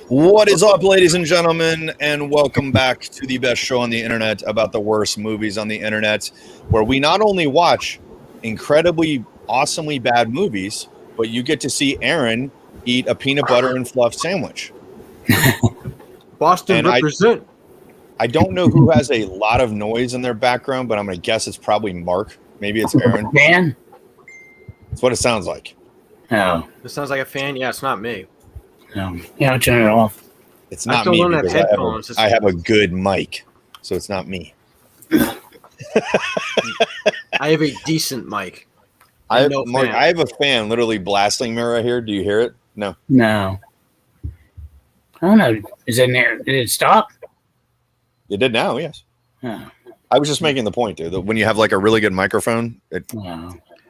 What is up, ladies and gentlemen, and welcome back to the best show on the internet about the worst movies on the internet, where we not only watch incredibly, awesomely bad movies, but you get to see Aaron eat a peanut butter and fluff sandwich. Boston and represent. I don't know who has a lot of noise in their background, but I'm going to guess it's probably Mark. Maybe it's Aaron. Fan? That's what it sounds like. Oh. This sounds like a fan. Yeah, it's not me. Yeah, I'll turn it off. It's not me because I have a good mic, so it's not me. I have a decent mic. I have a fan literally blasting me right here. Do you hear it? No. No. I don't know. Is it in there? Did it stop? It did now, yes. Oh. I was just making the point, dude, that when you have like a really good microphone, it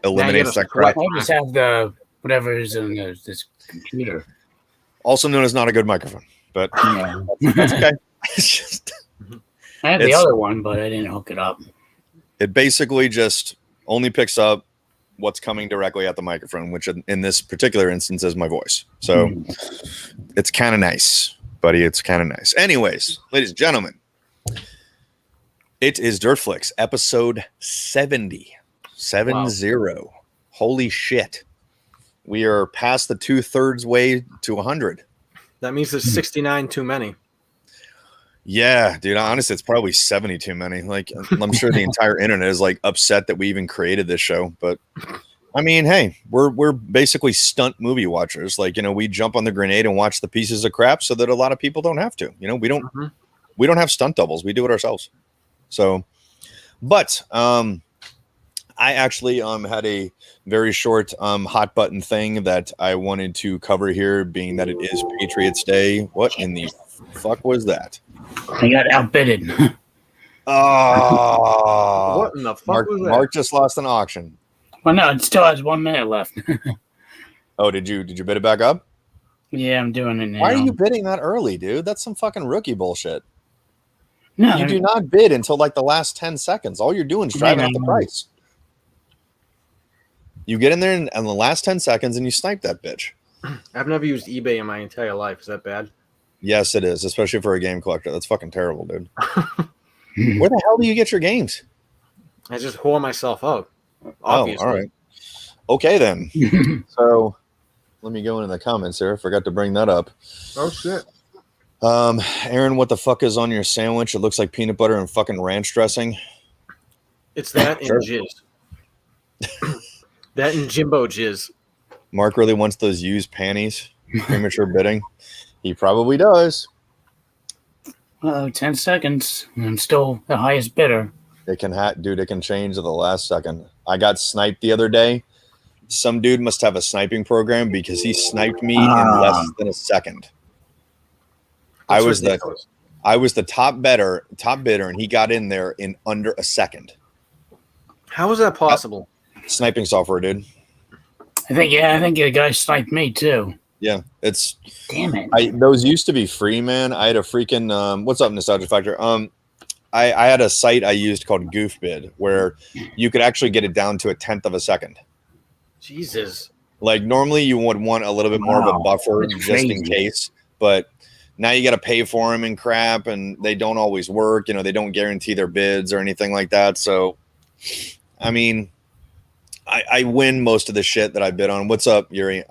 eliminates that crap. I just have the whatever is in this computer. Also known as not a good microphone, but that's okay. I have the other one, but I didn't hook it up. It basically just only picks up what's coming directly at the microphone, which in this particular instance is my voice. So it's kind of nice, buddy. It's kind of nice. Anyways, ladies and gentlemen, it is Dirtflix, episode 70. 70. Wow. Holy shit. We are past the 2/3 way to 100. That means there's 69 too many. Yeah, dude. Honestly, it's probably 70 too many. Like, I'm sure the entire internet is like upset that we even created this show. But I mean, hey, we're basically stunt movie watchers. Like, we jump on the grenade and watch the pieces of crap so that a lot of people don't have to. We don't have stunt doubles. We do it ourselves. So, but I actually had a very short hot button thing that I wanted to cover here, being that it is Patriots Day. What in the fuck was that? I got outbidded. Oh, what in the fuck was that? Mark just lost an auction. Well, no, it still has 1 minute left. Oh, did you bid it back up? Yeah, I'm doing it now. Why are you bidding that early, dude? That's some fucking rookie bullshit. No, you do not bid until like the last 10 seconds. All you're doing is driving up the price. You get in there in the last 10 seconds and you snipe that bitch. I've never used eBay in my entire life. Is that bad? Yes, it is, especially for a game collector. That's fucking terrible, dude. Where the hell do you get your games? I just whore myself out. Obviously. Oh, all right. Okay, then. So let me go into the comments here. I forgot to bring that up. Oh, shit. Aaron, what the fuck is on your sandwich? It looks like peanut butter and fucking ranch dressing. It's that and jizz. That and Jimbo jizz. Mark really wants those used panties. Premature bidding. He probably does. 10 seconds. I'm still the highest bidder. It can dude, it can change at the last second. I got sniped the other day. Some dude must have a sniping program because he sniped me in less than a second. I was the top bidder, and he got in there in under a second. How is that possible? Sniping software, dude. I think the guy sniped me too. Yeah, it's damn it. Those used to be free, man. I had a freaking what's up, Nostalgia Factor? I had a site I used called GoofBid where you could actually get it down to 1/10 of a second. Jesus. Like normally you would want a little bit more of a buffer just in case, but now you got to pay for them and crap, and they don't always work. They don't guarantee their bids or anything like that. So, I mean, I win most of the shit that I bid on. What's up, Yuri?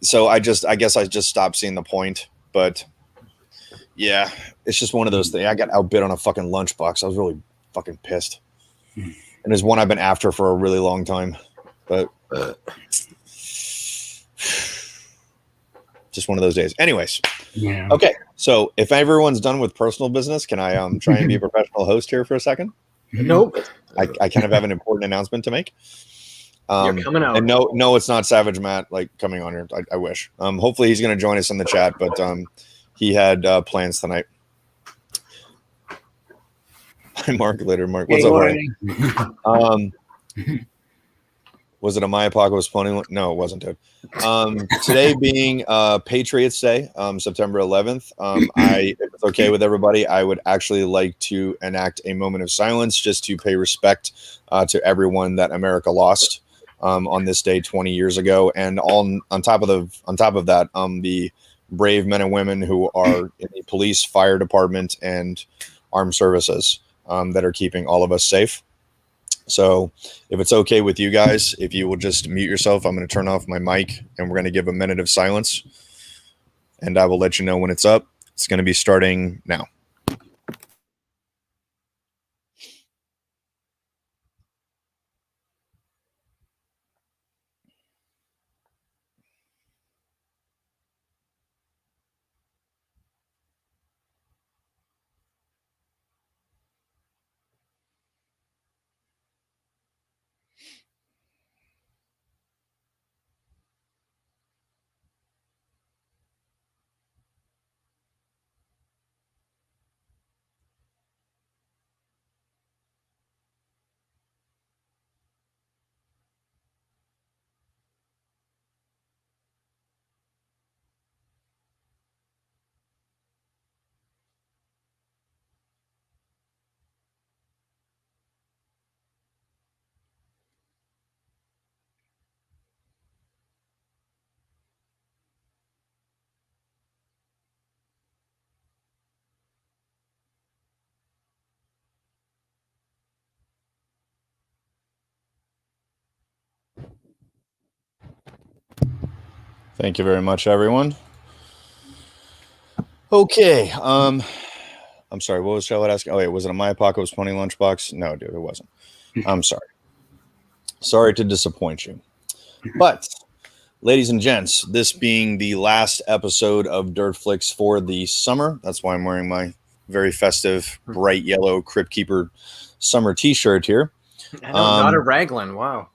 So I guess I just stopped seeing the point, but yeah, it's just one of those things. I got outbid on a fucking lunchbox. I was really fucking pissed. And there's one I've been after for a really long time, but just one of those days. Anyways. Yeah. Okay. So if everyone's done with personal business, can I try and be a professional host here for a second? Nope. I kind of have an important announcement to make. You're coming out. And no, it's not Savage Matt coming on here. I wish. Hopefully he's going to join us in the chat, but he had plans tonight. Mark later. Mark, what's up, Ryan? Was it a My Apocalypse Pony? No, it wasn't, dude. Today being Patriots Day, September 11th, if it's okay with everybody, I would actually like to enact a moment of silence just to pay respect to everyone that America lost on this day 20 years ago, and on top of that, the brave men and women who are in the police, fire department, and armed services that are keeping all of us safe. So if it's okay with you guys, if you will just mute yourself, I'm going to turn off my mic and we're going to give a minute of silence. And I will let you know when it's up. It's going to be starting now. Thank you very much, everyone. Okay. I'm sorry. What was Charlotte asking? Oh, wait, was it a My Apocalypse Pony lunchbox? No, dude, it wasn't. I'm sorry. Sorry to disappoint you. But, ladies and gents, this being the last episode of Dirtflix for the summer, that's why I'm wearing my very festive, bright yellow Crypt Keeper summer t-shirt here. I know, not a raglan. Wow.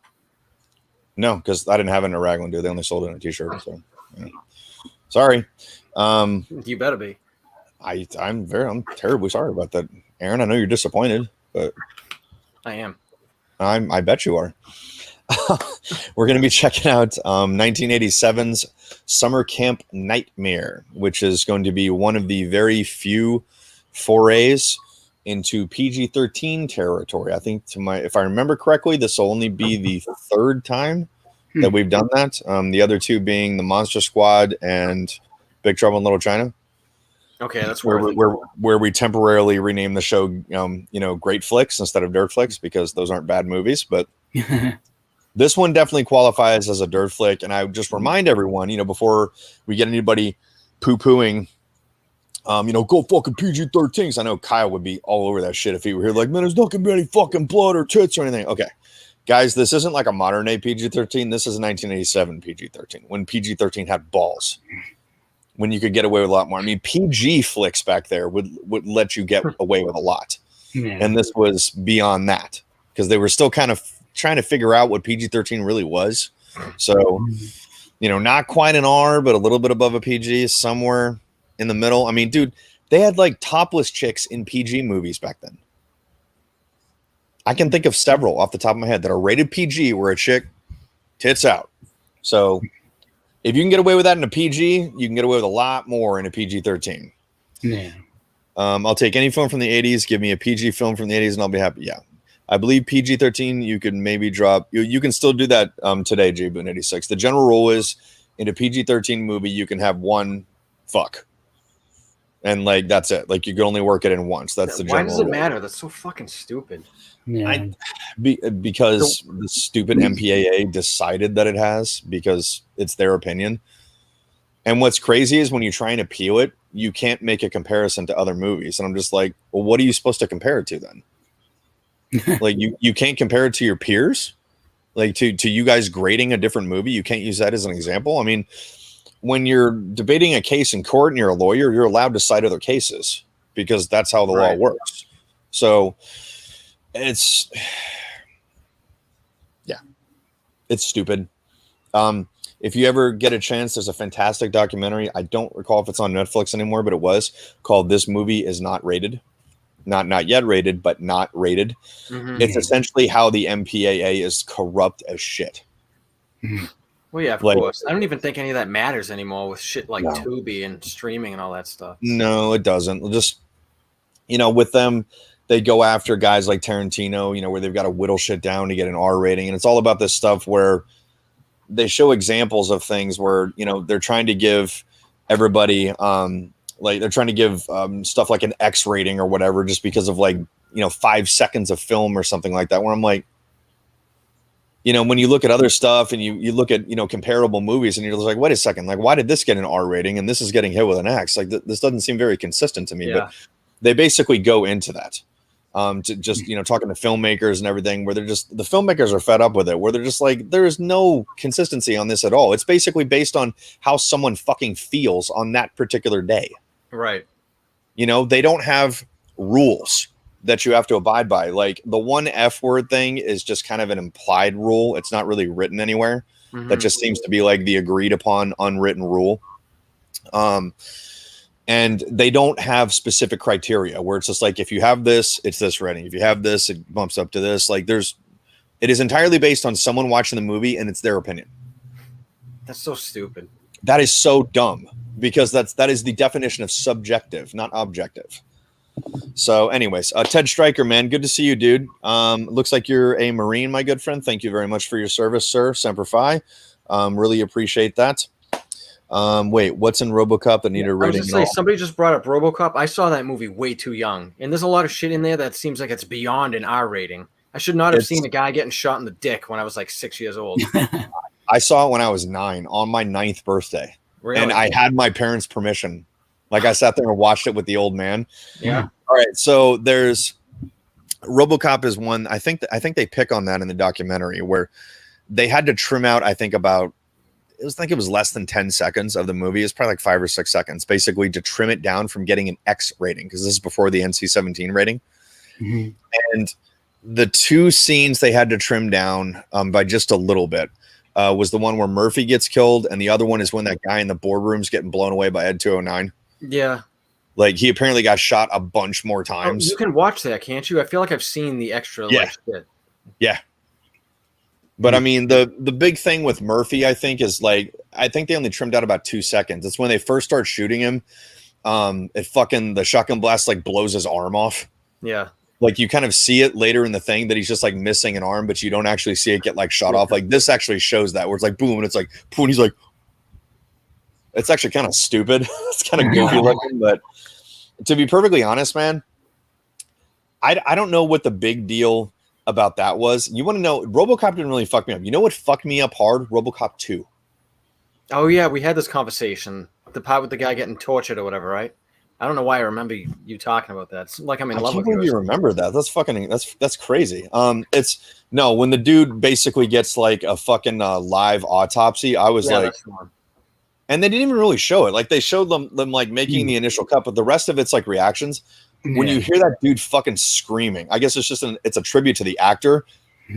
No, because I didn't have it in a raglan, dude. They only sold it in a t-shirt. So, yeah. Sorry. You better be. I'm terribly sorry about that, Aaron. I know you're disappointed, but I am. I bet you are. We're going to be checking out 1987's Summer Camp Nightmare, which is going to be one of the very few forays into PG-13 territory. I think, if I remember correctly, this will only be the third time that we've done that. The other two being the Monster Squad and Big Trouble in Little China. Okay, that's where we temporarily renamed the show, Great Flicks instead of Dirtflix, because those aren't bad movies. But this one definitely qualifies as a dirt flick. And I would just remind everyone, before we get anybody poo-pooing, go fucking PG-13. I know Kyle would be all over that shit if he were here. Like, man, there's not gonna be any fucking blood or tits or anything. Okay, guys, this isn't like a modern day PG-13. This is a 1987 PG-13 when PG-13 had balls. When you could get away with a lot more. I mean, PG flicks back there would let you get away with a lot. Yeah. And this was beyond that because they were still kind of trying to figure out what PG-13 really was. So, not quite an R, but a little bit above a PG, somewhere in the middle. I mean, dude, they had like topless chicks in PG movies back then. I can think of several off the top of my head that are rated PG where a chick tits out. So if you can get away with that in a PG, you can get away with a lot more in a PG-13. Yeah. I'll take any film from the 80s. Give me a PG film from the 80s and I'll be happy. Yeah. I believe PG-13, you could maybe drop. You can still do that today, J-Boon 86. The general rule is in a PG-13 movie, you can have one fuck. And like, that's it. Like you can only work it in once. That's the general rule. Why does it rule. matter? That's so fucking stupid. Yeah. Because the stupid MPAA decided that it has, because it's their opinion. And what's crazy is when you try and appeal it, you can't make a comparison to other movies. And I'm just like, well, what are you supposed to compare it to then? Like you can't compare it to your peers, like to you guys grading a different movie. You can't use that as an example. I mean, when you're debating a case in court and you're a lawyer, you're allowed to cite other cases because that's how the law works. So it's stupid. If you ever get a chance, there's a fantastic documentary. I don't recall if it's on Netflix anymore, but it was called "This Movie Is Not Rated." Not yet rated, but not rated. Mm-hmm. It's essentially how the MPAA is corrupt as shit. Well, yeah, of course. I don't even think any of that matters anymore with shit like Tubi and streaming and all that stuff. No, it doesn't. Just, with them, they go after guys like Tarantino, where they've got to whittle shit down to get an R rating. And it's all about this stuff where they show examples of things where, they're trying to give everybody like they're trying to give stuff like an X rating or whatever just because of like 5 seconds of film or something like that, where I'm like, when you look at other stuff and you look at comparable movies and you're just like, wait a second, like why did this get an R rating and this is getting hit with an X? Like this doesn't seem very consistent to me. But they basically go into that to just talking to filmmakers and everything, where the filmmakers are fed up with it, where they're just like, there is no consistency on this at all. It's basically based on how someone fucking feels on that particular day. Right. They don't have rules that you have to abide by. Like the one F word thing is just kind of an implied rule. It's not really written anywhere. Mm-hmm. That just seems to be like the agreed upon unwritten rule. And they don't have specific criteria where it's just like, if you have this, it's this rating. If you have this, it bumps up to this. Like it is entirely based on someone watching the movie and it's their opinion. That's so stupid. That is so dumb, because that is the definition of subjective, not objective. So anyways, Ted Stryker, man, good to see you, dude. Looks like you're a Marine, my good friend. Thank you very much for your service, sir. Semper Fi. Really appreciate that. Wait, what's in RoboCop that need a rating? Somebody just brought up RoboCop. I saw that movie way too young, and there's a lot of shit in there that seems like it's beyond an R rating. I should not have seen a guy getting shot in the dick when I was like 6 years old. I saw it when I was 9, on my 9th birthday. Really? And I had my parents' permission. Like I sat there and watched it with the old man. Yeah. All right. So there's RoboCop is one. I think they pick on that in the documentary, where they had to trim out, I think it was less than 10 seconds of the movie. It's probably like 5 or 6 seconds, basically, to trim it down from getting an X rating, because this is before the NC-17 rating. Mm-hmm. And the 2 scenes they had to trim down by just a little bit was the one where Murphy gets killed, and the other one is when that guy in the boardroom's getting blown away by Ed 209. Yeah. Like he apparently got shot a bunch more times. You can watch that, can't you? I feel like I've seen the extra. Shit. Yeah. But I mean, the big thing with Murphy, I think, is like, I think they only trimmed out about 2 seconds. It's when they first start shooting him. The shotgun blast like blows his arm off. Yeah. Like you kind of see it later in the thing that he's just like missing an arm, but you don't actually see it get like shot off. Like this actually shows that, where it's like boom, and it's like boom, and he's like, it's actually kind of stupid. It's kind of goofy looking, but to be perfectly honest, man, I don't know what the big deal about that was. You want to know? RoboCop didn't really fuck me up. You know what fucked me up hard? RoboCop 2. Oh yeah, we had this conversation. The part with the guy getting tortured or whatever, right? I don't know why I remember you talking about that. It's like I'm in love with you. You remember that? That's crazy. When the dude basically gets like a fucking live autopsy, I was like, and they didn't even really show it. Like they showed them like making the initial cut, but the rest of it's like reactions. Yeah. When you hear that dude fucking screaming, I guess it's a tribute to the actor.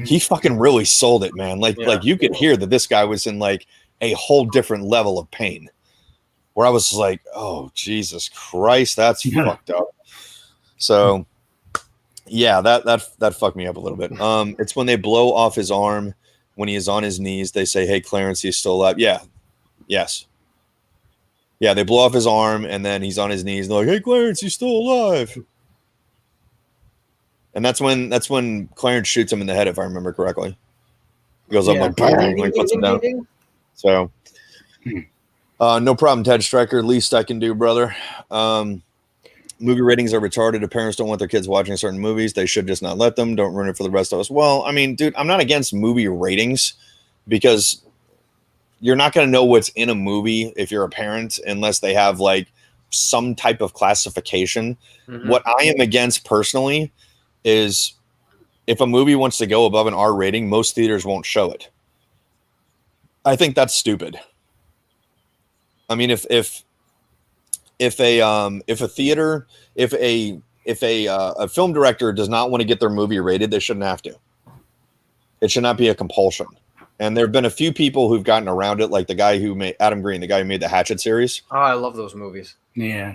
He fucking really sold it, man. Like you could hear that this guy was in like a whole different level of pain. Where I was like, oh, Jesus Christ, that's fucked up. So, yeah, that fucked me up a little bit. It's when they blow off his arm when he is on his knees. They say, hey, Clarence, he's still alive. Yeah. Yes. Yeah, they blow off his arm, and then he's on his knees. And they're like, hey, Clarence, he's still alive. And that's when Clarence shoots him in the head, if I remember correctly. He goes up like, bang, like puts him down. So... no problem, Ted Stryker. Least I can do, brother. Movie ratings are retarded. If parents don't want their kids watching certain movies, they should just not let them. Don't ruin it for the rest of us. Well, I mean, dude, I'm not against movie ratings, because you're not going to know what's in a movie if you're a parent unless they have like some type of classification. Mm-hmm. What I am against personally is if a movie wants to go above an R rating, most theaters won't show it. I think that's stupid. I mean, if a film director does not want to get their movie rated, they shouldn't have to. It should not be a compulsion. And there have been a few people who've gotten around it, like the guy who made Adam Green, the guy who made the Hatchet series. Oh, I love those movies. Yeah.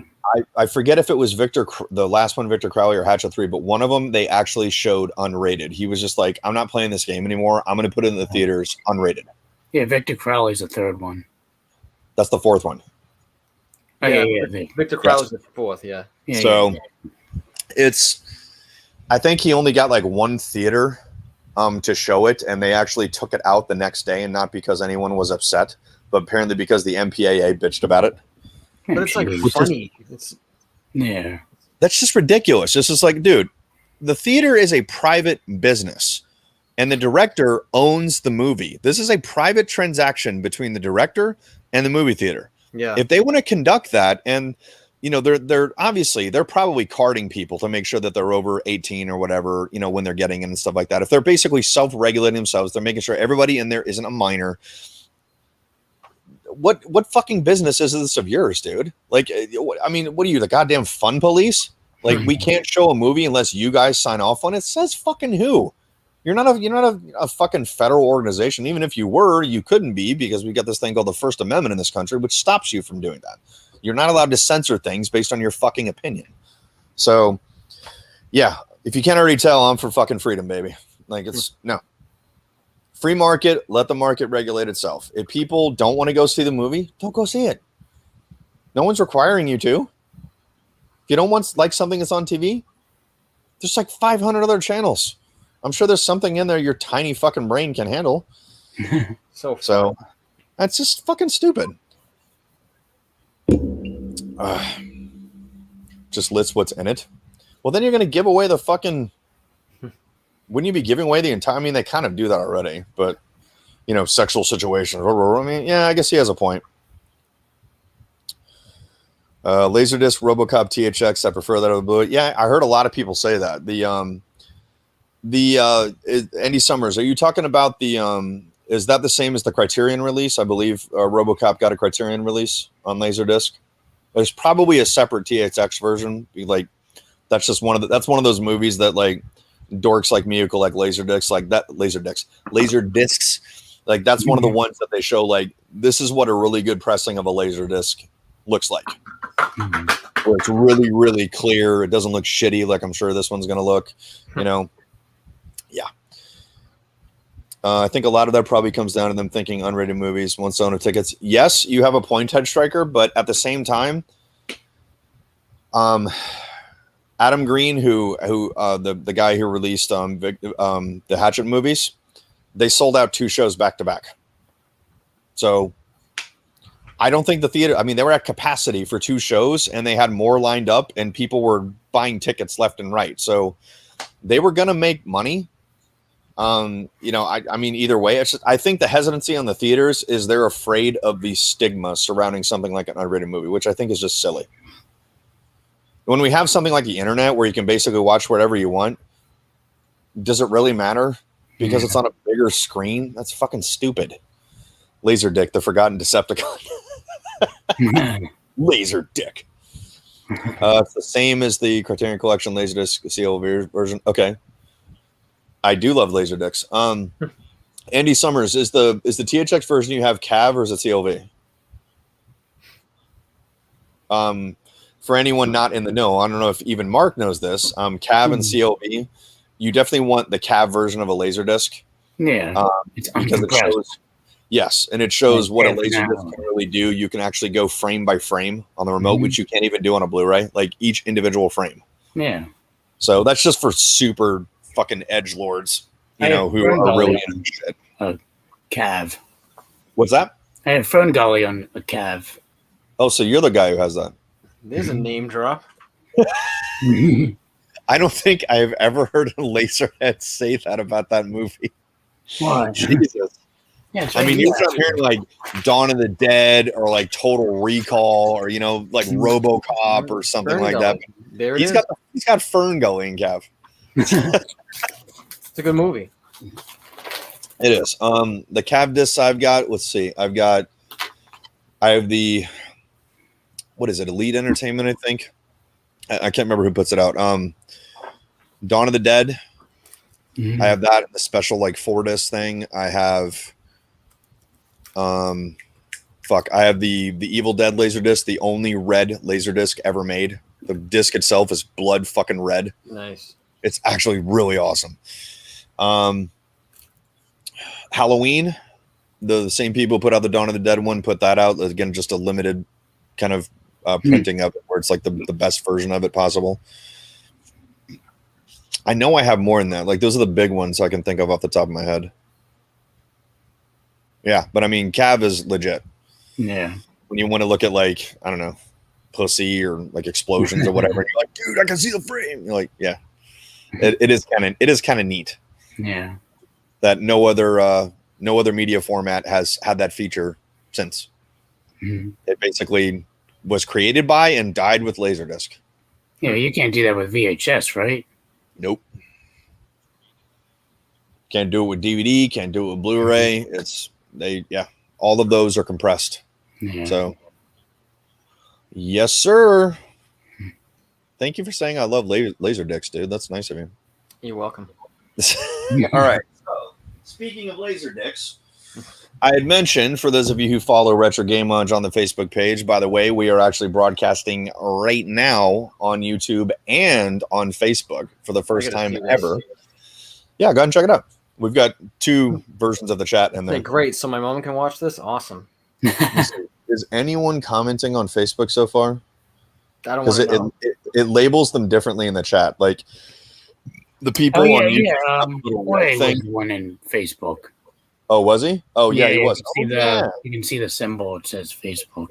I forget if it was the last one, Victor Crowley, or Hatchet 3, but one of them they actually showed unrated. He was just like, I'm not playing this game anymore. I'm going to put it in the theaters unrated. Yeah, Victor Crowley's the third one. That's the fourth one. Oh, yeah. Victor Crowley's the fourth, yeah. So I think he only got like one theater to show it, and they actually took it out the next day, and not because anyone was upset, but apparently because the MPAA bitched about it. But it's like funny. It's yeah. That's just ridiculous. This is like, dude, the theater is a private business and the director owns the movie. This is a private transaction between the director and the movie theater. Yeah. If they want to conduct that, and you know, they're obviously they're probably carding people to make sure that they're over 18 or whatever, you know, when they're getting in and stuff like that. If they're basically self-regulating themselves, they're making sure everybody in there isn't a minor. What fucking business is this of yours, dude? Like, I mean, what are you, the goddamn fun police? Like, we can't show a movie unless you guys sign off on it. It says fucking who? You're not a fucking federal organization. Even if you were, you couldn't be, because we got this thing called the First Amendment in this country, which stops you from doing that. You're not allowed to censor things based on your fucking opinion. So, yeah, if you can't already tell, I'm for fucking freedom, baby. Like, it's no. Free market, let the market regulate itself. If people don't want to go see the movie, don't go see it. No one's requiring you to. If you don't want like something that's on TV, there's like 500 other channels. I'm sure there's something in there your tiny fucking brain can handle. So that's just fucking stupid. Just lists what's in it. Well, then you're going to give away the fucking... Wouldn't you be giving away the entire... I mean, they kind of do that already, but, you know, sexual situations. I mean, yeah, I guess he has a point. Laserdisc Robocop THX, I prefer that over Blue. Yeah, I heard a lot of people say that. Andy Summers, are you talking about the... is that the same as the Criterion release? I believe Robocop got a Criterion release on Laserdisc. There's probably a separate THX version. Like, that's just one of those movies that, like, dorks like me who collect Laserdiscs, like that Laserdiscs, like that's one of the ones that they show, like, this is what a really good pressing of a Laserdisc looks like. Where it's really, really clear. It doesn't look shitty like I'm sure this one's gonna look, you know. Yeah. I think a lot of that probably comes down to them thinking unrated movies won't sell no tickets. Yes, you have a point, Ted Striker, but at the same time, Adam Green, who the guy who released the Hatchet movies, they sold out 2 shows back to back. So I don't think the theater, I mean, they were at capacity for 2 shows and they had more lined up and people were buying tickets left and right. So they were going to make money. You know, I mean, either way, it's just, I think the hesitancy on the theaters is they're afraid of the stigma surrounding something like an unrated movie, which I think is just silly. When we have something like the internet where you can basically watch whatever you want, does it really matter? Because it's on a bigger screen? That's fucking stupid. Laserdick, the forgotten Decepticon. Laserdick. It's the same as the Criterion Collection Laserdisc CLV version. Okay. I do love Laserdiscs. Andy Summers, is the THX version you have CAV or is it CLV? For anyone not in the know, I don't know if even Mark knows this. CAV and CLV, you definitely want the CAV version of a Laserdisc. Yeah, because it shows, yes, and it shows what a Laserdisc can really do. You can actually go frame by frame on the remote, which you can't even do on a Blu-ray, like each individual frame. Yeah. So that's just for super fucking edgelords, you know, who are really into shit. CAV. What's that? I had Fern Gully on a CAV. Oh, so you're the guy who has that. There's a name drop. I don't think I've ever heard a Laserhead say that about that movie. Why? Jesus. Yeah, I mean, you're not hearing like Dawn of the Dead or like Total Recall or, you know, like RoboCop or something like that. There he's got Fern Gully in Cav. It's a good movie. It is. The Cav discs I've got, let's see. I have the, what is it? Elite Entertainment, I think. I can't remember who puts it out. Dawn of the Dead. I have that, the special like 4-disc thing. I have I have the Evil Dead Laserdisc, the only red Laserdisc ever made. The disc itself is blood fucking red. Nice. It's actually really awesome. Halloween, the same people put out the Dawn of the Dead one, put that out. Again, just a limited kind of printing of it where it's like the best version of it possible. I know I have more than that. Like those are the big ones I can think of off the top of my head. Yeah, but I mean, Cav is legit. Yeah. When you want to look at like, I don't know, pussy or like explosions or whatever. And you're like, dude, I can see the frame. You're like, yeah, it is kind of neat. Yeah. That no other media format has had that feature since. Mm-hmm. It basically was created by and died with Laserdisc. Yeah, you can't do that with VHS, right? Nope. Can't do it with DVD. Can't do it with Blu-ray. All of those are compressed. Yeah. So, yes, sir. Thank you for saying I love Laserdiscs, dude. That's nice of you. You're welcome. All right. So, speaking of Laserdiscs, I had mentioned, for those of you who follow Retro Game Lounge on the Facebook page, by the way, we are actually broadcasting right now on YouTube and on Facebook for the first time ever. Yeah, go ahead and check it out. We've got 2 versions of the chat in there. Okay, great. So my mom can watch this? Awesome. Is anyone commenting on Facebook so far? I don't want to know. It labels them differently in the chat. Like the people on YouTube. Jorge was one in Facebook. Oh, was he? Oh, yeah, he was. You can see the symbol. It says Facebook.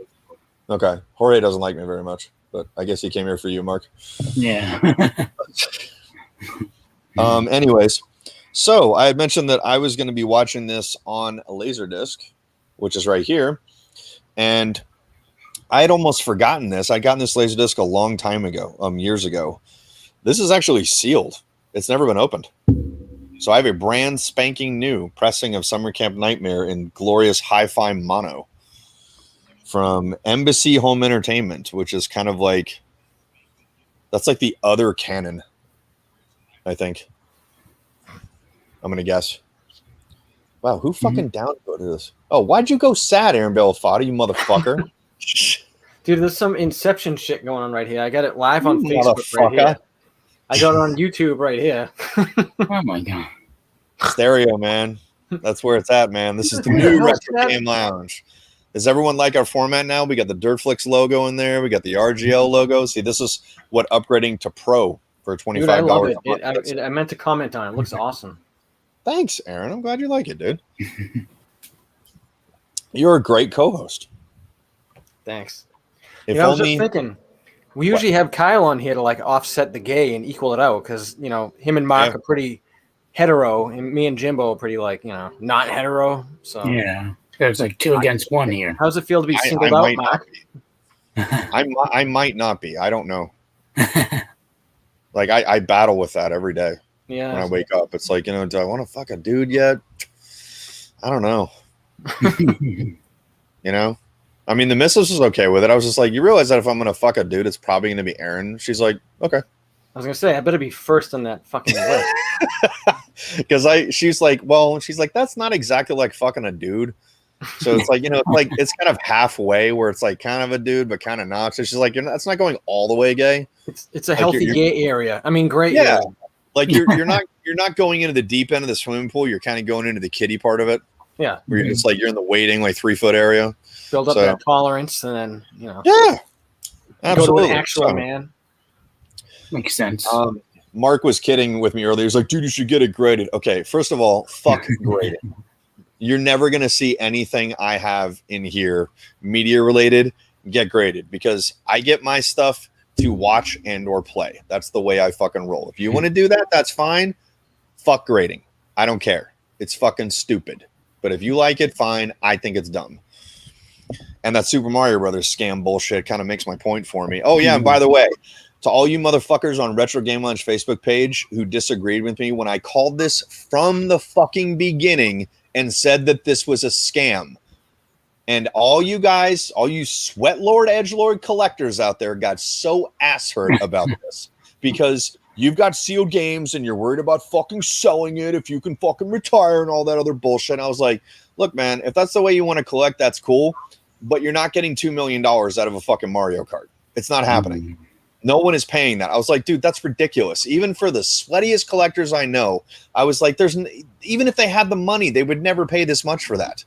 Okay. Jorge doesn't like me very much, but I guess he came here for you, Mark. Yeah. Anyways, so I had mentioned that I was going to be watching this on a Laserdisc, which is right here. And I had almost forgotten this. I got this Laserdisc a long time ago, years ago. This is actually sealed. It's never been opened. So I have a brand spanking new pressing of Summer Camp Nightmare in glorious hi-fi mono from Embassy Home Entertainment, which is kind of like, that's like the other Canon, I think. I'm going to guess. Wow, who fucking downloaded this? Oh, why'd you go sad, Aaron Belfatti, you motherfucker? Dude, there's some Inception shit going on right here. I got it live on Facebook right here. I got it on YouTube right here. Oh my god. Stereo, man. That's where it's at, man. This is the new Retro Game Lounge. Does everyone like our format now? We got the Dirtflix logo in there. We got the RGL logo. See, this is what upgrading to Pro for $25. Dude, I love it. I meant to comment on it. It looks awesome. Thanks, Aaron. I'm glad you like it, dude. You're a great co-host. Thanks. If I was only just thinking, we usually have Kyle on here to like offset the gay and equal it out because him and Mark are pretty hetero, and me and Jimbo are pretty like not hetero. So yeah, there's like 2 against 1 here. How's it feel to be singled out, Mark? I might not be. I don't know. Like I battle with that every day. Yeah. When I wake up, it's like, do I want to fuck a dude yet? I don't know. I mean, the missus was okay with it. I was just like, you realize that if I'm going to fuck a dude, it's probably going to be Aaron. She's like, okay. I was going to say, I better be first on that fucking list. Because she's like, that's not exactly like fucking a dude. So it's like, it's kind of halfway where it's like kind of a dude, but kind of not. So she's like, that's not going all the way gay. It's a healthy gay area. I mean, great. Yeah. Area. Like you're not going into the deep end of the swimming pool. You're kind of going into the kiddie part of it. Yeah. Where you're just like, you're in the wading, like 3-foot area. Build up that tolerance and then, Yeah. Absolutely. Go to an actual man. Makes sense. Mark was kidding with me earlier. He's like, dude, you should get it graded. Okay. First of all, fuck grading. You're never going to see anything I have in here media related get graded because I get my stuff to watch and or play. That's the way I fucking roll. If you want to do that, that's fine. Fuck grading. I don't care. It's fucking stupid. But if you like it, fine. I think it's dumb. And that Super Mario Brothers scam bullshit kind of makes my point for me. Oh, yeah. And by the way, to all you motherfuckers on Retro Game Lounge Facebook page who disagreed with me when I called this from the fucking beginning and said that this was a scam. And all you guys, all you Sweatlord, Edgelord collectors out there got so ass hurt about this because you've got sealed games and you're worried about fucking selling it if you can fucking retire and all that other bullshit. And I was like, look, man, if that's the way you want to collect, that's cool. But you're not getting $2 million out of a fucking Mario Kart. It's not happening. No one is paying that. I was like, dude, that's ridiculous. Even for the sweatiest collectors I know, I was like, even if they had the money, they would never pay this much for that.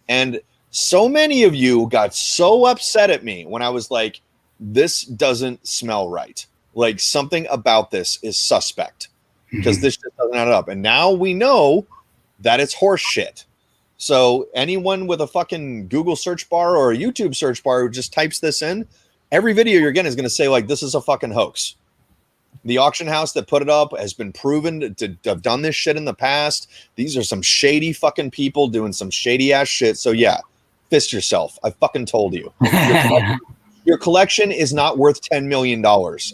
And so many of you got so upset at me when I was like, this doesn't smell right. Like something about this is suspect because this just doesn't add up. And now we know that it's horse shit. So anyone with a fucking Google search bar or a YouTube search bar who just types this in, every video you're getting is going to say like, this is a fucking hoax. The auction house that put it up has been proven to have done this shit in the past. These are some shady fucking people doing some shady ass shit. So yeah, fist yourself. I fucking told you. Your collection is not worth $10 million.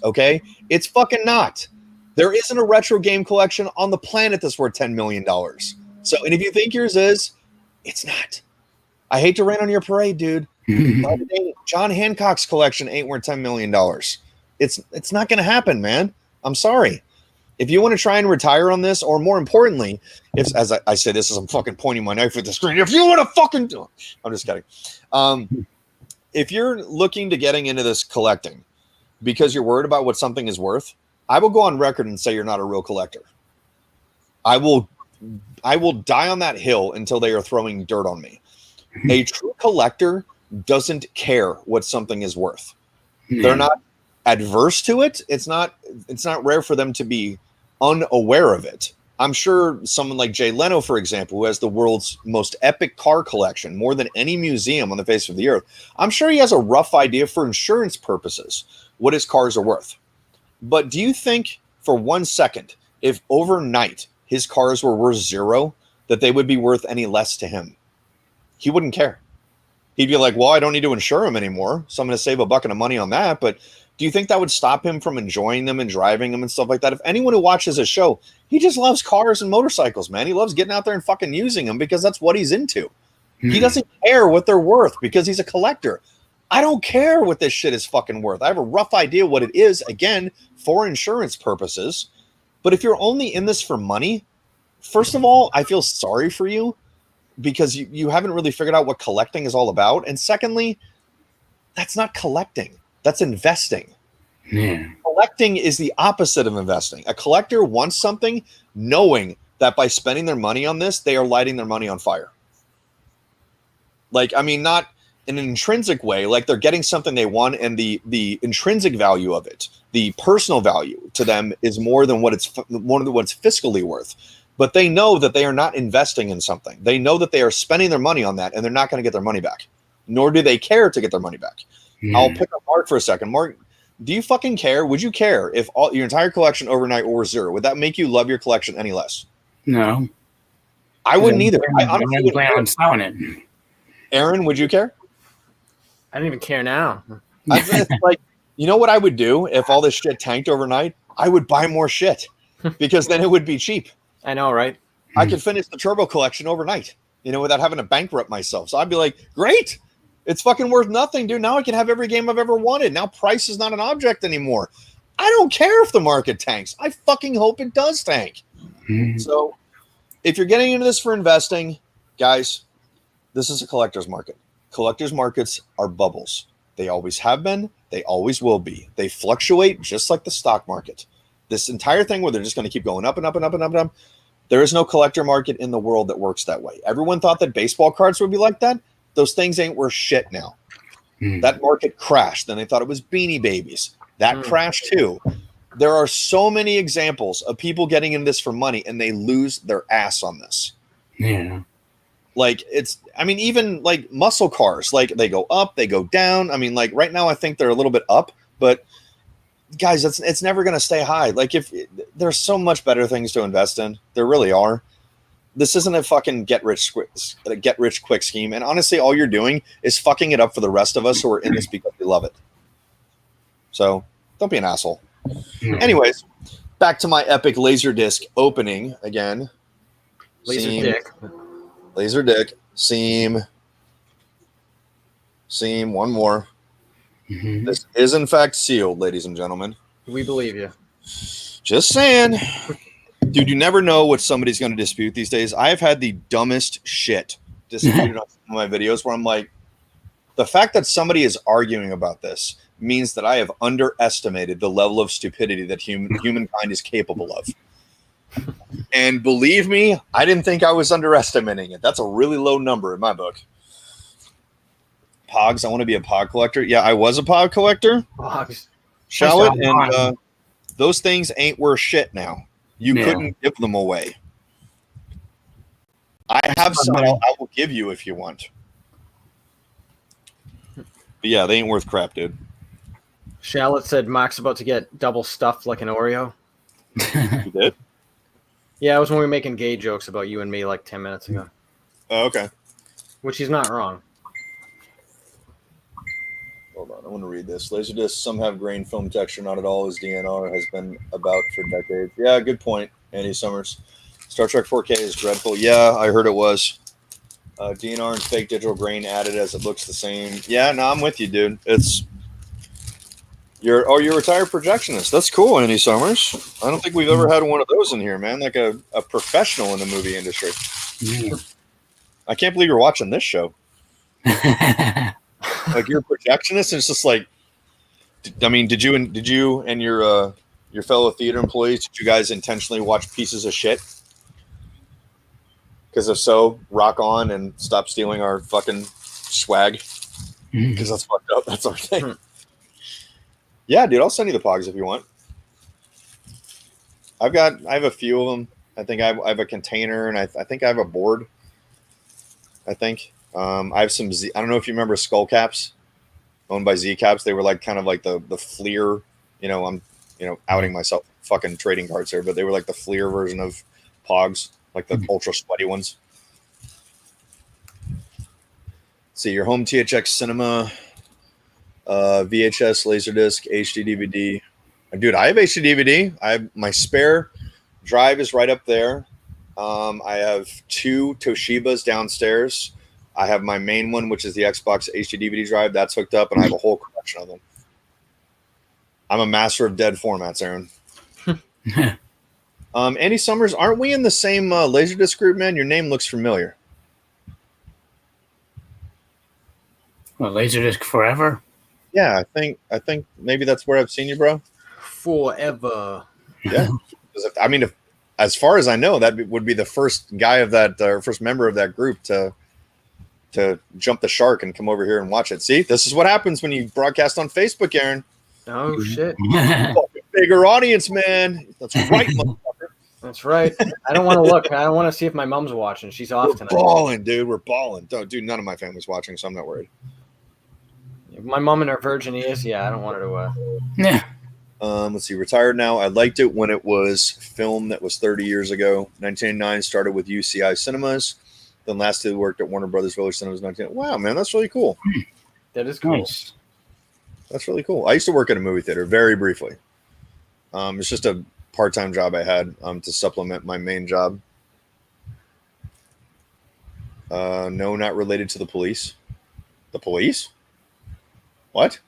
Okay. It's fucking not. There isn't a retro game collection on the planet that's worth $10 million. So, and if you think yours is, it's not. I hate to rain on your parade, dude. John Hancock's collection ain't worth $10 million. It's not going to happen, man. I'm sorry. If you want to try and retire on this, or more importantly, if, as I say this as I'm fucking pointing my knife at the screen, if you want to fucking do it, I'm just kidding. If you're looking to getting into this collecting because you're worried about what something is worth, I will go on record and say you're not a real collector. I will die on that hill until they are throwing dirt on me. A true collector doesn't care what something is worth. They're not adverse to it. It's not rare for them to be unaware of it. I'm sure someone like Jay Leno, for example, who has the world's most epic car collection, more than any museum on the face of the earth, I'm sure he has a rough idea for insurance purposes what his cars are worth. But do you think for 1 second, if overnight his cars were worth zero, that they would be worth any less to him? He wouldn't care. He'd be like, well, I don't need to insure them anymore, so I'm going to save a bucket of money on that. But do you think that would stop him from enjoying them and driving them and stuff like that? If anyone who watches his show, he just loves cars and motorcycles, man. He loves getting out there and fucking using them because that's what he's into. He doesn't care what they're worth because he's a collector. I don't care what this shit is fucking worth. I have a rough idea what it is, again, for insurance purposes. But if you're only in this for money, first of all, I feel sorry for you because you haven't really figured out what collecting is all about. And secondly, that's not collecting. That's investing. Yeah. Collecting is the opposite of investing. A collector wants something knowing that by spending their money on this, they are lighting their money on fire. Like, I mean, not in an intrinsic way, like they're getting something they want, and the intrinsic value of it, the personal value to them is more than what it's fiscally worth. But they know that they are not investing in something. They know that they are spending their money on that, and they're not going to get their money back. Nor do they care to get their money back. I'll pick up Mark for a second. Mark, do you fucking care? Would you care if your entire collection overnight were zero? Would that make you love your collection any less? No. I wouldn't either. I honestly wouldn't plan on selling it. Aaron, would you care? I don't even care now. It's like, you know what I would do if all this shit tanked overnight? I would buy more shit because then it would be cheap. I know, right? I could finish the Turbo collection overnight, without having to bankrupt myself. So I'd be like, great. It's fucking worth nothing, dude. Now I can have every game I've ever wanted. Now price is not an object anymore. I don't care if the market tanks. I fucking hope it does tank. So if you're getting into this for investing, guys, this is a collector's market. Collector's markets are bubbles. They always have been. They always will be. They fluctuate just like the stock market. This entire thing where they're just going to keep going up and up and up and up and up. There is no collector market in the world that works that way. Everyone thought that baseball cards would be like that. Those things ain't worth shit now. That market crashed. Then they thought it was Beanie Babies. That crashed too. There are so many examples of people getting in this for money and they lose their ass on this. Yeah. Like even like muscle cars, like they go up, they go down. I mean, like right now I think they're a little bit up, but guys, it's never going to stay high. Like there's so much better things to invest in. There really are. This isn't a fucking get rich quick scheme. And honestly, all you're doing is fucking it up for the rest of us who are in this because we love it. So don't be an asshole. Anyways, back to my epic Laserdisc opening again. Laserdisc, seam, one more. This is in fact sealed, ladies and gentlemen. We believe you. Just saying. Dude, you never know what somebody's going to dispute these days. I have had the dumbest shit disputed on some of my videos where I'm like, the fact that somebody is arguing about this means that I have underestimated the level of stupidity that humankind is capable of. And believe me, I didn't think I was underestimating it. That's a really low number in my book. Pogs, I want to be a Pog collector. Yeah, I was a Pog collector. Pogs. Shall it? And those things ain't worth shit now. You couldn't give them away. I have some I will give you if you want. But yeah, they ain't worth crap, dude. Charlotte said Mark's about to get double stuffed like an Oreo. You did? Yeah, it was when we were making gay jokes about you and me like 10 minutes ago. Oh, okay. Which he's not wrong. Hold on, I want to read this. Laserdisc, some have grain film texture, not at all, as DNR has been about for decades. Yeah, good point, Andy Summers. Star Trek 4K is dreadful. Yeah, I heard it was. DNR and fake digital grain added as it looks the same. Yeah, no, I'm with you, dude. You're a retired projectionist. That's cool, Andy Summers. I don't think we've ever had one of those in here, man. Like a professional in the movie industry. Yeah. I can't believe you're watching this show. Like you're a projectionist, and it's just like, I mean, did you and your fellow theater employees, did you guys intentionally watch pieces of shit? Because if so, rock on and stop stealing our fucking swag. Because that's fucked up. That's our thing. Yeah, dude, I'll send you the pogs if you want. I have a few of them. I think I have a container, and I think I have a board. I think I have some Z. I don't know if you remember Skull Caps, owned by Z Caps. They were like kind of like the Fleer. I'm outing myself, fucking trading cards here, but they were like the Fleer version of pogs, like the ultra sweaty ones. See your home THX cinema. VHS, Laserdisc, HD DVD. Dude, I have HD DVD. I have my spare drive is right up there. I have 2 Toshibas downstairs. I have my main one, which is the Xbox HD DVD drive. That's hooked up, and I have a whole collection of them. I'm a master of dead formats, Aaron. Andy Summers, aren't we in the same Laserdisc group, man? Your name looks familiar. Well, Laserdisc Forever? Yeah, I think maybe that's where I've seen you, bro. Forever. Yeah. I mean, as far as I know, that would be the first guy of that, first member of that group to jump the shark and come over here and watch it. See, this is what happens when you broadcast on Facebook, Aaron. Oh, shit. Bigger audience, man. That's right, motherfucker. That's right. I don't want to look. I don't want to see if my mom's watching. She's off tonight. Balling, dude. We're balling. Dude, none of my family's watching, so I'm not worried. My mom and her virgin ears. Yeah, I don't want her to. Yeah. Let's see. Retired now. I liked it when it was film that was 30 years ago. 1989 started with UCI Cinemas. Then lastly worked at Warner Brothers Village Cinemas. Wow, man, that's really cool. That is cool. Nice. That's really cool. I used to work at a movie theater very briefly. It's just a part-time job I had to supplement my main job. No, not related to the police. The police? What?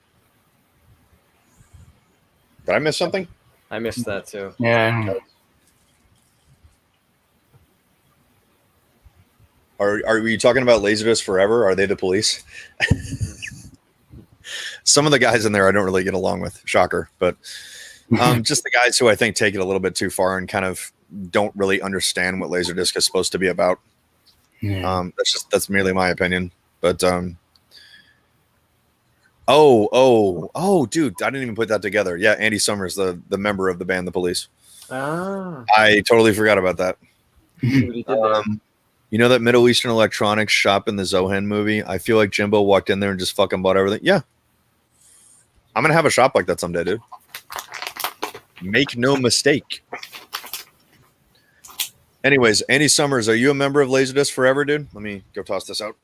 Did I miss something? I missed that too. Yeah. Are we talking about Laserdisc Forever? Are they the police? Some of the guys in there I don't really get along with. Shocker. But just the guys who I think take it a little bit too far and kind of don't really understand what Laserdisc is supposed to be about. Yeah. That's merely my opinion. But oh, dude, I didn't even put that together. Yeah, Andy Summers, the member of the band The Police. Ah. I totally forgot about that. See what he did there. You know that Middle Eastern electronics shop in the Zohan movie? I feel like Jimbo walked in there and just fucking bought everything. Yeah. I'm going to have a shop like that someday, dude. Make no mistake. Anyways, Andy Summers, are you a member of Laserdisc Forever, dude? Let me go toss this out.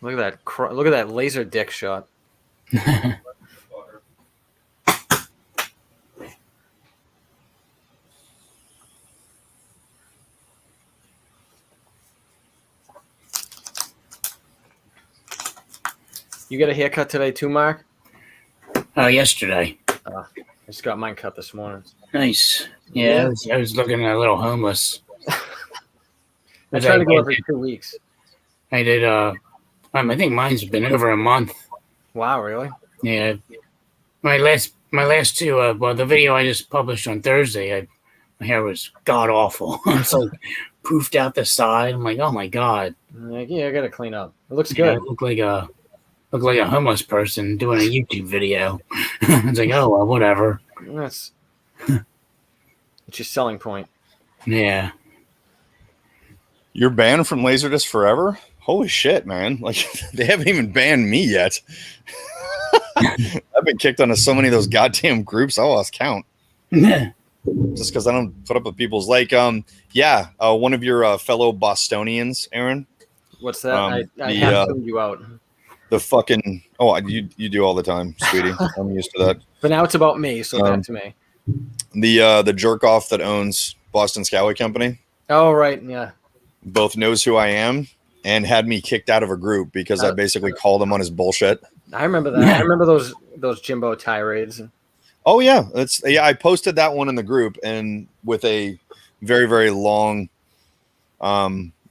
Look at that! Look at that laser dick shot. You get a haircut today too, Mark? Yesterday. I just got mine cut this morning. Nice. Yeah, I was looking a little homeless. I try to go every 2 weeks. I did. I think mine's been over a month. Wow, really? Yeah. My last two. Well, the video I just published on Thursday, my hair was god awful. It's like poofed out the side. I'm like, oh my god. Yeah, I gotta clean up. It looks Yeah, good. I look like a homeless person doing a YouTube video. It's like, oh well, whatever. It's your selling point. Yeah. You're banned from Laserdisc Forever? Holy shit, man. Like, they haven't even banned me yet. I've been kicked onto so many of those goddamn groups. I lost count. Just because I don't put up with people's one of your fellow Bostonians, Aaron. What's that? I have tuned you out. The fucking you do all the time, sweetie. I'm used to that. But now it's about me, so back to me. The jerk off that owns Boston Scally Company. Oh right, yeah. Both knows who I am and had me kicked out of a group because I basically called him on his bullshit. I remember that. I remember those Jimbo tirades. Oh yeah, I posted that one in the group and with a very, very long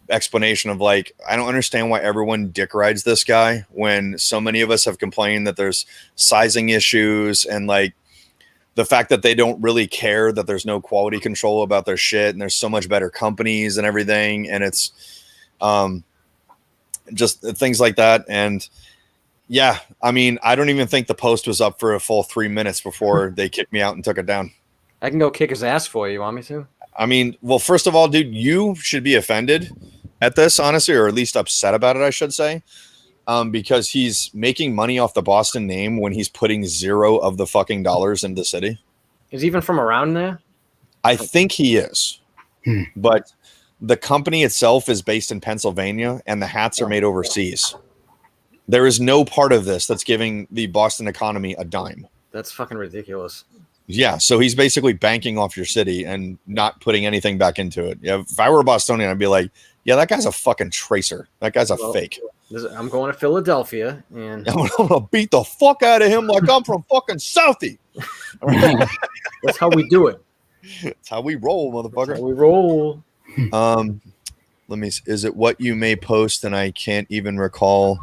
explanation of I don't understand why everyone dick rides this guy when so many of us have complained that there's sizing issues and the fact that they don't really care that there's no quality control about their shit and there's so much better companies and everything. And it's just things like that. And yeah, I mean, I don't even think the post was up for a full 3 minutes before they kicked me out and took it down. I can go kick his ass for you. You want me to? I mean, well, first of all, dude, you should be offended at this, honestly, or at least upset about it, I should say, because he's making money off the Boston name when he's putting zero of the fucking dollars into the city. Is he even from around there? I think he is, but the company itself is based in Pennsylvania, and the hats are made overseas. There is no part of this that's giving the Boston economy a dime. That's fucking ridiculous. Yeah, so he's basically banking off your city and not putting anything back into it. Yeah, if I were a Bostonian, I'd be like, yeah, that guy's a fucking tracer. That guy's a fake. I'm going to Philadelphia, and I'm gonna beat the fuck out of him like I'm from fucking Southie. That's how we do it. That's how we roll, motherfucker. That's how we roll. Let me. Is it what you may post and I can't even recall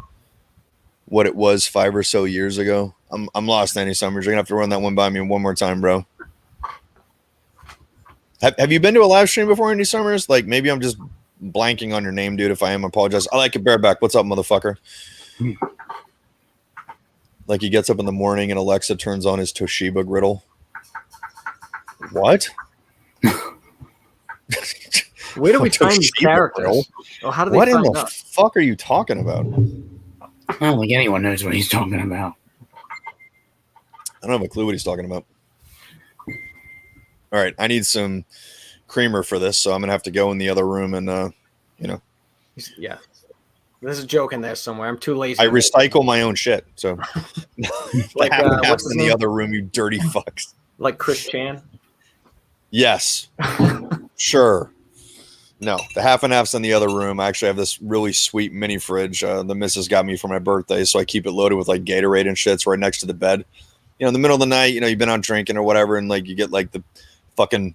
what it was 5 or so years ago? I'm lost, Andy Summers. You're gonna have to run that one by me one more time, bro. Have you been to a live stream before, Andy Summers? Maybe I'm just blanking on your name, dude. If I am, I apologize. I like it bareback. What's up, motherfucker? He gets up in the morning and Alexa turns on his Toshiba griddle. What? Where do we find these characters? Oh, how do they what find in the fuck are you talking about? I don't think anyone knows what he's talking about. I don't have a clue what he's talking about. All right, I need some creamer for this, so I'm gonna have to go in the other room and Yeah, there's a joke in there somewhere. I'm too lazy. I recycle my own shit, so what's in the other room, you dirty fucks. Like Chris Chan. Yes, sure. No, the half and half's in the other room. I actually have this really sweet mini fridge. The missus got me for my birthday, so I keep it loaded with Gatorade and shit. It's right next to the bed. In the middle of the night, you've been out drinking or whatever, and you get the fucking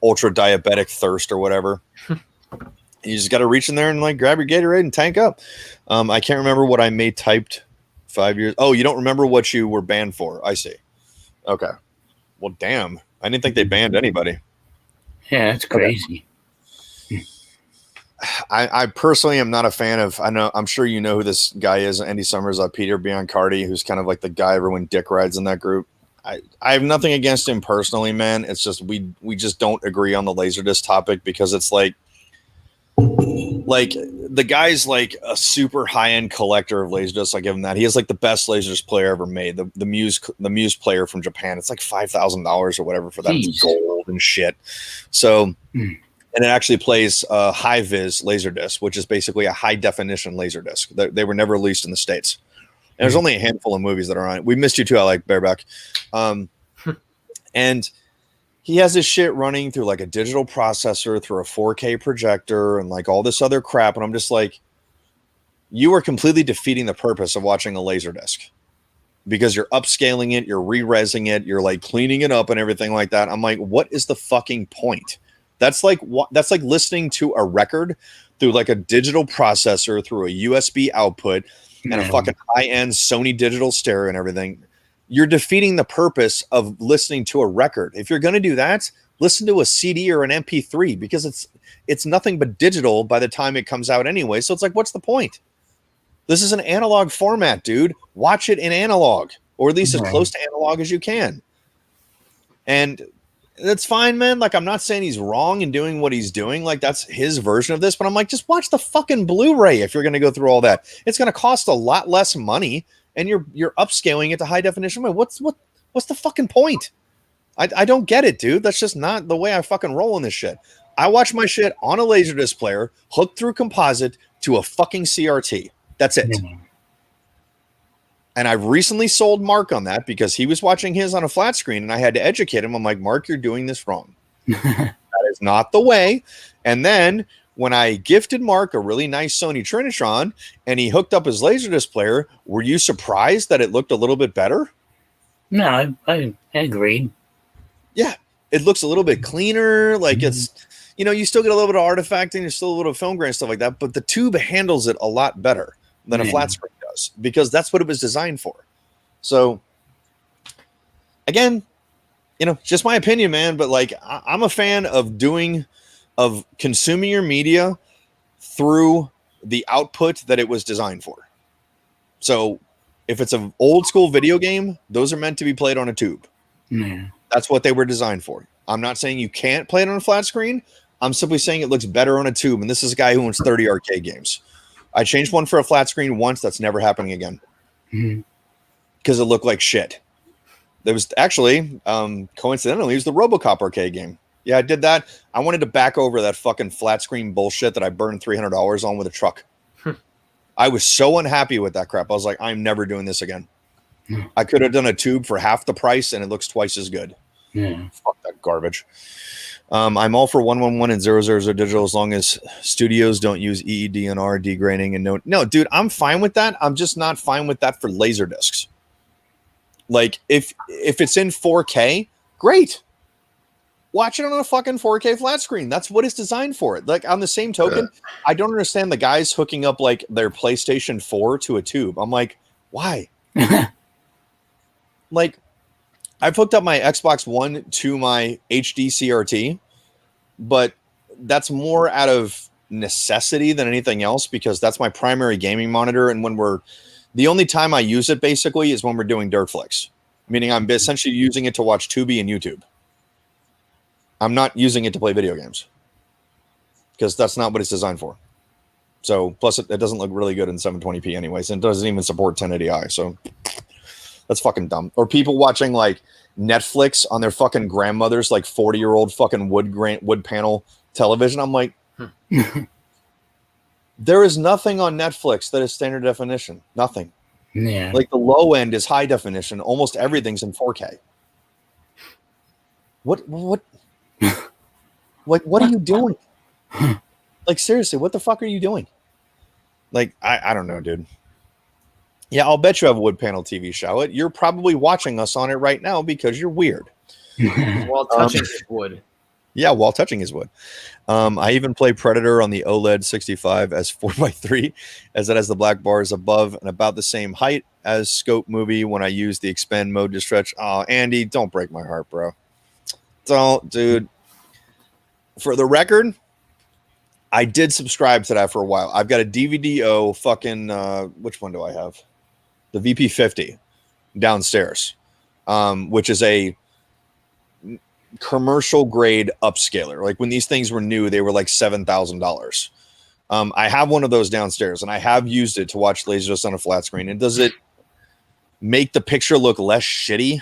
ultra diabetic thirst or whatever. You just got to reach in there and grab your Gatorade and tank up. I can't remember what I may typed 5 years. Oh, you don't remember what you were banned for? I see. Okay. Well, damn. I didn't think they banned anybody. Yeah, that's crazy. I personally am not a fan of. I'm sure you know who this guy is, Andy Summers, Peter Biancardi, who's kind of the guy everyone dick rides in that group. I have nothing against him personally, man. It's just we just don't agree on the Laserdisc topic because it's the guy's a super high end collector of Laserdiscs. I give him that. He has the best Laserdisc player ever made. The Muse player from Japan. It's $5,000 or whatever for that. Jeez. It's gold and shit. So. And it actually plays high vis Laserdisc, which is basically a high definition Laserdisc. They were never released in the States. And there's only a handful of movies that are on it. We missed you too. I like Bareback. And he has this shit running through a digital processor, through a 4K projector, and all this other crap. And I'm just you are completely defeating the purpose of watching a Laserdisc because you're upscaling it, you're re-resing it, you're cleaning it up and everything like that. I'm what is the fucking point? That's like listening to a record through a digital processor, through a USB output, and a fucking high-end Sony digital stereo and everything. You're defeating the purpose of listening to a record. If you're going to do that, listen to a CD or an MP3 because it's nothing but digital by the time it comes out anyway. So it's what's the point? This is an analog format, dude. Watch it in analog, or at least as close to analog as you can. And that's fine, man. I'm not saying he's wrong in doing what he's doing. That's his version of this. But I'm just watch the fucking Blu-ray if you're going to go through all that. It's going to cost a lot less money and you're upscaling it to high definition. What's the fucking point? I don't get it, dude. That's just not the way I fucking roll in this shit. I watch my shit on a Laserdisc player, hooked through composite to a fucking CRT. That's it. Yeah. And I've recently sold Mark on that because he was watching his on a flat screen and I had to educate him. I'm like, Mark, you're doing this wrong. That is not the way. And then when I gifted Mark a really nice Sony Trinitron and he hooked up his Laserdisc player, were you surprised that it looked a little bit better? No, I agreed. Yeah, it looks a little bit cleaner. Like it's, you still get a little bit of artifacting, there's still a little film grain and stuff like that, but the tube handles it a lot better than a flat screen does because that's what it was designed for. So again, just my opinion, man, but like I'm a fan of consuming your media through the output that it was designed for. So if it's an old school video game, those are meant to be played on a tube. Yeah. That's what they were designed for. I'm not saying you can't play it on a flat screen. I'm simply saying it looks better on a tube. And this is a guy who owns 30 arcade games. I changed one for a flat screen once. That's never happening again. Because it looked like shit. There was actually, coincidentally, it was the Robocop arcade game. Yeah, I did that. I wanted to back over that fucking flat screen bullshit that I burned $300 on with a truck. I was so unhappy with that crap. I was like, I'm never doing this again. I could have done a tube for half the price and it looks twice as good. Yeah. Fuck that garbage. I'm all for 111 and 000 digital as long as studios don't use EEDNR degrading and no, dude, I'm fine with that. I'm just not fine with that for laser discs. Like if it's in 4K, great. Watch it on a fucking 4K flat screen. That's what it's designed for. Like on the same token, I don't understand the guys hooking up like their PlayStation 4 to a tube. I'm like, why? Like I've hooked up my Xbox One to my HD CRT, but that's more out of necessity than anything else because that's my primary gaming monitor. And the only time I use it basically is when we're doing Dirtflix, meaning I'm essentially using it to watch Tubi and YouTube. I'm not using it to play video games because that's not what it's designed for. So plus it doesn't look really good in 720p anyways, and it doesn't even support 1080i. So that's fucking dumb. Or people watching like Netflix on their fucking grandmother's like 40-year-old fucking wood panel television. I'm like, there is nothing on Netflix that is standard definition. Nothing. Yeah. Like the low end is high definition. Almost everything's in 4K. What like what are you doing? Like seriously, what the fuck are you doing? Like I don't know, dude. Yeah, I'll bet you have a wood panel TV show. You're probably watching us on it right now because you're weird. While touching his wood. Yeah, while touching his wood. I even play Predator on the OLED 65 as 4x3, as it has the black bars above and about the same height as Scope Movie when I use the expand mode to stretch. Oh, Andy, don't break my heart, bro. Don't, dude. For the record, I did subscribe to that for a while. I've got a DVD-O fucking, which one do I have? The VP50 downstairs, which is a commercial grade upscaler. Like when these things were new, they were like $7,000. I have one of those downstairs and I have used it to watch Laserdisc on a flat screen. And does it make the picture look less shitty?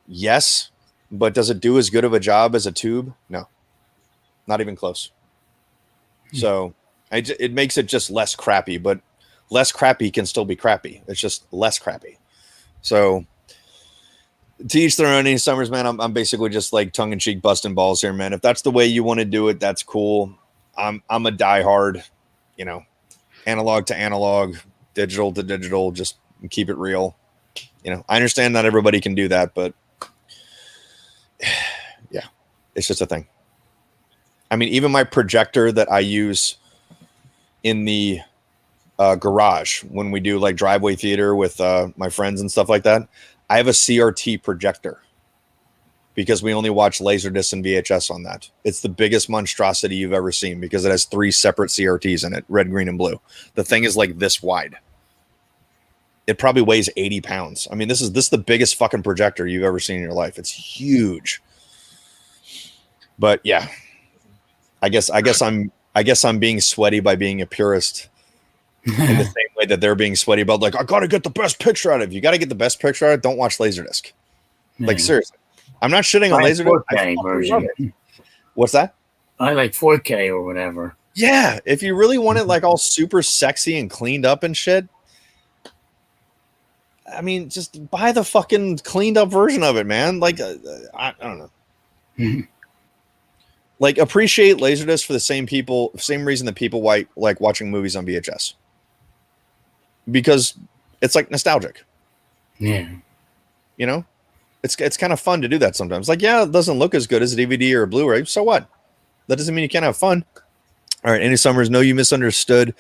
Yes. But does it do as good of a job as a tube? No, not even close. So it makes it just less crappy, but less crappy can still be crappy. It's just less crappy. So to each their own. Summers, man, I'm basically just like tongue in cheek busting balls here, man. If that's the way you want to do it, that's cool. I'm a diehard, analog to analog, digital to digital, just keep it real. I understand not everybody can do that, but yeah, it's just a thing. I mean, even my projector that I use in the garage when we do like driveway theater with my friends and stuff like that, I have a CRT projector because we only watch Laserdisc and VHS on that. It's the biggest monstrosity you've ever seen because it has 3 separate CRTs in it, red, green, and blue. The thing is like this wide. It probably weighs 80 pounds. I mean, this is the biggest fucking projector you've ever seen in your life. It's huge. But yeah, I guess I'm being sweaty by being a purist in the same way that they're being sweaty about, like, I got to get the best picture out of it. You got to get the best picture out of it. Don't watch Laserdisc. Like, seriously. I'm not shitting on Laserdisc. 4K version. What's that? I like 4K or whatever. Yeah. If you really want it like all super sexy and cleaned up and shit, I mean, just buy the fucking cleaned up version of it, man. Like, I don't know. Like, appreciate Laserdisc for the same reason that people like watching movies on VHS. Because it's like nostalgic. Yeah. You know? It's kind of fun to do that sometimes. Like, yeah, it doesn't look as good as a DVD or a Blu-ray. So what? That doesn't mean you can't have fun. All right, Andy Summers, no, you misunderstood.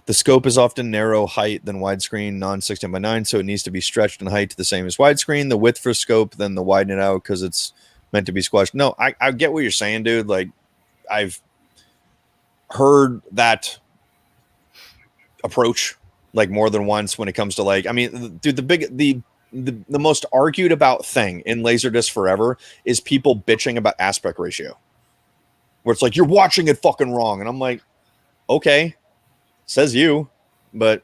The scope is often narrow height than widescreen, non-16:9, so it needs to be stretched in height to the same as widescreen. The width for scope, then the widen it out because it's meant to be squashed. No, I get what you're saying, dude. Like, I've heard that approach like more than once when it comes to, like, I mean, dude, the most argued about thing in Laserdisc forever is people bitching about aspect ratio, where it's like, you're watching it fucking wrong. And I'm like, okay, says you, but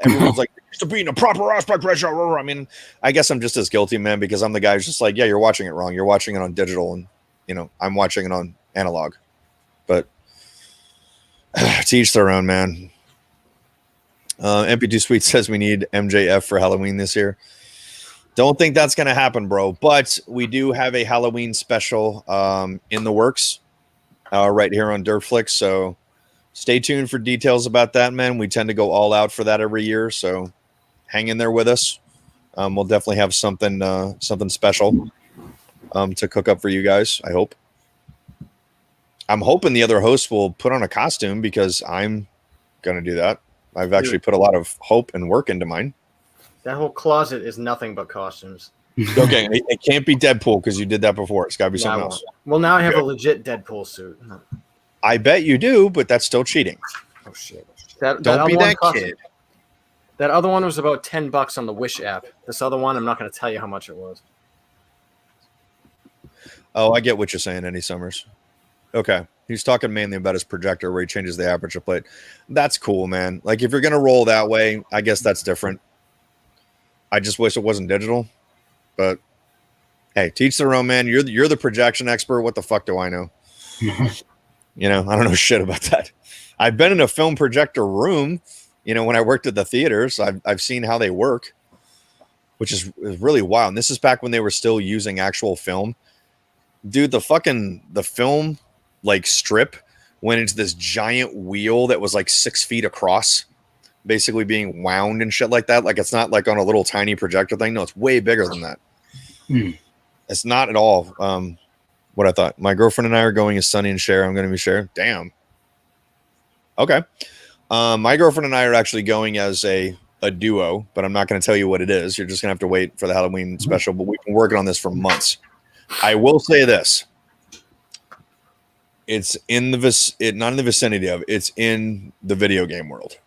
everyone's like, used to be in a proper aspect ratio. I mean, I guess I'm just as guilty, man, because I'm the guy who's just like, yeah, you're watching it wrong. You're watching it on digital, and, you know, I'm watching it on analog. But to each their own, man. MP2 Sweet says we need MJF for Halloween this year. Don't think that's going to happen, bro. But we do have a Halloween special in the works right here on Dirtflix. So stay tuned for details about that, man. We tend to go all out for that every year. So hang in there with us. We'll definitely have something special to cook up for you guys, I hope. I'm hoping the other hosts will put on a costume because I'm going to do that. I've actually put a lot of hope and work into mine. That whole closet is nothing but costumes. Okay, it can't be Deadpool because you did that before. It's got to be something else. Well, now I have a legit Deadpool suit. I bet you do, but that's still cheating. Oh shit! Don't be that kid. That other one was about $10 on the Wish app. This other one, I'm not going to tell you how much it was. Oh, I get what you're saying, Andy Summers. Okay. He's talking mainly about his projector where he changes the aperture plate. That's cool, man. Like, if you're going to roll that way, I guess that's different. I just wish it wasn't digital. But, hey, teach their own, man. You're the projection expert. What the fuck do I know? You know, I don't know shit about that. I've been in a film projector room, you know, when I worked at the theaters. I've seen how they work, which is really wild. And this is back when they were still using actual film. Dude, the film like strip went into this giant wheel that was like 6 feet across, basically being wound and shit like that. Like, it's not like on a little tiny projector thing. No, it's way bigger than that. It's not at all what I thought. My girlfriend and I are going as Sunny and Cher. I'm going to be Cher. Damn. Okay. My girlfriend and I are actually going as a duo, but I'm not going to tell you what it is. You're just going to have to wait for the Halloween special, but we've been working on this for months. I will say this. It's in the not in the vicinity of, it's in the video game world.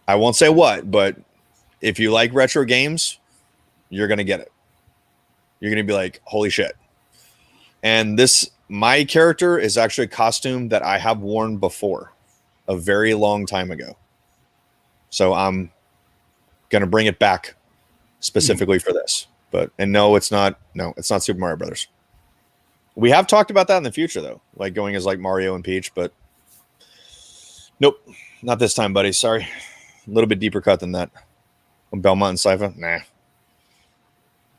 I won't say what, but if you like retro games, you're going to get it. You're going to be like, holy shit. And my character is actually a costume that I have worn before a very long time ago. So I'm going to bring it back specifically for this. And no, it's not Super Mario Brothers. We have talked about that in the future, though, like going as like Mario and Peach, but nope, not this time, buddy. Sorry. A little bit deeper cut than that. Belmont and Sypha? Nah.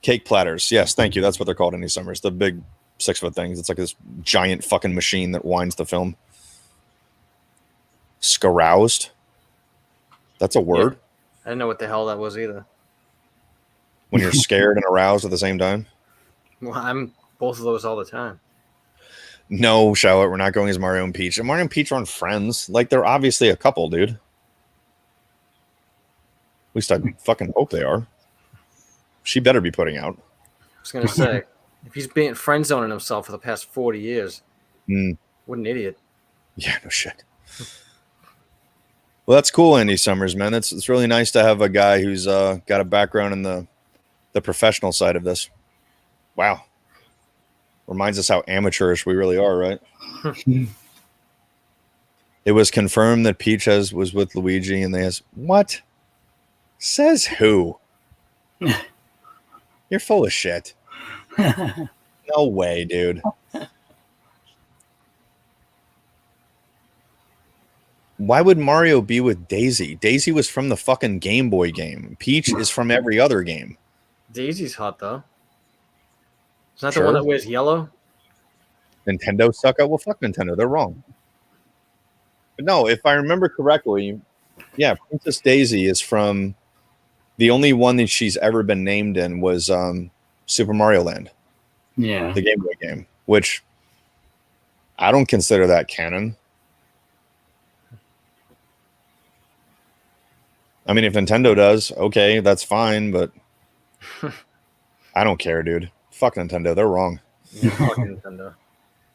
Cake platters. Yes, thank you. That's what they're called in these summers. The big 6-foot things. It's like this giant fucking machine that winds the film. Scaroused? That's a word? Yeah. I didn't know what the hell that was either. When you're scared and aroused at the same time? Well, I'm both of those all the time. No, Charlotte, we're not going as Mario and Peach. And Mario and Peach aren't friends. Like, they're obviously a couple, dude. At least I fucking hope they are. She better be putting out. I was going to say, if he's been friend zoning himself for the past 40 years, what an idiot. Yeah, no shit. Well, that's cool, Andy Summers, man. It's really nice to have a guy who's got a background in the professional side of this. Wow. Reminds us how amateurish we really are, right? It was confirmed that Peach was with Luigi, and they asked, "What? Says who? You're full of shit. No way, dude." Why would Mario be with Daisy? Daisy was from the fucking Game Boy game. Peach is from every other game. Daisy's hot though. Is that Sure. the one that wears yellow? Nintendo suck out. Well, fuck Nintendo. They're wrong. But no, if I remember correctly, yeah, Princess Daisy is from the only one that she's ever been named in was Super Mario Land. Yeah. The Game Boy game, which I don't consider that canon. I mean, if Nintendo does, okay, that's fine, but I don't care, dude. Fuck Nintendo. They're wrong. Yeah, fuck Nintendo.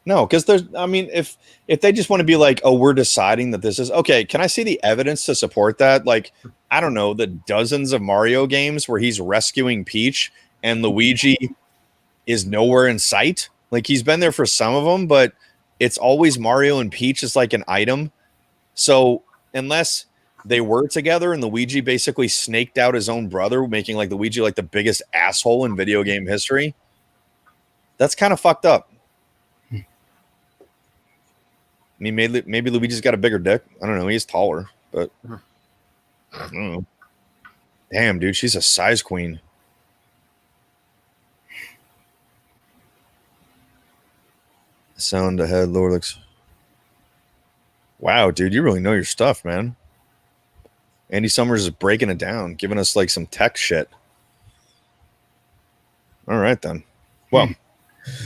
No, because there's, I mean, if they just want to be like, oh, we're deciding that this is okay, can I see the evidence to support that? Like, I don't know, the dozens of Mario games where he's rescuing Peach and Luigi is nowhere in sight. Like, he's been there for some of them, but it's always Mario and Peach is like an item. So unless they were together and Luigi basically snaked out his own brother, making like Luigi like the biggest asshole in video game history, that's kind of fucked up. I mean, maybe Luigi's got a bigger dick. I don't know. He's taller, but I don't know. Damn, dude, she's a size queen. Sound ahead, lower looks. Wow, dude, you really know your stuff, man. Andy Summers is breaking it down, giving us like some tech shit. All right, then. Well,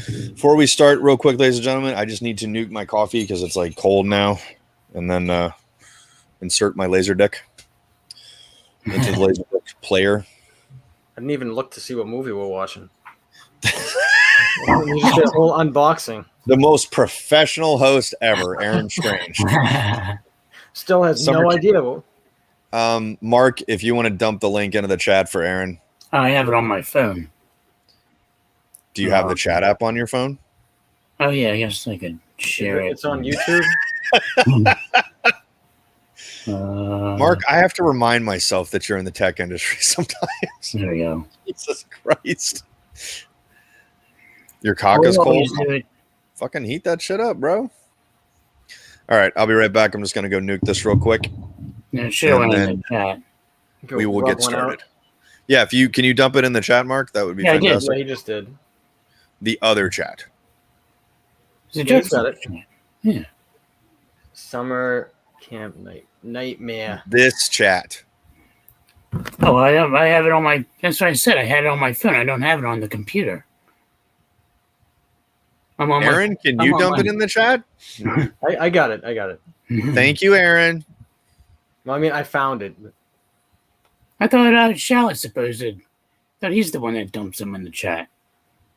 before we start, real quick, ladies and gentlemen, I just need to nuke my coffee because it's like cold now, and then insert my Laserdisc into the Laserdisc player. I didn't even look to see what movie we're watching. You just did a whole unboxing. The most professional host ever, Aaron Strange. Still has no idea. Mark, if you want to dump the link into the chat for Aaron. I have it on my phone. Do you have the chat app on your phone? Oh, yeah, I guess I could share it. It's on YouTube. Mark, I have to remind myself that you're in the tech industry sometimes. There we go. Jesus Christ. Your cock is cold? Do Fucking heat that shit up, bro. All right, I'll be right back. I'm just going to go nuke this real quick. Yeah, share it in the chat. We will get started. Yeah, can you dump it in the chat, Mark? That would be fantastic. Yeah, he just did. The other chat. Just got it. Yeah. Summer camp nightmare. This chat. Oh, I have it on my. That's what I said. I had it on my phone. I don't have it on the computer. Aaron, can you dump it in the chat? I got it. I got it. Thank you, Aaron. Well, I mean, I found it. I thought Shallot's supposed to. I thought he's the one that dumps them in the chat.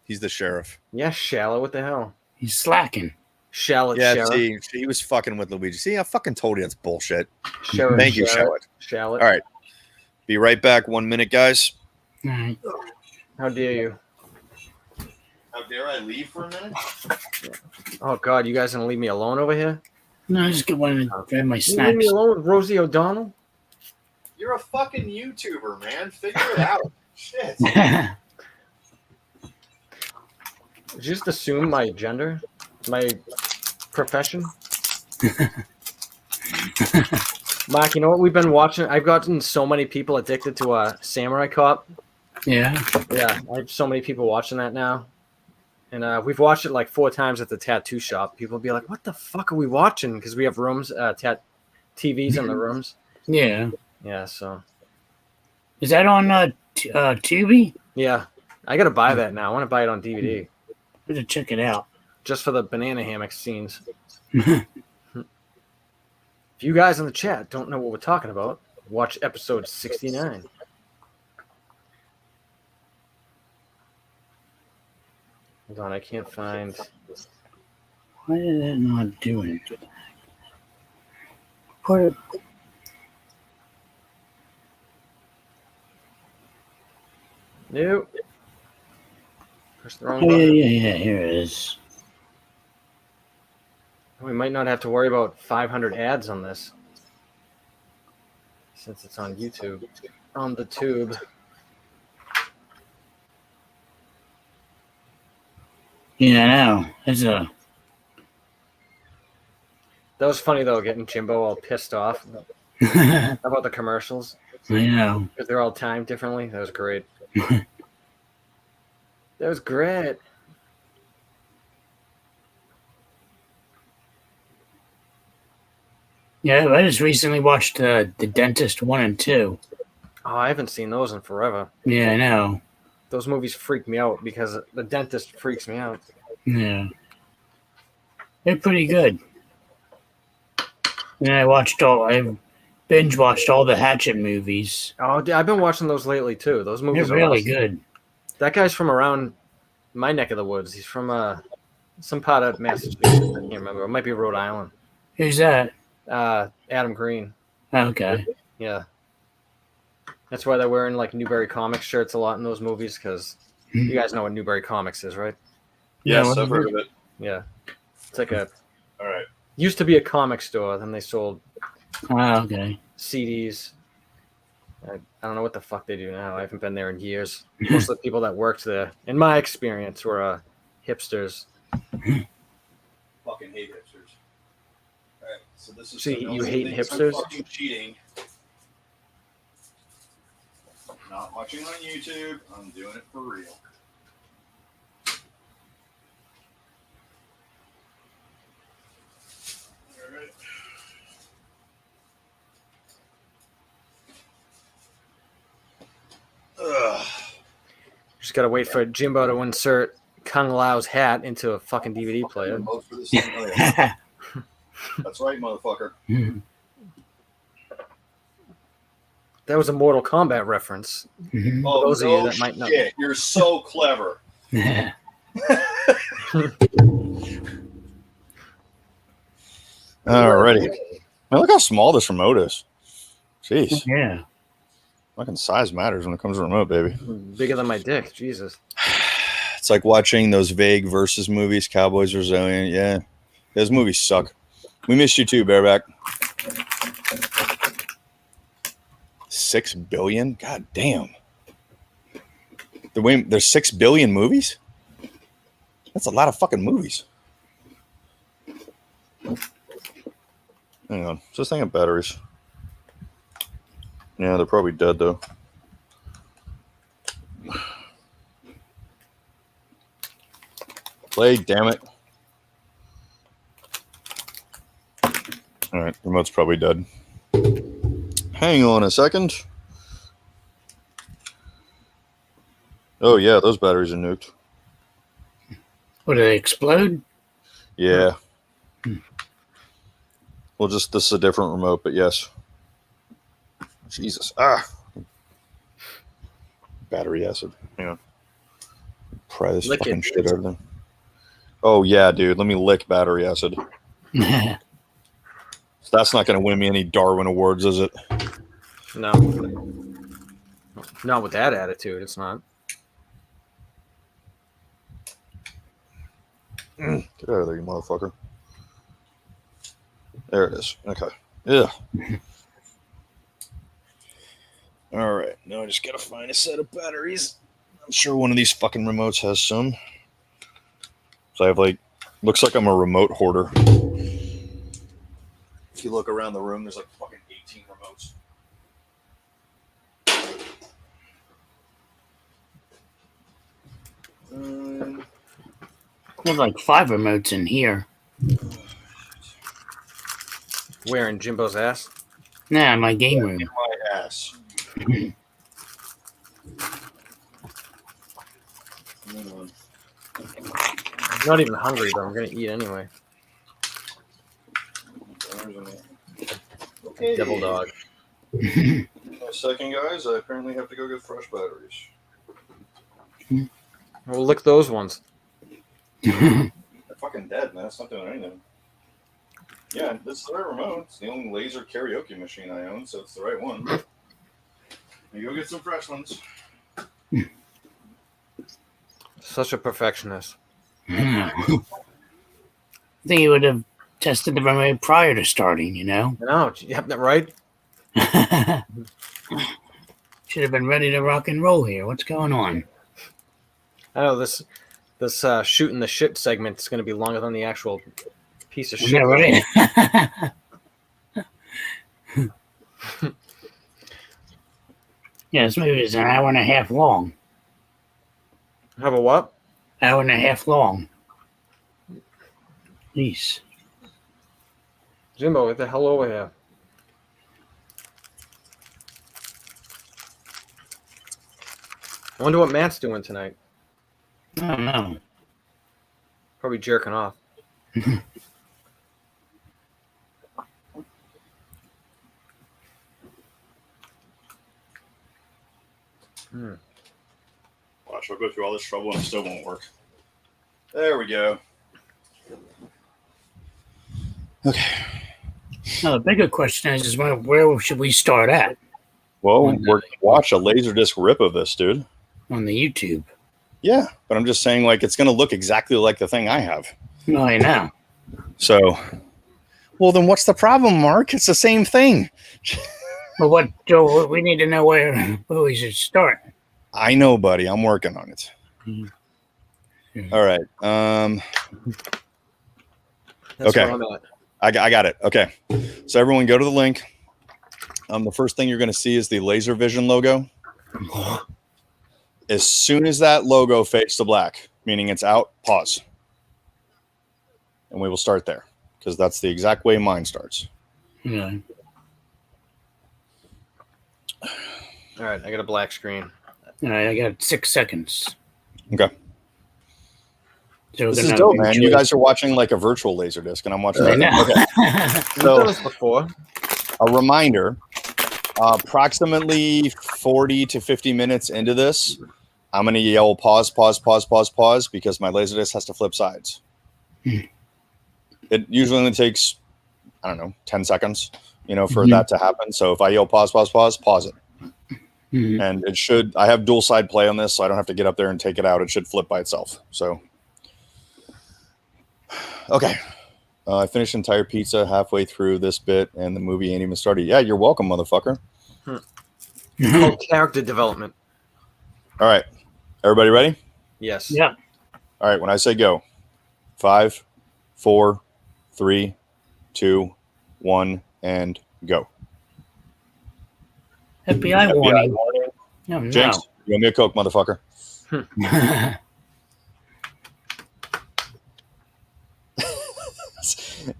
He's the sheriff. Yeah, Shallot. What the hell? He's slacking. Shallot. Yeah, Sheriff. see, he was fucking with Luigi. See, I fucking told you that's bullshit. Sheriff, Thank you, Shallot. Shallot. All right. Be right back. 1 minute, guys. All right. How dare you? How dare I leave for a minute? Oh, God, you guys going to leave me alone over here? No, I just wanted to grab my You snacks. leave me alone with Rosie O'Donnell? You're a fucking YouTuber, man. Figure it out. Shit. Just assume my gender, my profession. Mark, you know what we've been watching? I've gotten so many people addicted to Samurai Cop. Yeah. Yeah, I have so many people watching that now. And we've watched it like 4 times at the tattoo shop. People be like, what the fuck are we watching? Because we have rooms, TVs in the rooms. Yeah. Yeah, so. Is that on Tubi? Yeah, I got to buy that now. I want to buy it on DVD. I should check it out. Just for the banana hammock scenes. If you guys in the chat don't know what we're talking about, watch episode 69. Hold on, I can't find. Why did it not do it? What? Nope. Press the wrong Oh, button. yeah. Here it is. We might not have to worry about 500 ads on this, since it's on YouTube. On the tube. Yeah, I know. It's a. That was funny though, getting Jimbo all pissed off I about the commercials know. because they're all timed differently. That was great. That was great. Yeah, I just recently watched The Dentist 1 and 2. Oh, I haven't seen those in forever. Yeah, I know. Those movies freak me out because The Dentist freaks me out. Yeah. They're pretty good. And I binge watched all the Hatchet movies. Oh, I've been watching those lately too. Those They're movies are really awesome. good. That guy's from around my neck of the woods. He's from some part of Massachusetts. I can't remember. It might be Rhode Island. Who's that? Adam Green. Okay. Yeah. That's why they're wearing like Newberry Comics shirts a lot in those movies, because you guys know what Newberry Comics is, right? Yes, Yeah, I've heard of it. Yeah. It's like All right. used to be a comic store, then they sold Okay. CDs. I don't know what the fuck they do now. I haven't been there in years. Most of the people that worked there, in my experience, were hipsters. Fucking hate hipsters. All right. So this is. So you hate thinks I'm hipsters? fucking cheating. Not watching on YouTube. I'm doing it for real. All right. Ugh. Just gotta wait for Jimbo to insert Kung Lao's hat into a fucking DVD player. Vote for this thing. Oh, yeah. That's right, motherfucker. That was a Mortal Kombat reference. Oh, those of no you that might not- shit. You're so clever. Alrighty. Man, look how small this remote is. Jeez. Yeah. Fucking size matters when it comes to remote, baby. Bigger than my dick. Jesus. It's like watching those vague versus movies, Cowboys or Zillion. Yeah. Those movies suck. We missed you too, Bareback. 6 billion? God damn. There's 6 billion movies? That's a lot of fucking movies. Hang on. Just think of batteries. Yeah, they're probably dead though. Play, damn it. Alright, remote's probably dead. Hang on a second. Oh yeah, those batteries are nuked. Would they explode? Yeah. Well, this is a different remote, but yes. Jesus. Battery acid. Hang on. Pry this Lick fucking it. shit out of them. Oh yeah, dude. Let me lick battery acid. So that's not going to win me any Darwin Awards, is it? No. Not with that attitude, it's not. Get out of there, you motherfucker. There it is. Okay. Yeah. All right. Now I just got to find a set of batteries. I'm sure one of these fucking remotes has some. So I have looks like I'm a remote hoarder. If you look around the room, there's like fucking 18 remotes. There's like 5 remotes in here. Where, in Jimbo's ass? Nah, my game room. My ass. I'm not even hungry, but I'm gonna eat anyway. Okay. Devil dog. A second, guys. I apparently have to go get fresh batteries. Well, look those ones. They're fucking dead, man. It's not doing anything. Yeah, this is the right remote. It's the only laser karaoke machine I own, so it's the right one. You go get some fresh ones. Such a perfectionist. I think it would have tested the runway prior to starting, you know? No, yeah, right? Should have been ready to rock and roll here. What's going on? I know this shooting the shit segment is going to be longer than the actual piece of shit. Yeah, right. Yeah, this movie is an hour and a half long. Have a what? Hour and a half long. Jeez. Jimbo, get the hell over here. I wonder what Matt's doing tonight. I don't know. Probably jerking off. Watch, I'll go through all this trouble and it still won't work. There we go. Okay. Now, the bigger question is where should we start at? Well, we're going to watch a Laserdisc rip of this, dude. On the YouTube. Yeah, but I'm just saying, like, it's going to look exactly like the thing I have. No, I know. So, well, then what's the problem, Mark? It's the same thing. But what, Joe, we need to know where we should start. I know, buddy. I'm working on it. Mm-hmm. All right. That's okay. where I'm at. I got it. Okay. So everyone go to the link. The first thing you're going to see is the Laser Vision logo. As soon as that logo fades to black, meaning it's out, pause. And we will start there because that's the exact way mine starts. Yeah. All right, I got a black screen. All right, I got 6 seconds. Okay. So this is dope, man. You guys are watching like a virtual Laserdisc, and I'm watching that. Okay. We've done this before. A reminder, approximately 40 to 50 minutes into this, I'm going to yell pause, pause, pause, pause, pause, because my Laserdisc has to flip sides. It usually only takes, I don't know, 10 seconds, for that to happen. So if I yell pause, pause, pause, pause it. And it should, I have dual side play on this, so I don't have to get up there and take it out. It should flip by itself. So, okay. I finished entire pizza halfway through this bit, and the movie ain't even started. Yeah, you're welcome, motherfucker. Called character development. All right. Everybody ready? Yes. Yeah. All right. When I say go, 5, 4, 3, 2, 1, and go. FBI warning. Oh, no. Jinx, you owe me a Coke, motherfucker.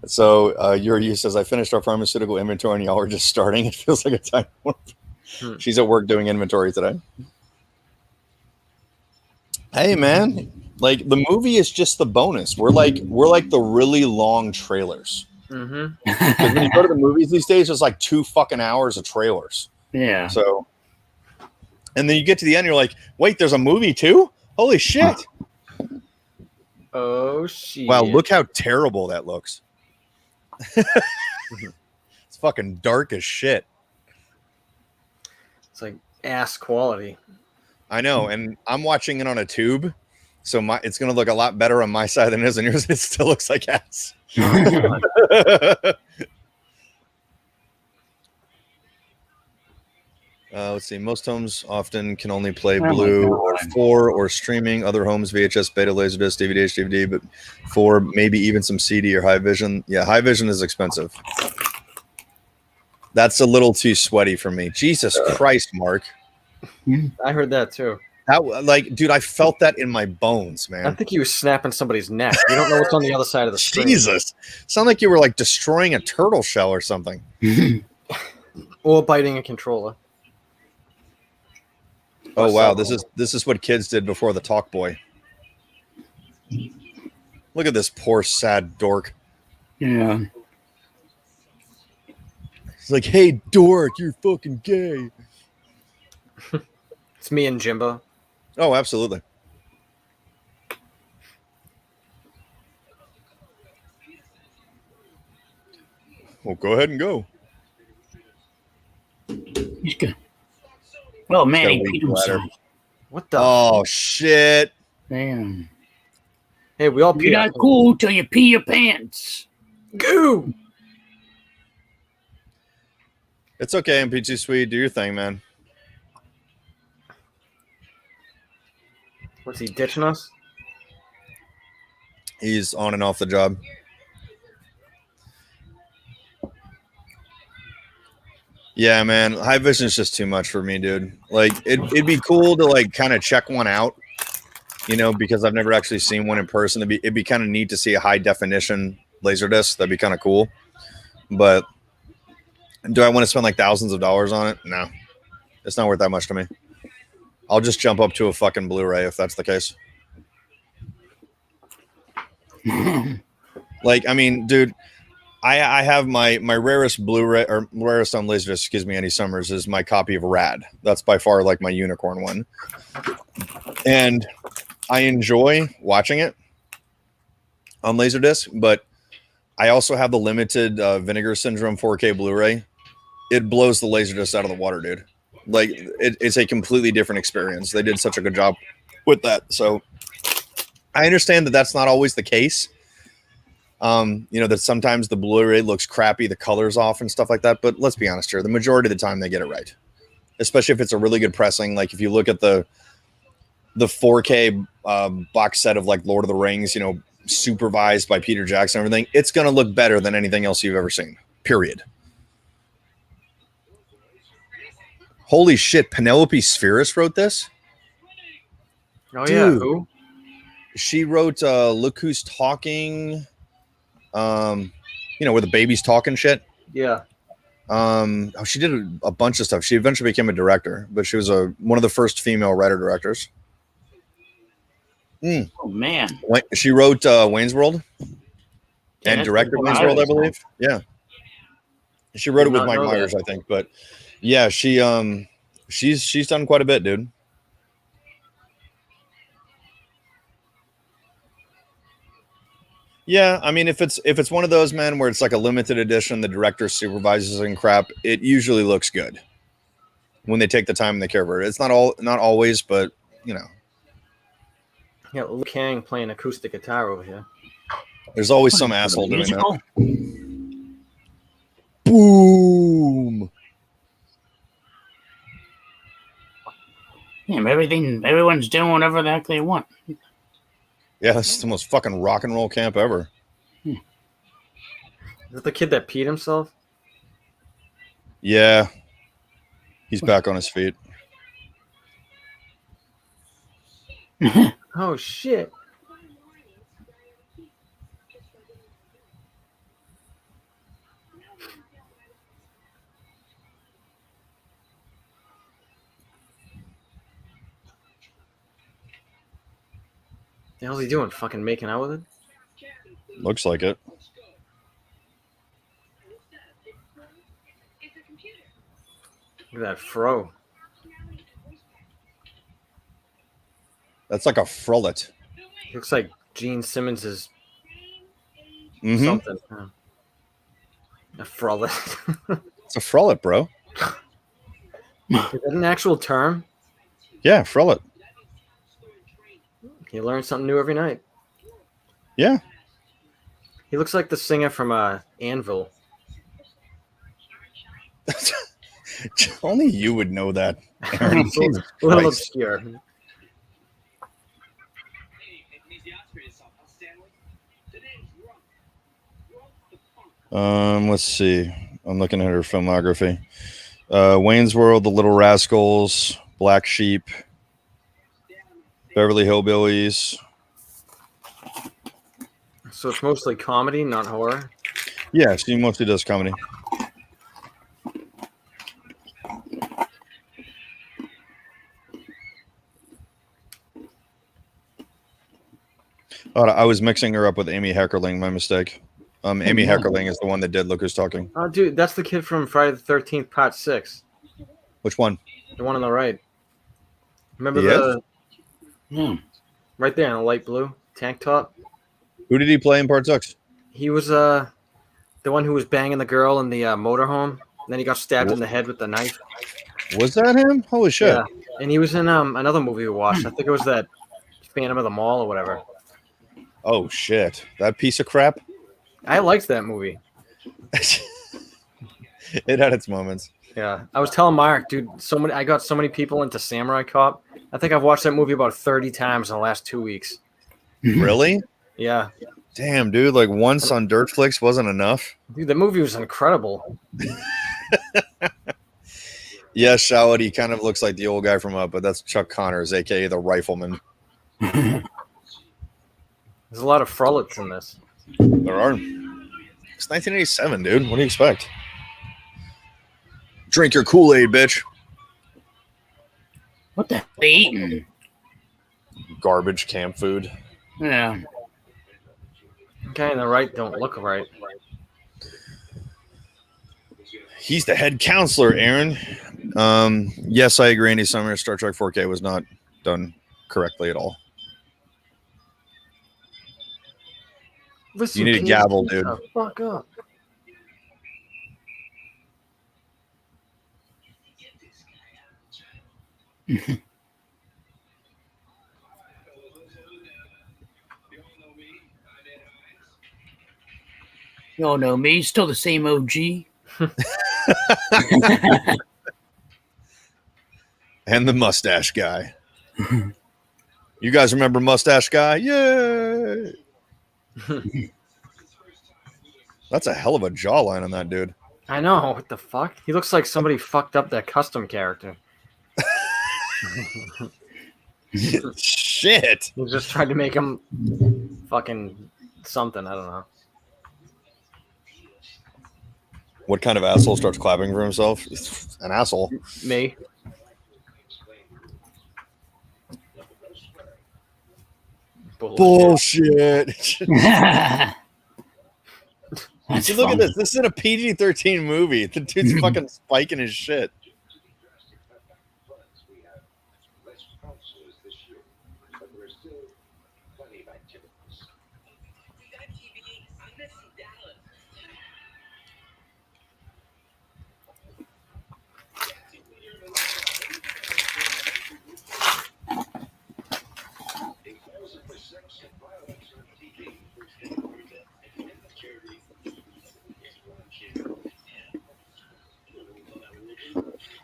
So Yuri says, I finished our pharmaceutical inventory and y'all are just starting. It feels like a time. She's at work doing inventory today. Hey, man. Like, the movie is just the bonus. We're like the really long trailers. Because when you go to the movies these days, it's like 2 fucking hours of trailers. Yeah. So, and then you get to the end, you're like, wait, there's a movie too? Holy shit. Oh, shit. Wow, look how terrible that looks. It's fucking dark as shit. It's like ass quality. I know, and I'm watching it on a tube, so it's going to look a lot better on my side than it is on yours. It still looks like ass. Let's see. Most homes often can only play Blue or 4 or streaming. Other homes, VHS, Beta, Laserdisc, DVD, DVD, but 4, maybe even some CD or High Vision. Yeah, High Vision is expensive. That's a little too sweaty for me. Jesus Christ, Mark. I heard that too. Dude, I felt that in my bones, man. I think he was snapping somebody's neck. You don't know what's on the other side of the screen. Jesus. Sound like you were like destroying a turtle shell or something. Or biting a controller. Oh wow, this is what kids did before the Talk Boy. Look at this poor sad dork. Yeah. It's like, hey dork, you're fucking gay. It's me and Jimbo. Oh, absolutely. Well, go ahead and go. He's good. Well, man, he weak peed himself. bladder. What the? Oh shit! Damn. Hey, we all pee. You're not cool till you pee your pants. Goo! It's okay, MPG Sweet. Do your thing, man. What's he ditching us? He's on and off the job. Yeah, man. High vision is just too much for me, dude. Like, it'd be cool to like kind of check one out, you know, because I've never actually seen one in person. It'd be kind of neat to see a high definition Laserdisc. That'd be kind of cool. But do I want to spend like thousands of dollars on it? No, it's not worth that much to me. I'll just jump up to a fucking Blu-ray if that's the case. Like, I mean, dude, I have my rarest Blu-ray or rarest on Laserdisc, excuse me, Andy Summers, is my copy of Rad. That's by far like my unicorn one. And I enjoy watching it on Laserdisc, but I also have the limited Vinegar Syndrome 4K Blu-ray. It blows the Laserdisc out of the water, dude. Like, it's a completely different experience. They did such a good job with that. So I understand that that's not always the case. You know, that sometimes the Blu-ray looks crappy, the color's off and stuff like that. But let's be honest here, the majority of the time they get it right, especially if it's a really good pressing. Like if you look at the 4K box set of like Lord of the Rings, you know, supervised by Peter Jackson and everything, it's going to look better than anything else you've ever seen, period. Holy shit, Penelope Spheris wrote this? Oh, Dude. yeah. Who? She wrote Look Who's Talking, you know, where the baby's talking shit. Yeah. She did a bunch of stuff. She eventually became a director, but she was one of the first female writer-directors. Oh, man. She wrote Wayne's World and Yeah, directed Wayne's World, I believe. Yeah. She wrote it with Mike Myers, I think. But yeah, she's done quite a bit, dude. Yeah, I mean, if it's one of those, man, where it's like a limited edition, the director supervises and crap, it usually looks good when they take the time and they care for it. It's not always, but you know, Yeah, Luke Kang playing acoustic guitar over here. there's always some asshole doing that. Boom. Yeah, everyone's doing whatever the heck they want. Yeah, this is the most fucking rock and roll camp ever. Is that the kid that peed himself? Yeah. He's back on his feet. Oh, shit. The hell's he doing? Fucking making out with it? Looks like it. Look at that fro. That's like a frullet. Looks like Gene Simmons' Mm-hmm. something. Huh. A frullet. It's a frullet, bro. Is that an actual term? Yeah, frullet. You learn something new every night. Yeah. He looks like the singer from Anvil. Only you would know that, Aaron. It's Jesus a little Christ. obscure. Let's see. I'm looking at her filmography. Wayne's World, The Little Rascals, Black Sheep, Beverly Hillbillies. So it's mostly comedy, not horror. Yeah, she mostly does comedy. Oh, I was mixing her up with Amy Heckerling. My mistake. Amy Heckerling is the one that did Look Who's Talking. Oh, dude, that's the kid from Friday the 13th, Part 6. Which one? The one on the right. Remember Yeah. right there in a light blue tank top? Who did he play in Part 6? He was the one who was banging the girl in the motorhome. And then he got stabbed in the head with the knife. Was that him? Holy shit. Yeah. And he was in another movie we watched. I think it was that Phantom of the Mall or whatever. Oh, shit. That piece of crap? I liked that movie. It had its moments. Yeah, I was telling Mark, dude, I got so many people into Samurai Cop. I think I've watched that movie about 30 times in the last 2 weeks. Really? Yeah. Damn, dude. Like once on Dirtflix wasn't enough. Dude, the movie was incredible. Yeah, Shawad, he kind of looks like the old guy from Up, but that's Chuck Connors, aka the Rifleman. There's a lot of frolets in this. There are. It's 1987, dude. What do you expect? Drink your Kool-Aid, bitch. What the hell are they eating? Garbage camp food. Yeah. The guy on the right don't look right. He's the head counselor, Aaron. Yes, I agree. Andy Summers, Star Trek 4K was not done correctly at all. Listen, You need a can gavel, shut dude. the fuck up. You all know me, still the same OG. And the mustache guy. You guys remember Mustache Guy? Yay! That's a hell of a jawline on that dude. I know, what the fuck? He looks like somebody fucked up that custom character. Shit. He just tried to make him fucking something, I don't know. What kind of asshole starts clapping for himself? An asshole. Me? Bullshit. See, look Fun. at this. This is in a PG-13 movie. The dude's fucking spiking his shit.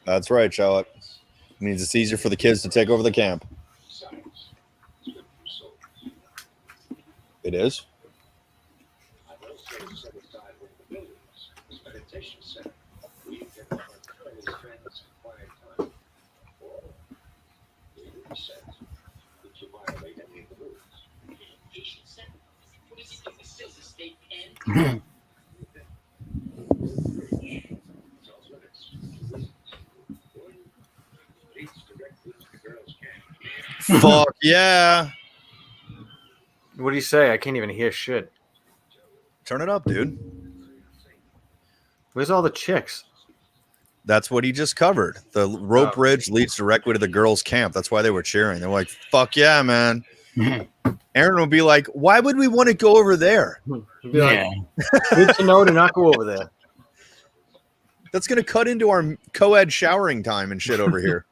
That's right, Charlotte. It means it's easier for the kids to take over the camp. It is. Fuck yeah. What do you say? I can't even hear shit. Turn it up, dude. Where's all the chicks? That's what he just covered. The rope bridge leads directly to the girls' camp. That's why they were cheering. They're like, fuck yeah, man. Aaron would be like, why would we want to go over there? He'd be like, good to know to not go over there. That's going to cut into our co-ed showering time and shit over here.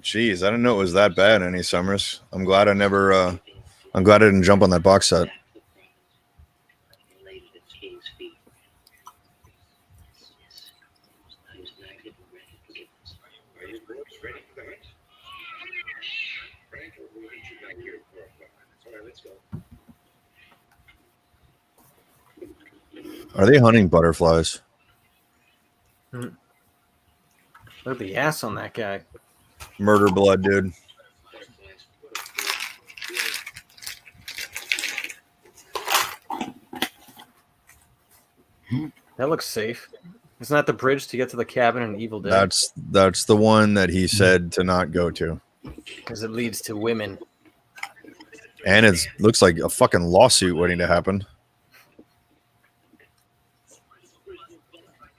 Jeez, I didn't know it was that bad, Annie Summers. I'm glad I never, I'm glad I didn't jump on that box set. Are they hunting butterflies? Look at the ass on that guy. Murder blood, dude. That looks safe. Isn't that the bridge to get to the cabin in Evil Dead? That's the one that he said to not go to. Because it leads to women. And it looks like a fucking lawsuit waiting to happen.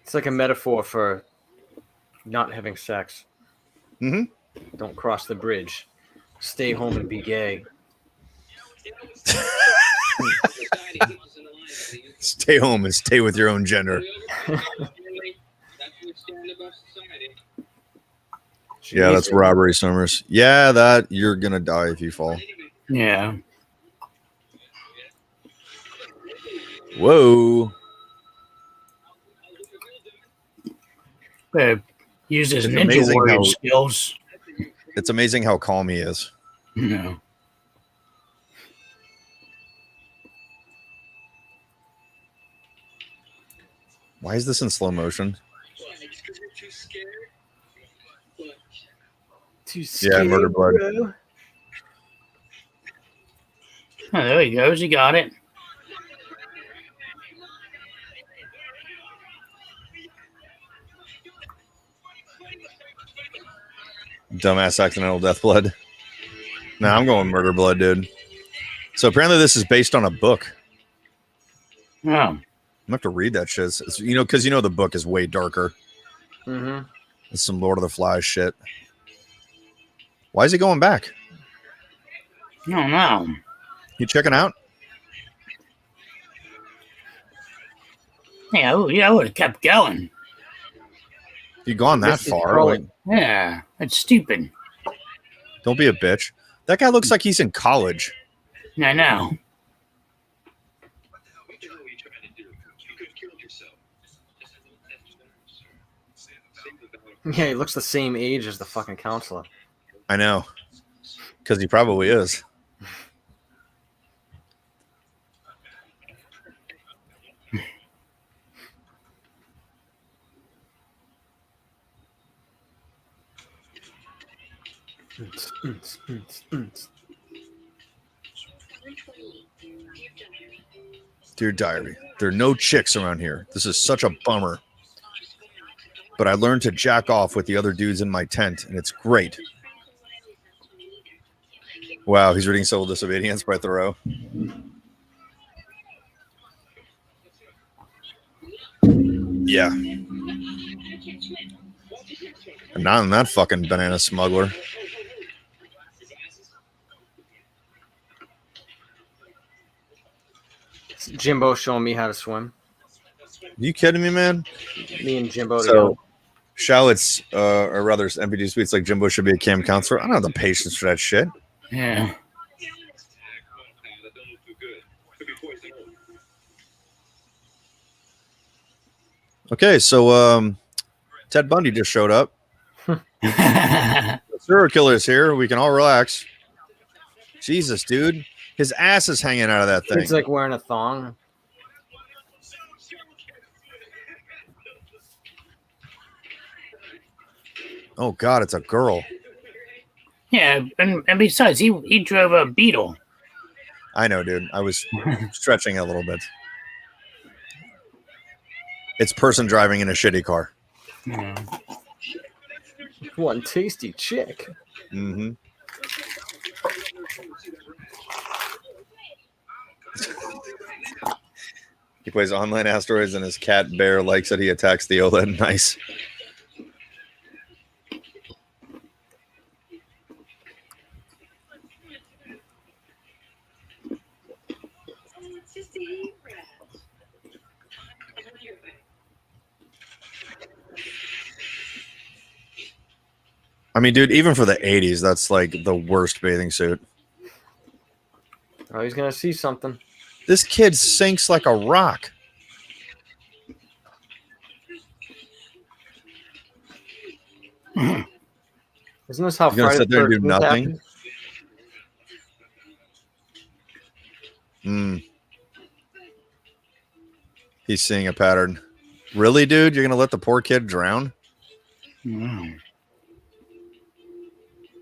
It's like a metaphor for not having sex. Mm-hmm. Don't cross the bridge. Stay home and be gay. Stay home and stay with your own gender. Yeah, that's robbery, Summers. Yeah, that you're gonna die if you fall. Yeah. Whoa. Use his It's ninja amazing warrior how- skills. It's amazing how calm he is. Yeah. Why is this in slow motion? Too scared, Yeah, murder blood. bro. Oh, there he goes. He got it. Dumbass accidental death blood. Nah, I'm going murder blood, dude. So apparently this is based on a book. Oh. I'm gonna have to read that shit. It's, you know, because you know the book is way darker. Mm-hmm. It's some Lord of the Flies shit. Why is he going back? I don't know. You checking out? Yeah, I would have kept going. You gone that This is far? probably- Like, Yeah, that's stupid. don't be a bitch. That guy looks like he's in college. I know. Yeah, he looks the same age as the fucking counselor. I know. Because he probably is. Dear Diary, there are no chicks around here. This is such a bummer. But I learned to jack off with the other dudes in my tent, and it's great. Wow, he's reading Civil Disobedience by Thoreau. Yeah. And not in that fucking banana smuggler. Jimbo showing me how to swim. You kidding me, man? Me and Jimbo So, together. Shallot's, or rather, MPG Sweets like Jimbo should be a camp counselor. I don't have the patience for that shit. Yeah. Okay, so Ted Bundy just showed up. The serial killer is here. We can all relax. Jesus, dude. His ass is hanging out of that thing. It's like wearing a thong. Oh, God, it's a girl. Yeah, and besides, he drove a Beetle. I know, dude. I was stretching a little bit. It's person driving in a shitty car. Yeah. One tasty chick. Mm-hmm. He plays online asteroids and his cat Bear likes that he attacks the OLED. Nice. I mean, dude, even for the 80s, that's like the worst bathing suit. Oh, he's gonna see something. This kid sinks like a rock. Isn't this how He's gonna Friday sit there and do 13th nothing? happened? He's seeing a pattern. Really, dude? You're gonna let the poor kid drown? Wow.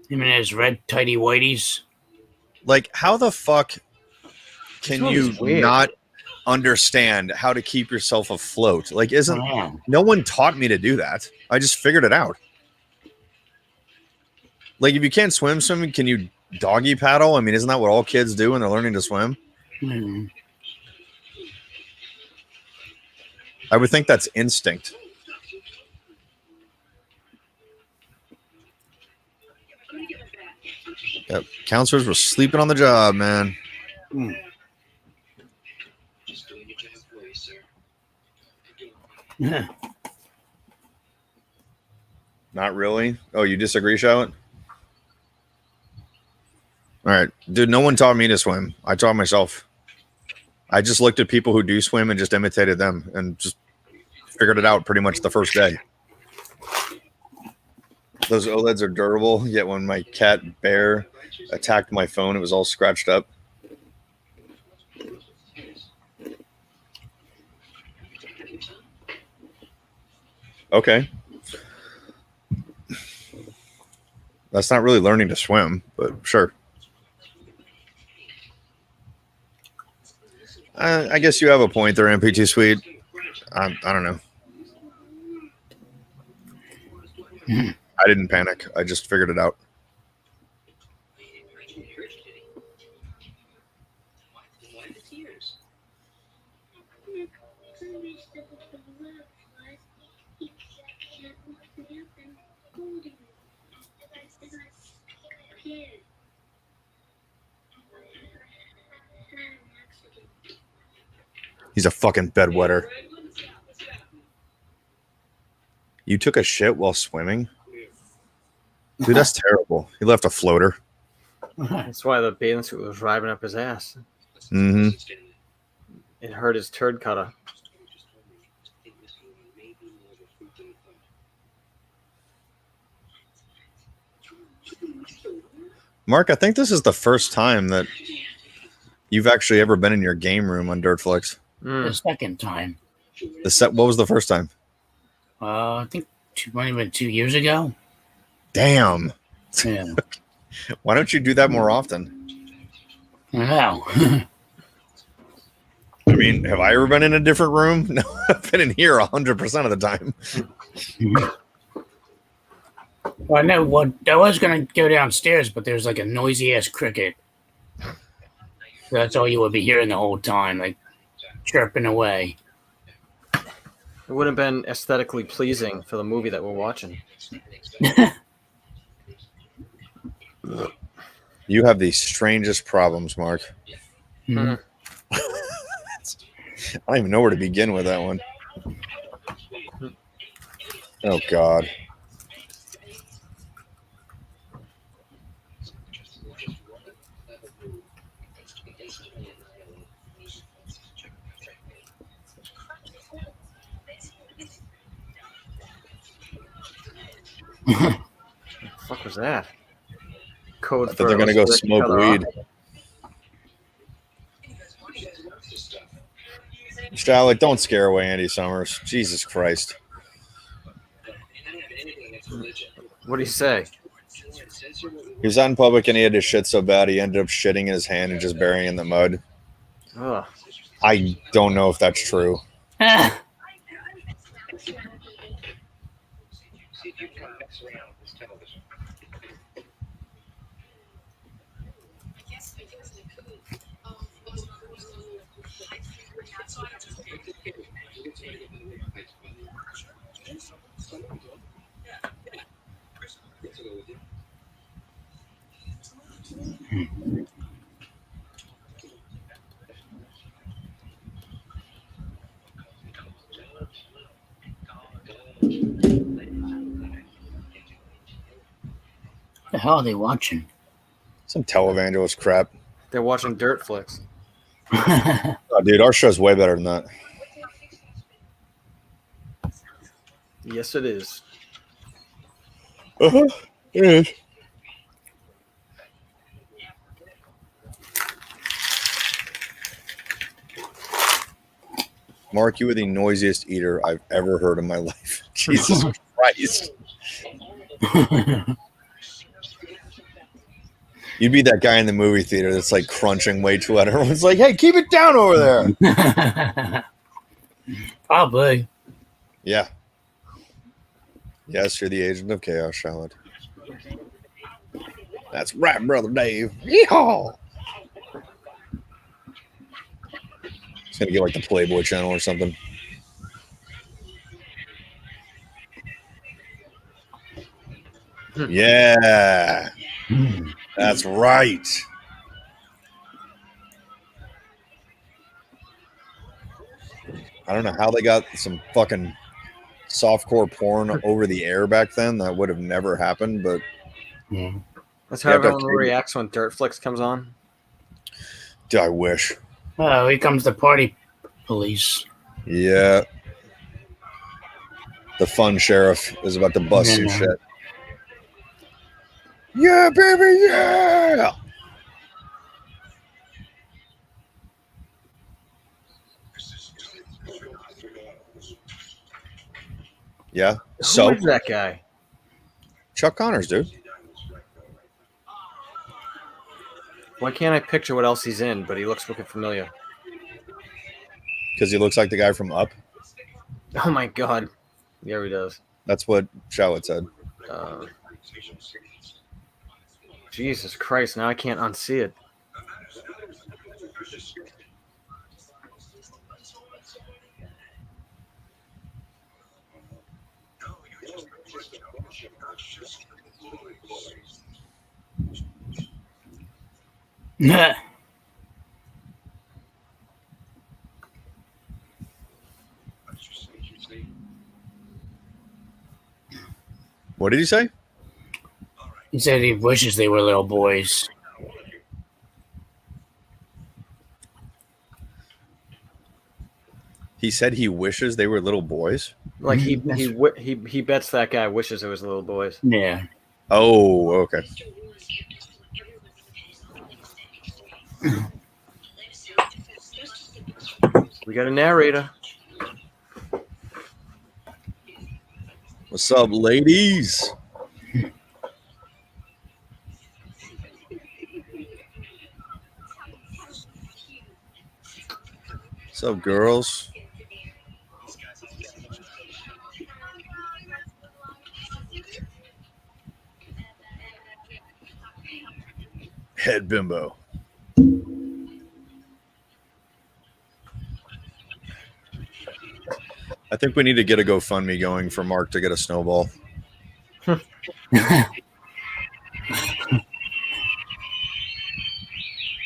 Him and his red tighty whities. Like, how the fuck can one you is weird. not understand how to keep yourself afloat? Like, isn't Wow. no one taught me to do that? I just figured it out. Like, if you can't swim, can you doggy paddle? I mean, isn't that what all kids do when they're learning to swim? Hmm. I would think that's instinct. Yep. Counselors were sleeping on the job, man. Not really. Oh, you disagree, Charlotte? All right, dude. No one taught me to swim. I taught myself. I just looked at people who do swim and just imitated them, and just figured it out pretty much the first day. Those OLEDs are durable. Yet when my cat Bear attacked my phone, it was all scratched up. Okay. That's not really learning to swim, but sure. I guess you have a point there, MP2 Sweet. I don't know. I didn't panic. I just figured it out. He's a fucking bedwetter. You took a shit while swimming? Dude, that's terrible. He left a floater. That's why the bathing suit was driving up his ass. Mm-hmm. It hurt his turd cutter. Mark, I think this is the first time that you've actually ever been in your game room on Dirtflix. The second time. What was the first time? I think might have been 2 years ago. Damn. Yeah. Why don't you do that more often? Wow. I mean, have I ever been in a different room? No, I've been in here 100% of the time. Well, I know what I was gonna go downstairs, but there's like a noisy ass cricket. So that's all you would be hearing the whole time, like chirping away. It would have been aesthetically pleasing for the movie that we're watching. You have the strangest problems, Mark. Mm-hmm. I don't even know where to begin with that one. Oh, God. What the fuck was that? Code I thought they're going to go smoke weed. Charlotte, don't scare away Andy Summers. Jesus Christ. What do you say? He was out in public and he had his shit so bad he ended up shitting in his hand and just burying it in the mud. Ugh. I don't know if that's true. The hell are they watching? Some televangelist crap. They're watching Dirtflix. Oh, dude, our show's way better than that. Yes, it is. Uh-huh. It is. Mark, you are the noisiest eater I've ever heard in my life. Jesus Christ. You'd be that guy in the movie theater that's like crunching way too loud. Everyone's like, hey, keep it down over there. Probably. Yeah. Yes, you're the agent of chaos, Charlotte. That's right, Brother Dave. Yeehaw! It's going to get like the Playboy channel or something. Yeah. That's right. I don't know how they got some fucking softcore porn over the air back then. That would have never happened, but Yeah. That's how You have to have everyone cable. reacts when Dirtflix comes on. I wish. Oh, here comes the party police. Yeah. The fun sheriff is about to bust some Yeah. shit. Yeah, baby, yeah. Yeah. So Who is that guy? Chuck Connors, dude. Why can't I picture what else he's in? But he looks fucking familiar. Because he looks like the guy from Up. Oh my god. Yeah, he does. That's what Showett said. Jesus Christ! Now I can't unsee it. What did he say? He said he wishes they were little boys. He said he wishes they were little boys. Like he bets that guy wishes it was little boys. Yeah. Oh, okay. We got a narrator. What's up, ladies? What's up, girls? Head bimbo. I think we need to get a GoFundMe going for Mark to get a snowball.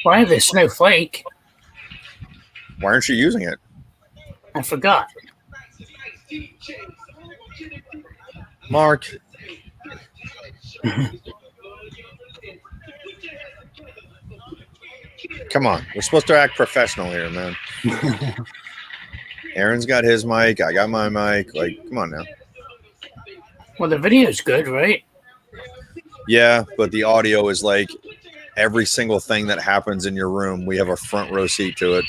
Why the snowflake? Why aren't you using it? I forgot. Mark. Come on. We're supposed to act professional here, man. Aaron's got his mic. I got my mic. Like, come on now. Well, the video's good, right? Yeah, but the audio is like every single thing that happens in your room. We have a front row seat to it.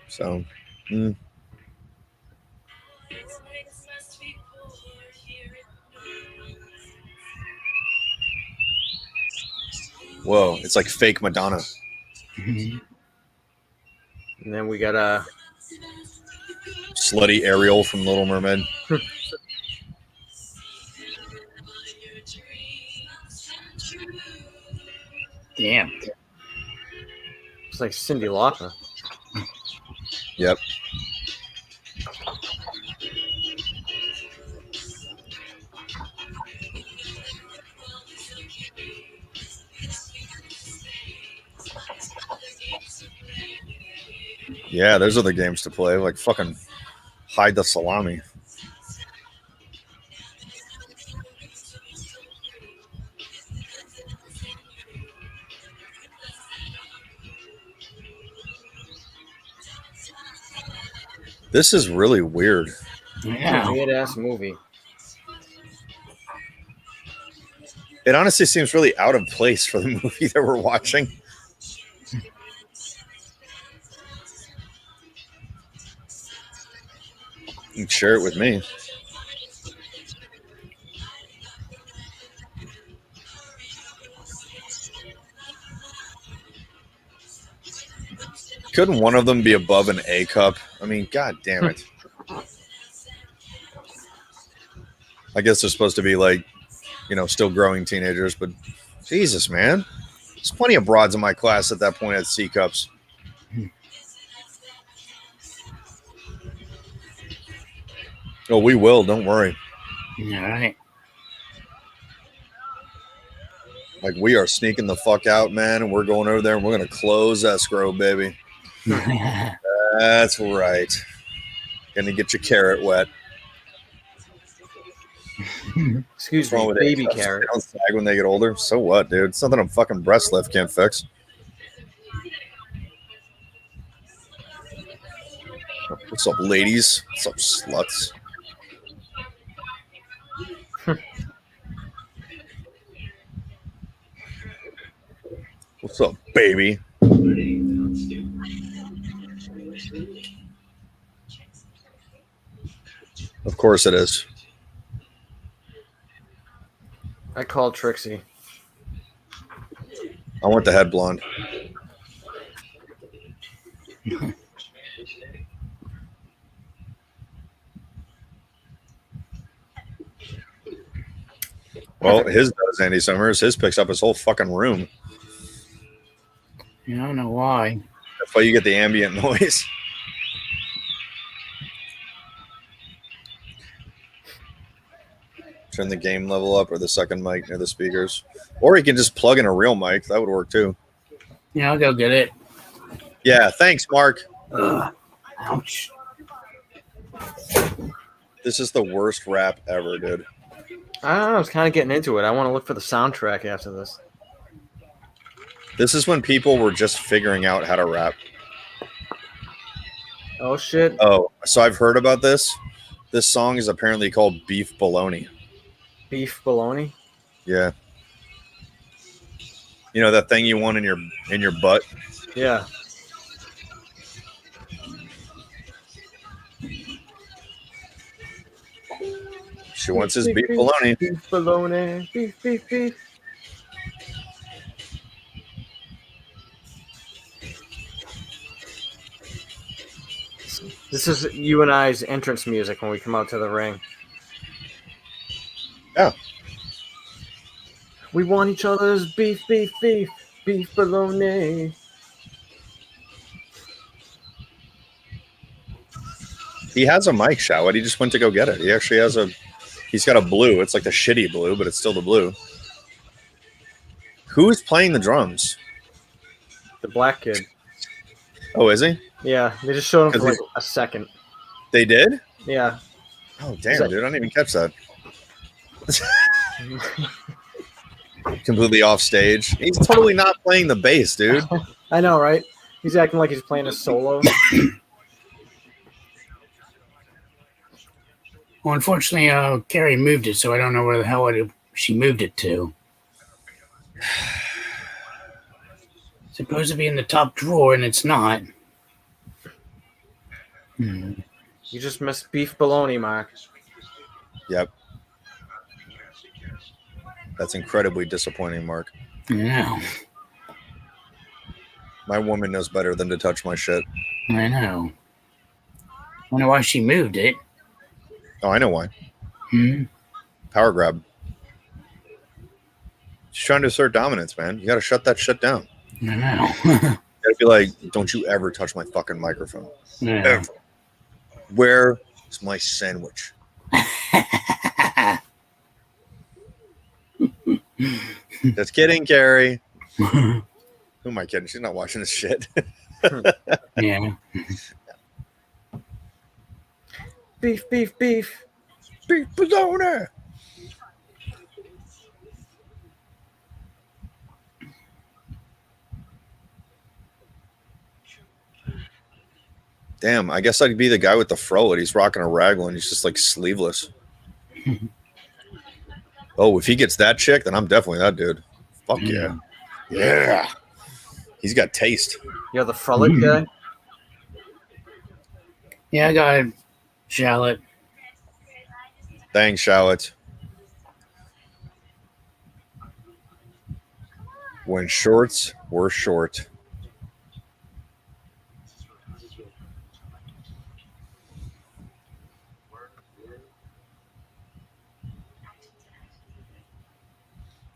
So, Whoa, it's like fake Madonna. And then we got a Slutty Ariel from Little Mermaid. Damn. It's like Cyndi Lauper. Yep. Yeah, those are the games to play. Like fucking hide the salami. This is really weird. Yeah. Weird ass movie. It honestly seems really out of place for the movie that we're watching. You can share it with me. Couldn't one of them be above an A cup? I mean, god damn it. I guess they're supposed to be like, you know, still growing teenagers, but Jesus, man. There's plenty of broads in my class at that point at C cups. Oh, we will. Don't worry. All right. Like, we are sneaking the fuck out, man, and we're going over there and we're going to close escrow, baby. That's right. Gonna get your carrot wet. Excuse What's wrong me, with baby it? carrot. They don't sag when they get older. So what, dude? It's nothing a fucking breast lift can't fix. What's up, ladies? What's up, sluts? What's up, baby? Of course it is. I called Trixie. I want the head blonde. Well, his does, Andy Summers. His picks up his whole fucking room. I don't know why. That's why you get the ambient noise. Turn the game level up or the second mic near the speakers. Or you can just plug in a real mic. That would work too. Yeah, I'll go get it. Yeah, thanks, Mark. Ouch. This is the worst rap ever, dude. I don't know. I was kind of getting into it. I want to look for the soundtrack after this. This is when people were just figuring out how to rap. Oh, shit. Oh, so I've heard about this. This song is apparently called Beef Bologna. Beef bologna? Yeah. You know that thing you want in your butt? Yeah. She wants his beef bologna. Beef bologna. Beef, beef, beef. This is you and I's entrance music when we come out to the ring. Yeah. We want each other's beef, beef, beef, beef bologna. He has a mic, Shawit. He just went to go get it. He actually has he's got a blue. It's like the shitty blue, but it's still the blue. Who's playing the drums? The black kid. Oh, is he? Yeah, they just showed him for 'Cause like a second. They did? Yeah. Oh, damn, dude. I didn't even catch that. Completely off stage. He's totally not playing the bass, dude. I know, right? He's acting like he's playing a solo. Well, unfortunately, Carrie moved it, so I don't know where the hell she moved it to. It's supposed to be in the top drawer, and it's not. You just missed beef bologna, Mark. Yep. That's incredibly disappointing, Mark. I My woman knows better than to touch my shit. know. Wonder why she moved it. Oh, I know why. Power grab. She's trying to assert dominance, man. You got to shut that shit down. I know. You got to be like, don't you ever touch my fucking microphone. Yeah. Ever. Where is my sandwich? Just kidding, Carrie. Who am I kidding? She's not watching this shit. Yeah. Beef, beef, beef. Beef bologna. Damn, I guess I'd be the guy with the fro. He's rocking a raglan. He's just like sleeveless. Oh, if he gets that chick, then I'm definitely that dude. Fuck yeah. Yeah. He's got taste. You're the frolic guy? Yeah, I got a shallot. Thanks, Shallot. When shorts were short.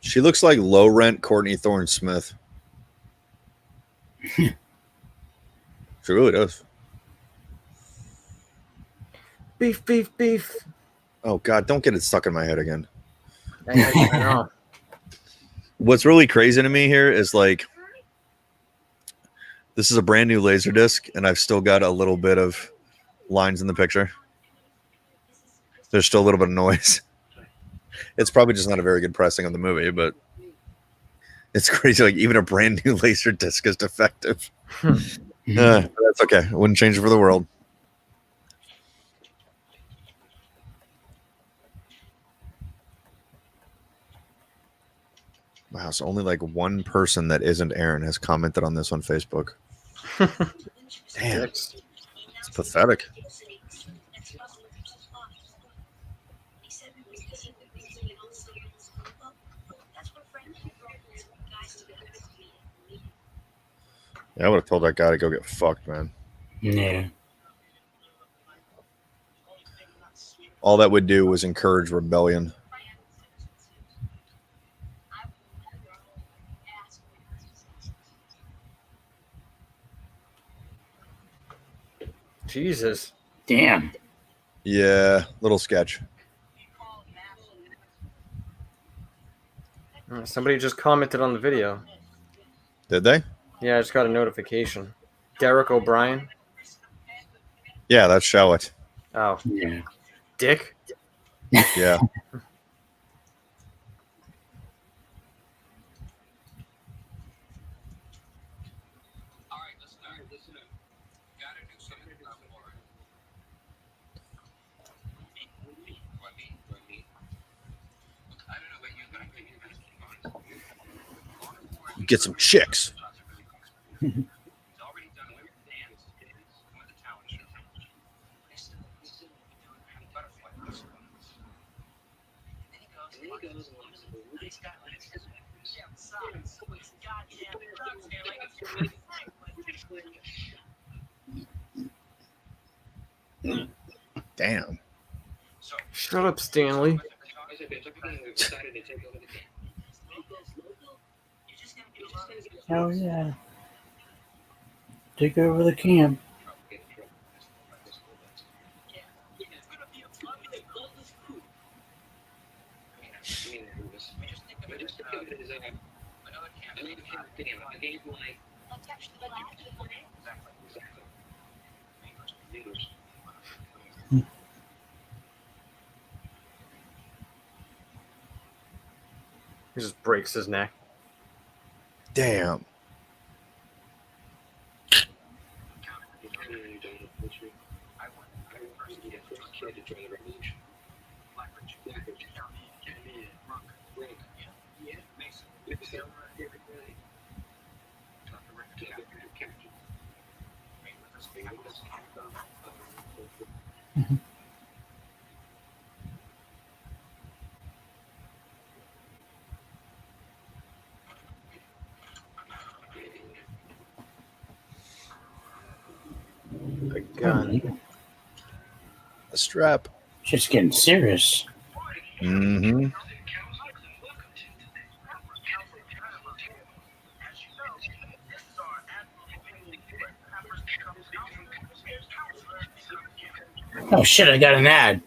She looks like low rent Courtney Thorne Smith. She really does. Beef, beef, beef. Oh God, don't get it stuck in my head again. I know. What's really crazy to me here is like, this is a brand new Laserdisc, and I've still got a little bit of lines in the picture. There's still a little bit of noise. It's probably just not a very good pressing of the movie, but it's crazy. Like, even a brand new Laserdisc is defective. That's okay. I wouldn't change it for the world. Wow, so only like one person that isn't Aaron has commented on this on Facebook. Damn, it's pathetic. Yeah, I would have told that guy to go get fucked, man. Yeah. All that would do was encourage rebellion. Jesus. Damn. Yeah, little sketch. Somebody just commented on the video. Did they? Yeah, I just got a notification. Derek O'Brien. Yeah, that's show it. Oh. Yeah. Dick. Yeah. Get some chicks. Damn. Shut up, Stanley. Oh yeah. Take over the camp. He just breaks his neck. Damn. A gun. A strap. Just getting serious. Mm-hmm. Oh shit, I got an ad.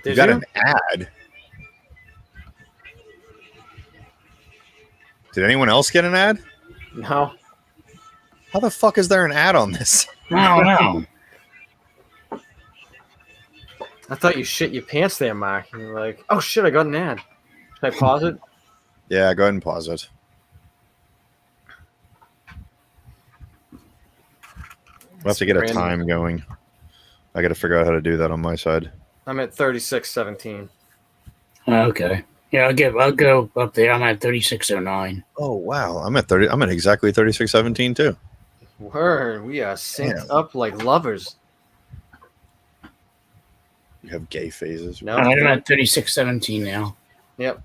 You got an ad? Did anyone else get an ad? No. How the fuck is there an ad on this? I don't know. I thought you shit your pants there, Mark. And you're like, oh shit, I got an ad. Should I pause it? Yeah, go ahead and pause it. We'll have to get a time going. I got to figure out how to do that on my side. I'm at 36:17. Okay. Yeah, I'll go up there. I'm at 3609. Oh wow, I'm at 30. I'm at exactly 36:17 too. Word, we are synced up like lovers. You have gay phases. No, I'm at 3617 now. Yep.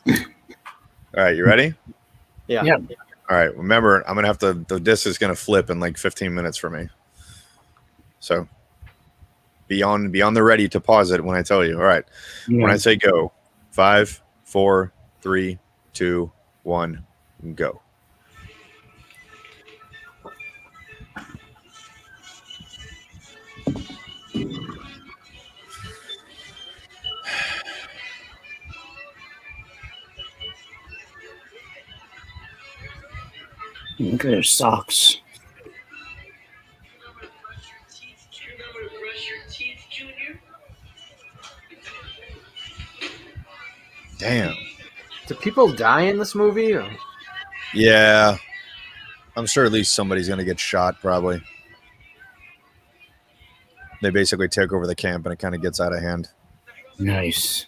All right, you ready? Yeah. Yep. All right. Remember, I'm gonna have to. The disc is gonna flip in like 15 minutes for me. So be on the ready to pause it when I tell you. All right. Yeah. When I say go, 5, 4, 3, 2, 1, go. Look at their socks. Damn. Do people die in this movie? Or? Yeah. I'm sure at least somebody's going to get shot, probably. They basically take over the camp and it kind of gets out of hand. Nice.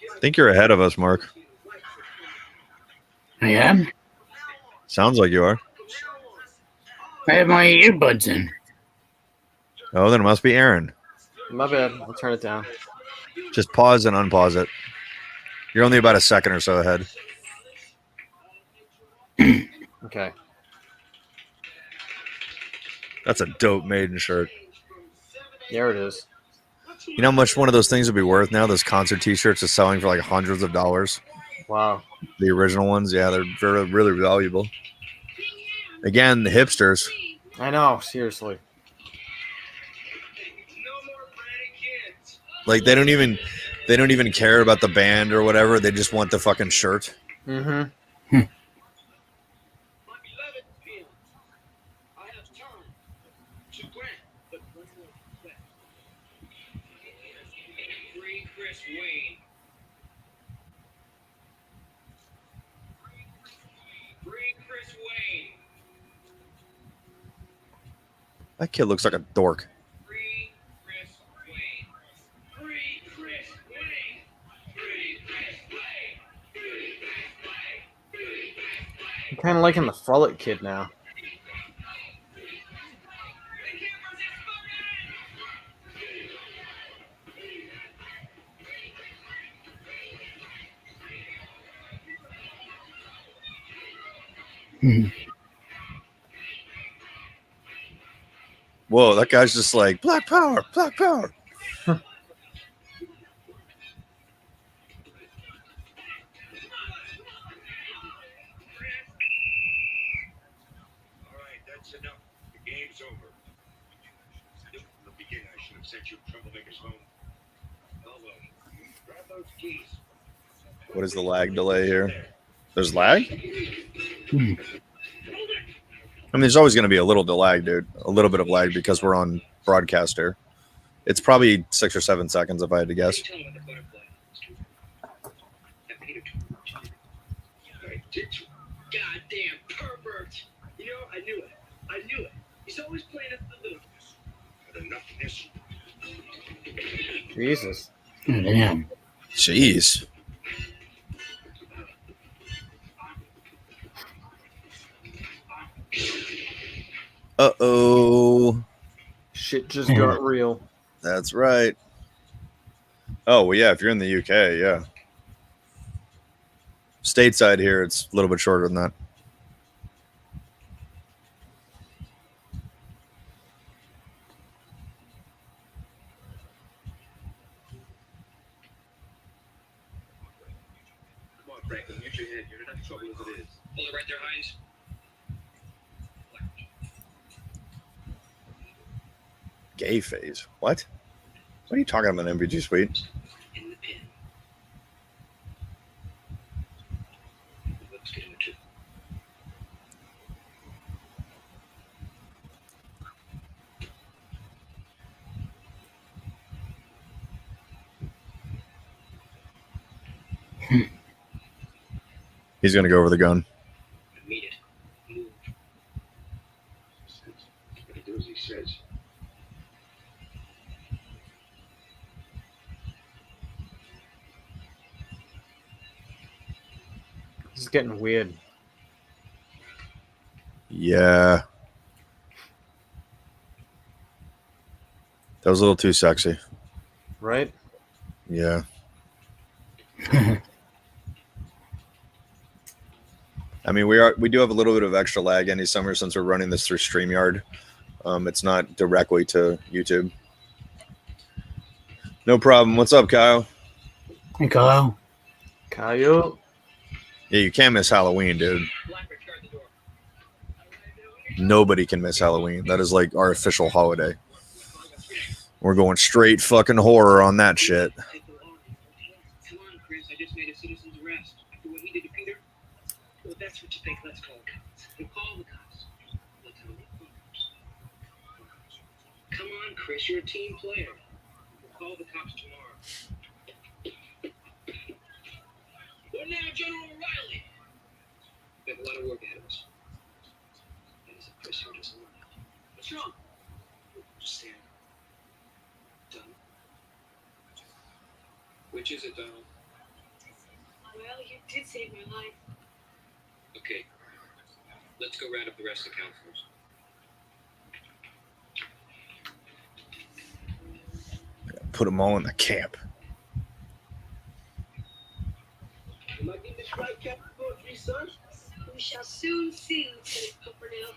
I think you're ahead of us, Mark. I am? Sounds like you are. I have my earbuds in. Oh, then it must be Aaron. My bad. I'll turn it down. Just pause and unpause it. You're only about a second or so ahead. Okay. That's a dope Maiden shirt. There it is. You know how much one of those things would be worth now? Those concert T-shirts are selling for like hundreds of dollars. Wow. The original ones, yeah, they're very, really valuable. Again, the hipsters. I know. Seriously. Like they don't even care about the band or whatever. They just want the fucking shirt. Mm-hmm. That kid looks like a dork. I'm kind of liking the Frolic kid now. Whoa, that guy's just like, Black Power, Black Power. What is the lag delay here? There's lag? I mean, there's always going to be a little delay, dude. A little bit of lag because we're on broadcaster. It's probably 6 or 7 seconds if I had to guess. Goddamn pervert! You know, I knew it. I knew it. He's always playing at the little. Had enough of this. Jesus. Damn. Jeez. Uh-oh. Shit just got real. That's right. Oh, well, yeah, if you're in the UK, yeah. Stateside here, it's a little bit shorter than that. Come on, Franklin, use your head. You're in enough trouble as it is. Hold it right there, Hines. Gay phase. What? What are you talking about, MVG Suite? In the pin. Let's get into it. He's going to go over the gun. Meet it. Move. What he does, he says. This is getting weird. Yeah. That was a little too sexy. Right? Yeah. I mean, we do have a little bit of extra lag any summer since we're running this through StreamYard. It's not directly to YouTube. No problem. What's up, Kyle? Hey, Kyle. Kyle. Yeah, you can't miss Halloween, dude. Nobody can miss Halloween. That is like our official holiday. We're going straight fucking horror on that shit. Come on, Chris. I just made a citizen's arrest after what he did to Peter. Well, if that's what you think, let's call the cops. We'll call the cops. We'll tell them the cops. Come on, Chris. You're a team player. We'll call the cops tomorrow. What now, General O'Reilly? We have a lot of work ahead of us. That is a Chris who doesn't know. What's wrong? Just stand. Done. Which is it, Donald? Well, you did save my life. Okay. Let's go round up the rest of the counselors. Put them all in the camp. Am I getting this right, Captain Poetry, son? We shall soon see, Lieutenant Pumpernickel.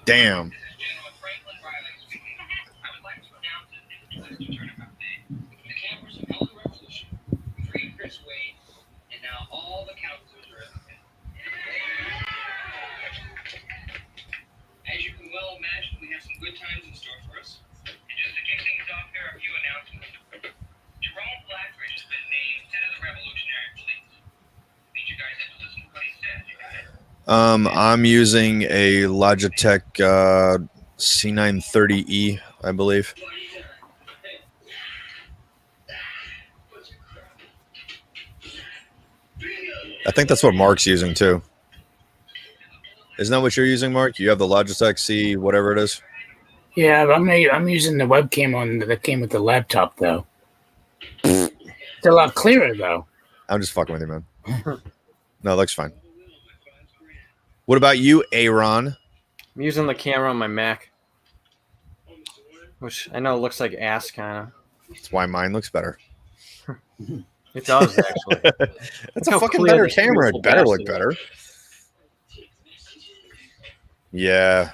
Damn. The campers have held a revolution, freed Chris Wade, and now all the counselors are in the pit. As you can well imagine, we have some good times in store for us. And just to kick things off, here are a few announcements. Jerome Blackridge has been named head of the Revolutionary Police. I need you guys to listen to what he says. You got it? I'm using a Logitech C930E, I believe. I think that's what Mark's using too. Isn't that what you're using, Mark? You have the Logitech C, whatever it is. Yeah, but I'm using the webcam that came with the laptop, though. It's a lot clearer, though. I'm just fucking with you, man. No, it looks fine. What about you, Aaron? I'm using the camera on my Mac, which I know looks like ass, kind of. That's why mine looks better. It does, actually. That's a how fucking clear better this camera. It beautiful better look bastard better. Yeah.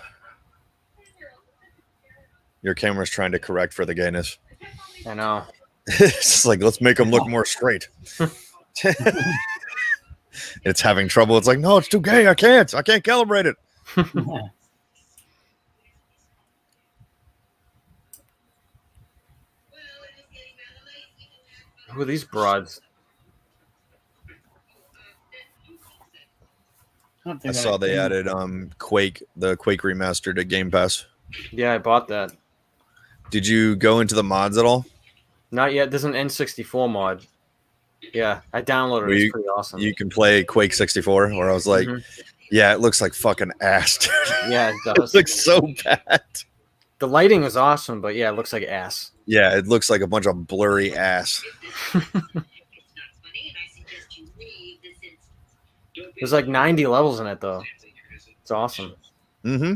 Your camera's trying to correct for the gayness. I know. It's just like, let's make them look more straight. It's having trouble. It's like, no, it's too gay. I can't calibrate it. Who are these broads? I saw they added Quake, the Quake remastered to Game Pass. Yeah, I bought that. Did you go into the mods at all? Not yet. There's an N64 mod. Yeah, I downloaded it. It's pretty awesome. You can play Quake 64, where I was like, yeah, it looks like fucking ass, dude. Yeah, it It does. looks so bad. The lighting is awesome, but yeah, it looks like ass. Yeah, it looks like a bunch of blurry ass. There's like 90 levels in it, though. It's awesome. Mm-hmm.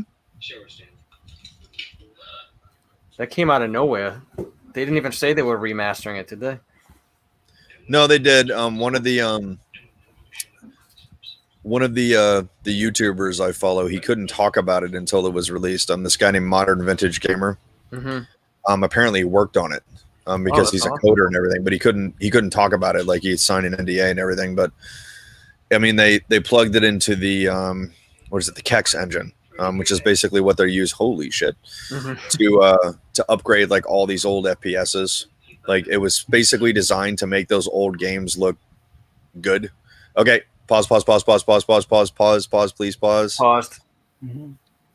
That came out of nowhere. They didn't even say they were remastering it, did they? No, they did. One of the YouTubers I follow, he couldn't talk about it until it was released. This guy named Modern Vintage Gamer. Apparently worked on it because he's a coder and everything, but he couldn't talk about it. Like, he signed an NDA and everything. But I mean, they plugged it into the the Kex engine, which is basically what they use. Holy shit! To upgrade like all these old FPSs. Like, it was basically designed to make those old games look good. Okay, pause, please pause. Paused.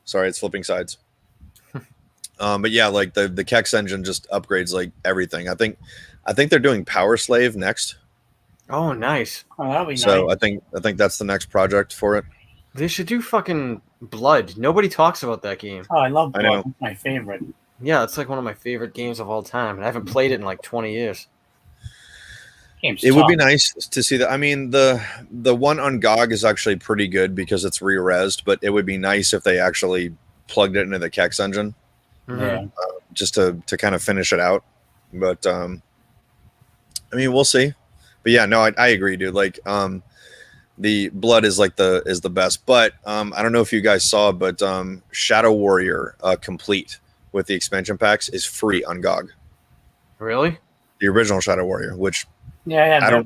Sorry, it's flipping sides. But yeah, like the Kex engine just upgrades like everything. I think they're doing Power Slave next. Oh, nice. Oh, that'd be nice. So I think that's the next project for it. They should do fucking Blood. Nobody talks about that game. Oh, I love I Blood. know. It's my favorite. Yeah, it's like one of my favorite games of all time, and I haven't played it in like 20 years. Game's It would be tough. nice to see that. I mean, the one on GOG is actually pretty good because it's re-resed, but it would be nice if they actually plugged it into the Kex engine Yeah. just to kind of finish it out. But I mean, we'll see. But yeah, no, I agree, dude. Like the blood is like the best. But I don't know if you guys saw, but Shadow Warrior complete with the expansion packs is free on GOG. Really? The original Shadow Warrior, which Yeah,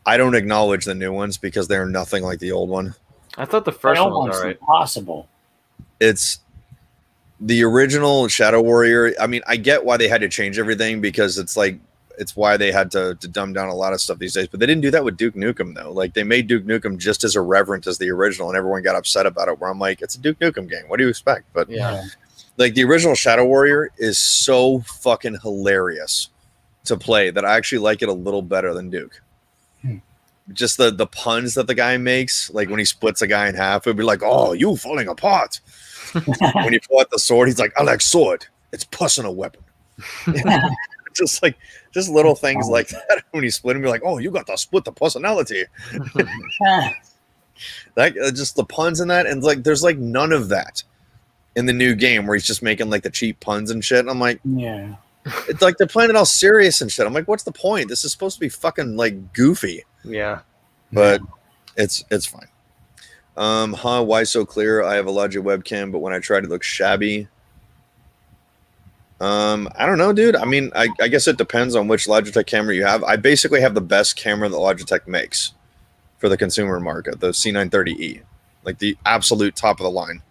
I don't acknowledge the new ones because they're nothing like the old one. I thought the first one was alright. Impossible. It's the original Shadow Warrior. I mean, I get why they had to change everything because it's why they had to dumb down a lot of stuff these days. But they didn't do that with Duke Nukem though. Like they made Duke Nukem just as irreverent as the original, and everyone got upset about it. Where I'm like, it's a Duke Nukem game. What do you expect? But Yeah. like the original Shadow Warrior is so fucking hilarious to play that I actually like it a little better than Duke. Just the puns that the guy makes, like when he splits a guy in half, it'd be like, "Oh, you falling apart." When you pull out the sword, he's like, "I like sword. It's personal weapon." just little things like that. When you split him, you're like, "Oh, you got to split the personality." That just the puns in that, and like, there's like none of that in the new game where he's just making like the cheap puns and shit. And I'm like, yeah. It's like they're playing it all serious and shit. I'm like, what's the point? This is supposed to be fucking like goofy. Yeah. But it's fine. Why so clear? I have a Logic webcam, but when I tried it looks shabby. I don't know, dude. I mean, I guess it depends on which Logitech camera you have. I basically have the best camera that Logitech makes for the consumer market, the C930E. Like the absolute top of the line.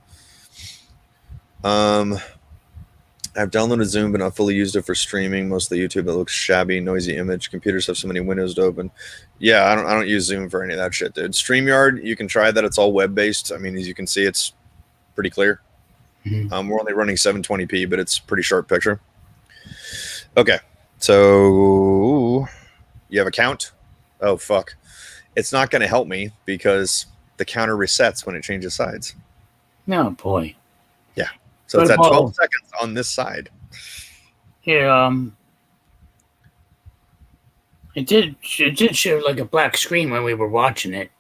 I've downloaded Zoom, but not fully used it for streaming. Mostly YouTube. It looks shabby, noisy image. Computers have so many windows to open. Yeah, I don't use Zoom for any of that shit, dude. StreamYard, you can try that. It's all web based. I mean, as you can see, it's pretty clear. Mm-hmm. We're only running 720p, but it's a pretty sharp picture. Okay, so you have a count. Oh fuck, it's not going to help me because the counter resets when it changes sides. No, boy. Yeah. So it's at 12 seconds on this side. Here, it did show like a black screen when we were watching it.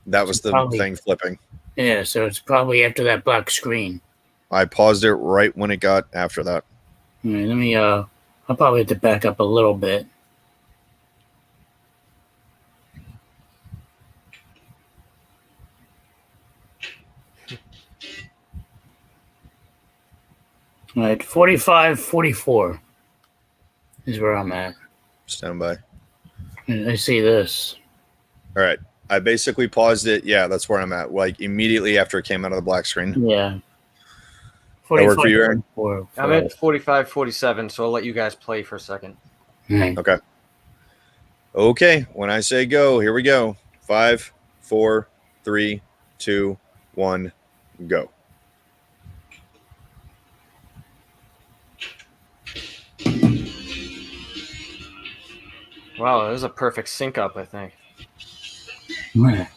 That was the thing flipping. Yeah, so it's probably after that black screen. I paused it right when it got after that. All right, let me, I'll probably have to back up a little bit. All right, 45-44 is where I'm at. Stand by. And I see this. All right. I basically paused it. Yeah, that's where I'm at. Like immediately after it came out of the black screen. Yeah. That work for you, Aaron? I'm at 45-47, so I'll let you guys play for a second. Right. Okay. Okay. When I say go, here we go. 5, 4, 3, 2, 1, go. Wow, that was a perfect sync up, I think. Right.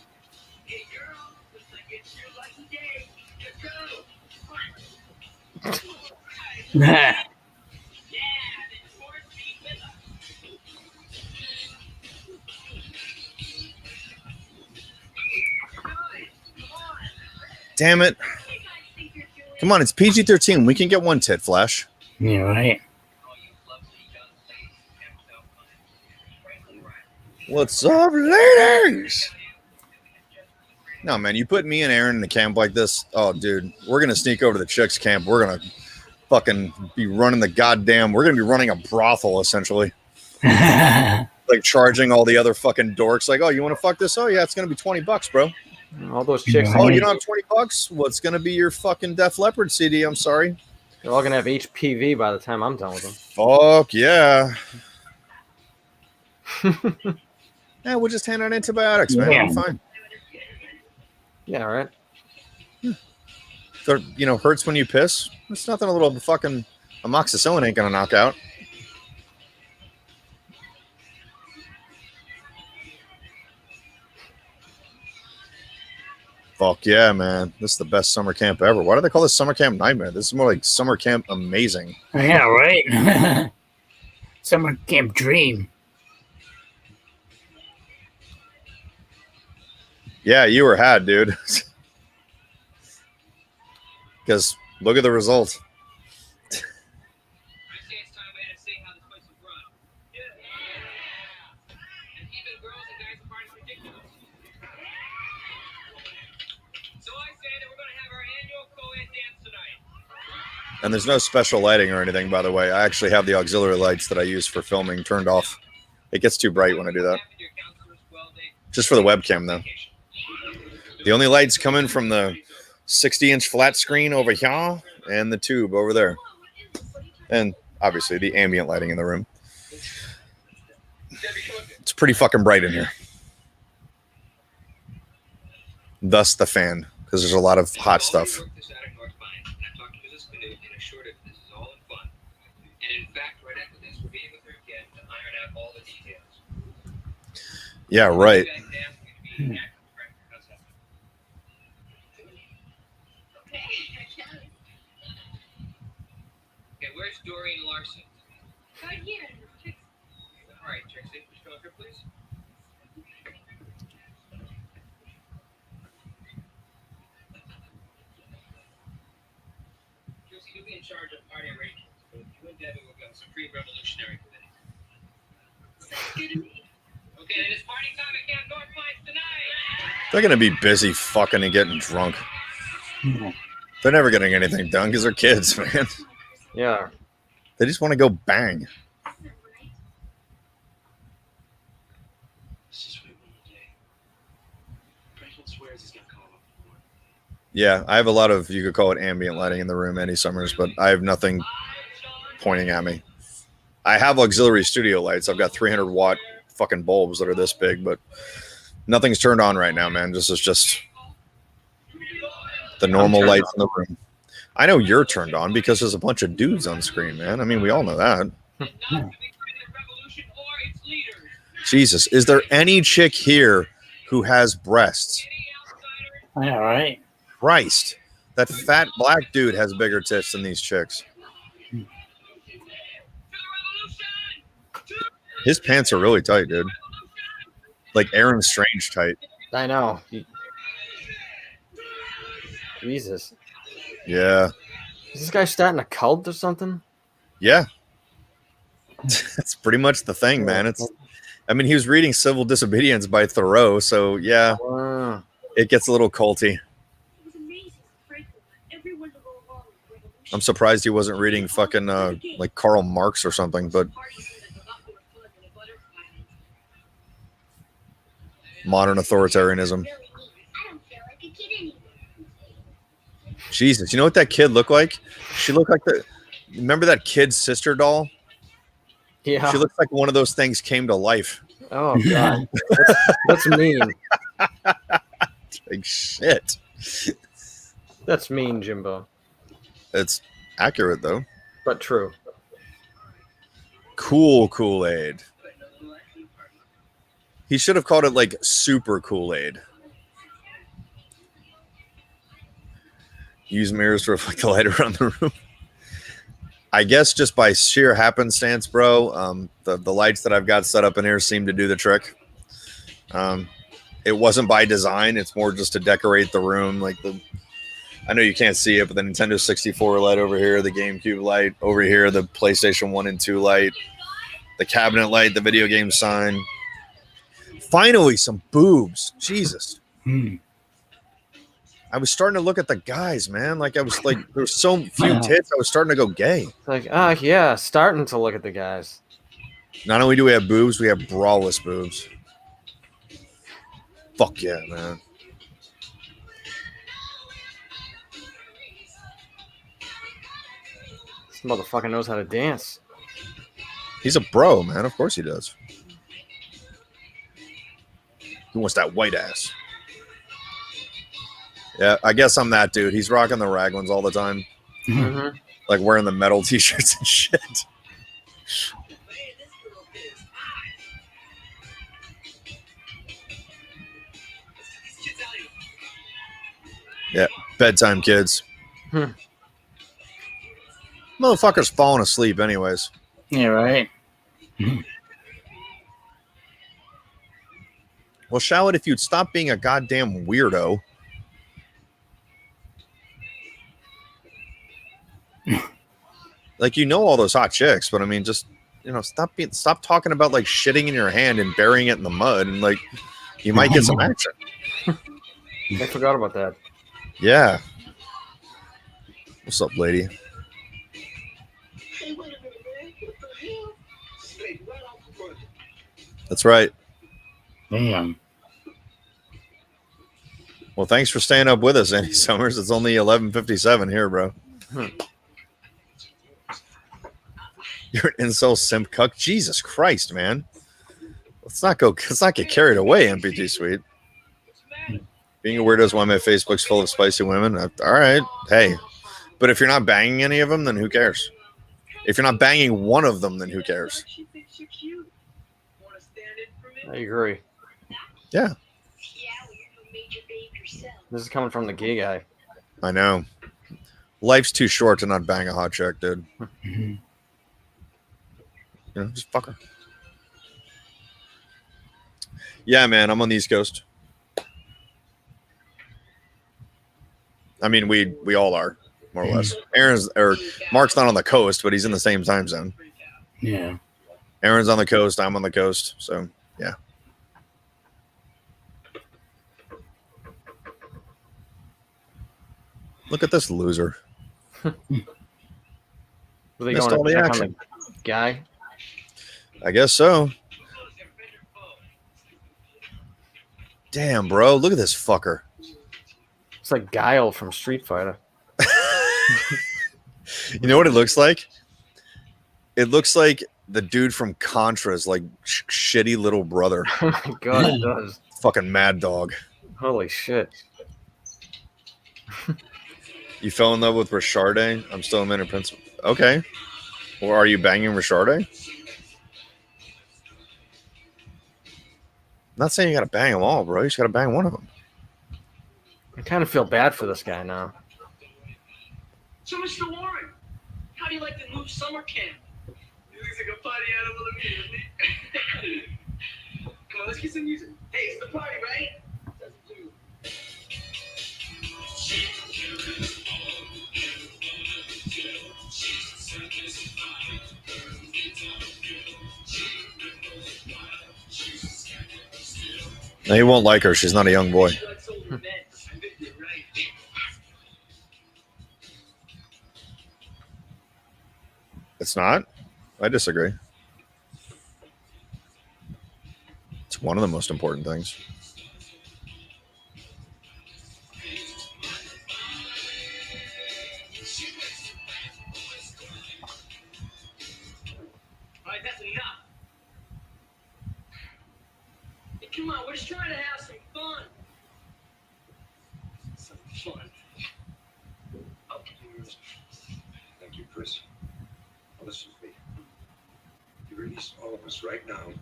Hey girl, looks like it's your lucky day. Let's go. Yeah. Yeah, then force me with us. Damn it. You guys think you're doing Come on, it's PG-13. We can get one tit flash. Yeah, right. What's up, ladies? No, man, you put me and Aaron in a camp like this. Oh, dude, we're going to sneak over to the chicks' camp. We're going to fucking be running the goddamn. We're going to be running a brothel, essentially. Like charging all the other fucking dorks. Like, oh, you want to fuck this? Oh, yeah, it's going to be $20, bro. All those chicks, Oh, you don't have $20? What's going to be your fucking Def Leppard CD? I'm sorry. they're all going to have HPV by the time I'm done with them. Fuck yeah. Yeah, we'll just hand out antibiotics, man. Yeah. I'm fine. Yeah, right. So, you know, hurts when you piss. It's nothing a little fucking amoxicillin ain't gonna knock out. Fuck yeah, man. This is the best summer camp ever. Why do they call this summer camp nightmare? This is more like summer camp amazing. Yeah, right. Summer camp dream. Yeah, you were had, dude. Because look at the result. I say it's time we had to see how this place is run. And even girls and guys are finding it ridiculous. And there's no special lighting or anything, by the way. I actually have the auxiliary lights that I use for filming turned off. It gets too bright when I do that. Just for the webcam, though. The only lights coming from the 60-inch flat screen over here and the tube over there. And obviously the ambient lighting in the room. It's pretty fucking bright in here. Thus the fan, because there's a lot of hot stuff. Yeah, right. Okay, where's Doreen Larson? Right here. All right, Trixie, just come up here, please. Trixie, you'll be in charge of party arrangements. You and Debbie will go Supreme Revolutionary Committee. Sounds good to me. Okay, then it's party time at Camp North Pines tonight. They're going to be busy fucking and getting drunk. They're never getting anything done because they're kids, man. Yeah. They just want to go bang. Let's just wait one more day. Franklin swears he's gonna call up. Yeah, I have a lot of, you could call it ambient lighting in the room any summers, but I have nothing pointing at me. I have auxiliary studio lights. I've got 300 watt fucking bulbs that are this big, but nothing's turned on right now, man. This is just the normal lights in the room. I know you're turned on because there's a bunch of dudes on screen, man. I mean, we all know that. Jesus, is there any chick here who has breasts? Yeah, right. Christ, that fat black dude has bigger tits than these chicks. His pants are really tight, dude. Like Aaron Strange tight. I know. Jesus. Yeah. Is this guy starting a cult or something? Yeah. That's pretty much the thing, man. I mean, he was reading Civil Disobedience by Thoreau, so yeah, it gets a little culty. It was amazing. Franklin let everyone to go along with the revolution. I'm surprised he wasn't reading fucking like Karl Marx or something, but modern authoritarianism. I don't feel like a kid anymore. Jesus, you know what that kid looked like? She looked like remember that kid's sister doll? Yeah. She looks like one of those things came to life. Oh god. That's mean. Like shit. That's mean, Jimbo. It's accurate though. But true. Cool Kool-Aid. He should have called it like Super Kool-Aid. Use mirrors to reflect the light around the room. I guess just by sheer happenstance, bro, the lights that I've got set up in here seem to do the trick. It wasn't by design. It's more just to decorate the room. Like I know you can't see it, but the Nintendo 64 light over here, the GameCube light over here, the PlayStation 1 and 2 light, the cabinet light, the video game sign. Finally, some boobs. Jesus. I was starting to look at the guys, man. Like I was like, there were so few tits. I was starting to go gay. Like, yeah, starting to look at the guys. Not only do we have boobs, we have braless boobs. Fuck yeah, man. This motherfucker knows how to dance. He's a bro, man. Of course he does. He wants that white ass. Yeah, I guess I'm that dude. He's rocking the Raglan's all the time. Mm-hmm. Like wearing the metal t-shirts and shit. Yeah, bedtime, kids. Motherfucker's falling asleep anyways. Yeah, right. Well, Shallot, if you'd stop being a goddamn weirdo. Like, you know all those hot chicks, but I mean, just, you know, stop talking about like shitting in your hand and burying it in the mud, and like you might get some action. I forgot about that. Yeah. What's up, lady? That's right. Damn. Well, thanks for staying up with us, Andy Summers. It's only 11:57 here, bro. You're an incel simp cuck. Jesus Christ, man. Let's not get carried away, MPG Sweet. Being a weirdo is why my Facebook's full of spicy women. All right. Hey. But if you're not banging any of them, then who cares? If you're not banging one of them, then who cares? I agree. Yeah. This is coming from the gay guy. I know. Life's too short to not bang a hot chick, dude. Mhm. You know, just fuck her. Yeah, man, I'm on the East Coast. I mean, we all are, more or less. Mark's not on the coast, but he's in the same time zone. Yeah. Aaron's on the coast, I'm on the coast, so yeah. Look at this loser. Were they Missed going all to the check on action. the guy? I guess so. Damn, bro, look at this fucker. It's like Guile from Street Fighter. You know what it looks like? It looks like the dude from Contra's like shitty little brother. Oh my god, it does. Fucking Mad Dog. Holy shit. You fell in love with Richarde? I'm still a minute prince. Okay. Or are you banging Richarde? I'm not saying you gotta bang them all, bro. You just gotta bang one of them. I kind of feel bad for this guy now. So, Mr. Warren, how do you like the new summer camp? He looks like a party animal to me, doesn't he? Come on, let's get some music. Hey, it's the party, right? That's blue. No, he won't like her. She's not a young boy. That's old men. I bet you're right. It's not? I disagree. It's one of the most important things. All right, that's enough. Hey, come on, we're just trying to have some fun. Some fun. Okay. Thank you, Chris. Now listen to me. You release all of us right now.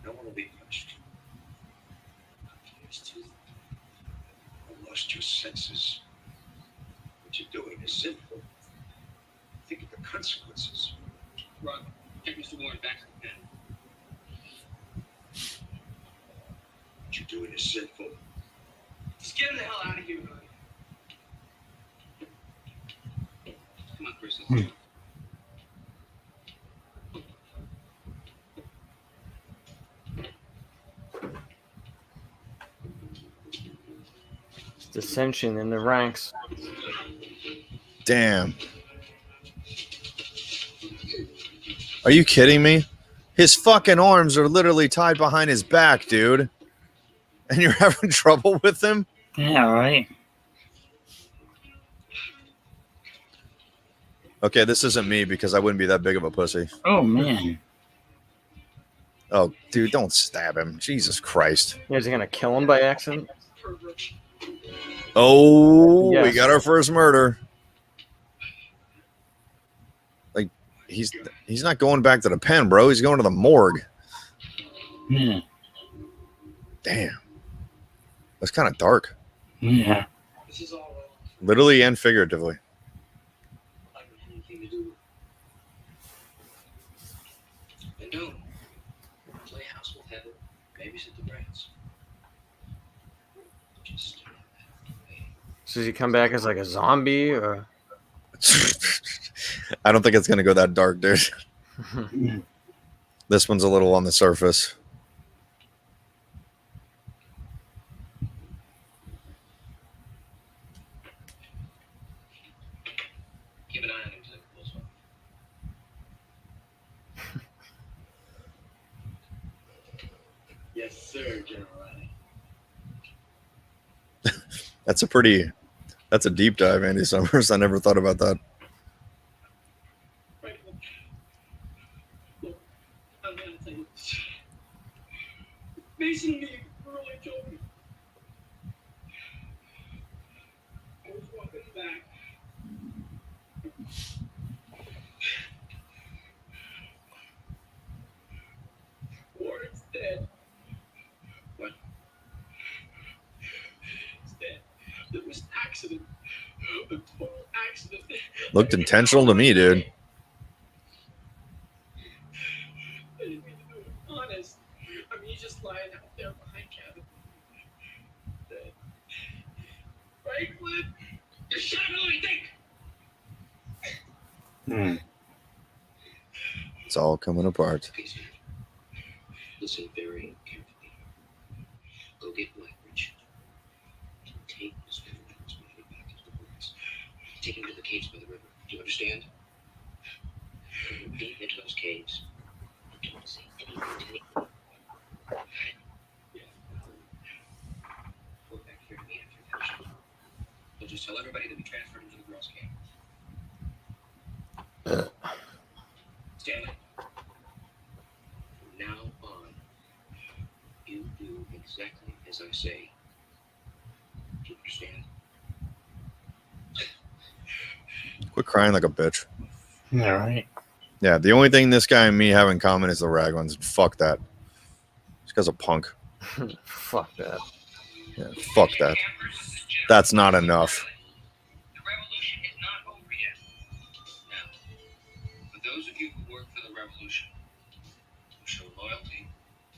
No one will be punished. You've lost your senses. What you're doing is sinful. Think of the consequences. Run. Take Mr. Warren back to the pen. What you're doing is sinful. Just get him the hell out of here, buddy. Come on, Chris. Let's go. Dissension in the ranks. Damn. Are you kidding me? His fucking arms are literally tied behind his back, dude. And you're having trouble with him? Yeah, right. Okay, this isn't me because I wouldn't be that big of a pussy. Oh, man. Oh, dude, don't stab him. Jesus Christ. Is he gonna kill him by accident? Oh, we Yes. got our first murder. Like, he's not going back to the pen, bro. He's going to the morgue. Yeah. Damn. That's kind of dark. Yeah. This is all wrong. Literally and figuratively. I don't have anything to do with it. And no, play house with Heather, babysit the brats. Just So does he come back as like a zombie or? I don't think it's going to go that dark, dude. This one's a little on the surface. keep an eye on him. He's like a close one. sir, General Riley. That's a deep dive, Andy Summers. I never thought about that. Right. Look, I'm gonna tell you this. Mason and me really told me. I was walking back. Warren's dead. What? He's dead. There was an accident. A total accident. Looked intentional to me, dude. I didn't mean to do it. Honest. I mean, he's just lying out there behind cabin. Dead. Right, Cliff? You shut up and let me think. It's all coming apart. Listen very carefully. Go get Blackbridge. Take this man back into the woods. Take him to the caves by the river. Do you understand? Deep into those caves. Don't say anything to anyone. Go back here to me after that show. We'll just tell everybody that we transferred him to the girls' camp. Stanley. From now on, you do exactly as I say. Do you understand? Quit crying like a bitch. Yeah, right. Yeah, the only thing this guy and me have in common is the Raglands. Fuck that. This guy's a punk. Fuck that. Yeah, fuck that. That's not enough. The revolution is not over yet. Now, for those of you who work for the revolution, who show loyalty,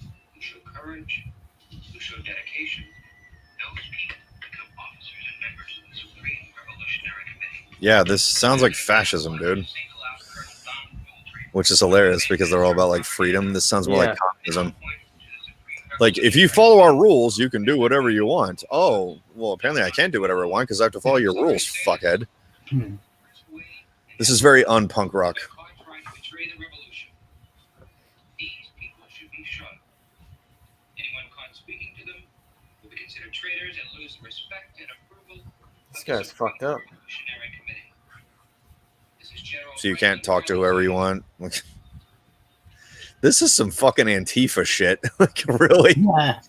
who show courage, who show dedication, those people become officers and members of the Supreme Revolutionary Committee. Yeah, this sounds like fascism, dude. Which is hilarious because they're all about like freedom. This sounds more like communism. Like, if you follow our rules, you can do whatever you want. Oh, well, apparently I can't do whatever I want because I have to follow your rules, fuckhead. This is very unpunk rock. These people should be shot. Anyone caught speaking to them will be considered traitors and lose the respect and approval. This guy's fucked up. So you can't talk to whoever you want. This is some fucking Antifa shit. Like, really? Yeah.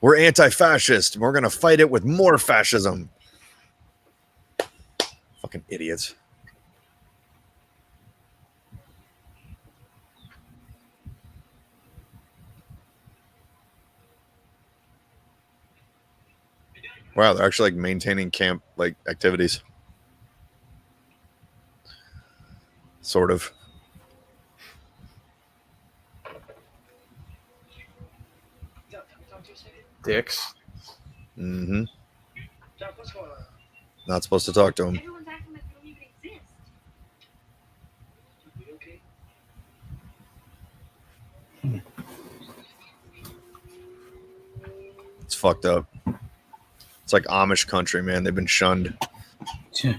We're anti-fascist. We're going to fight it with more fascism. Fucking idiots. Wow, they're actually like maintaining camp like activities. Sort of. Dicks. Mm-hmm. Doc, what's going on? Not supposed to talk to him. Everyone's acting like they don't even exist. You okay? It's fucked up. It's like Amish country, man. They've been shunned. Yeah?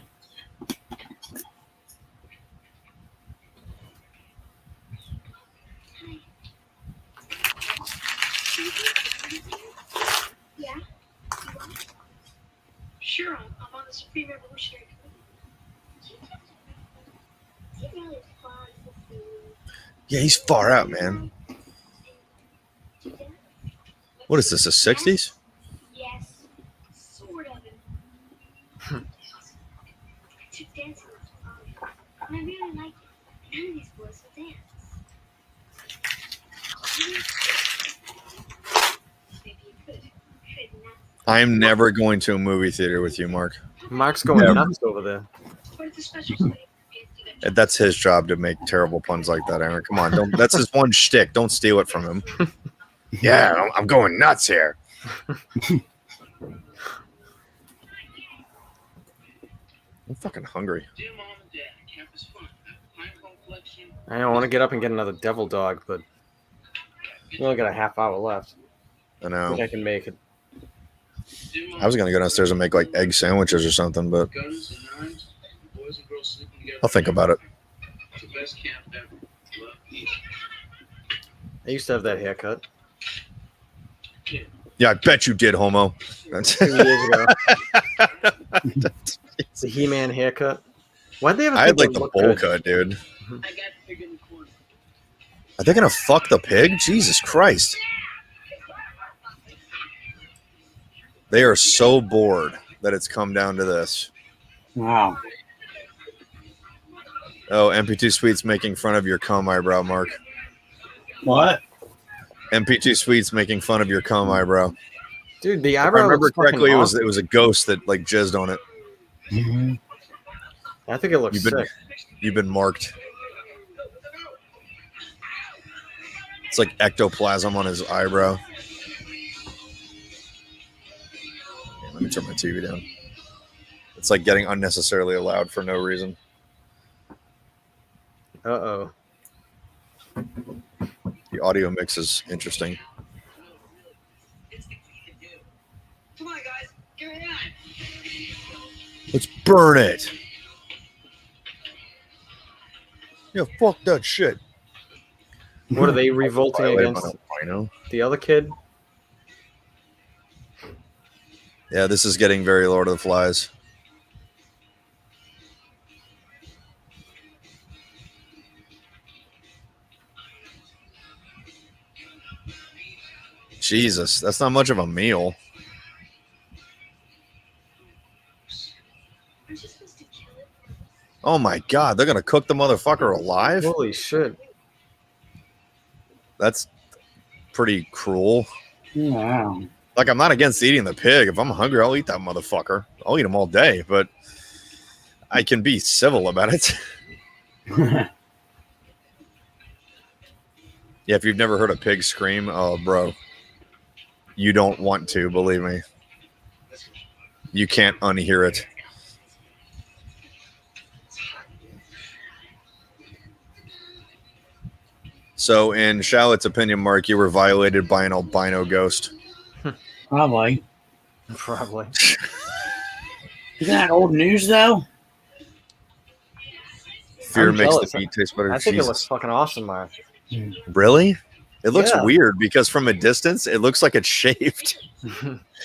Sure, I'm on the Supreme Revolutionary Committee. He really far to see. Yeah, he's far out, man. What is this, the 60s? Yes, sort of. I took dance lessons, and I really liked it. None of these boys will dance. Maybe you could not. I'm never going to a movie theater with you, Mark. Mark's going Yeah. nuts over there. What if the special study do that? That's his job to make terrible puns like that, Aaron. Come on, don't. That's his one shtick. Don't steal it from him. Yeah, I'm going nuts here. I'm fucking hungry. Dear Mom and Dad, camp is fun. Pinecone collection. I don't want to get up and get another devil dog, but we only got a half hour left. I I know. think I can make it. Dear Mom, I was gonna go downstairs and make like egg sandwiches or something, but guns and knives, boys and girls sleeping together. I'll think about it. It's the best camp ever. Love, peace. I used to have that haircut. Yeah, I bet you did, homo. That's 2 years ago. The He-Man haircut. Why'd they have a I pig had like that the looked bowl good? cut, dude. I got the pig in the corner. Are they gonna fuck the pig? Jesus Christ. They are so bored that it's come down to this. Wow. Oh, MP2 Sweets making fun of your cum eyebrow, Mark. What? MP2 Sweets making fun of your cum eyebrow. Dude, the If I eyebrow remember looks fucking correctly, awesome. it was a ghost that like jizzed on it. Mm-hmm. I think it looks You've been sick. you've been marked. It's like ectoplasm on his eyebrow. Yeah, let me turn my TV down. It's like getting unnecessarily loud for no reason. Uh-oh. The audio mix is interesting. Come on, guys, give me that. Let's burn it. Yeah, fuck that shit. What are they revolting Violated against by an albino. the other kid? Yeah, this is getting very Lord of the Flies. Jesus, that's not much of a meal. Aren't you supposed to kill it? Oh my god, they're gonna cook the motherfucker alive? Holy shit. That's pretty cruel. Wow. Like, I'm not against eating the pig. If I'm hungry, I'll eat that motherfucker. I'll eat him all day, but I can be civil about it. Yeah, if you've never heard a pig scream, oh, bro, you don't want to, believe me. You can't unhear it. So, in Charlotte's opinion, Mark, you were violated by an albino ghost. Probably. Probably. Isn't that old news, though? Fear I'm makes jealous. the beat taste better. I think Jesus. it looks fucking awesome, Mark. Really? It looks Yeah. weird because from a distance, it looks like it's shaved.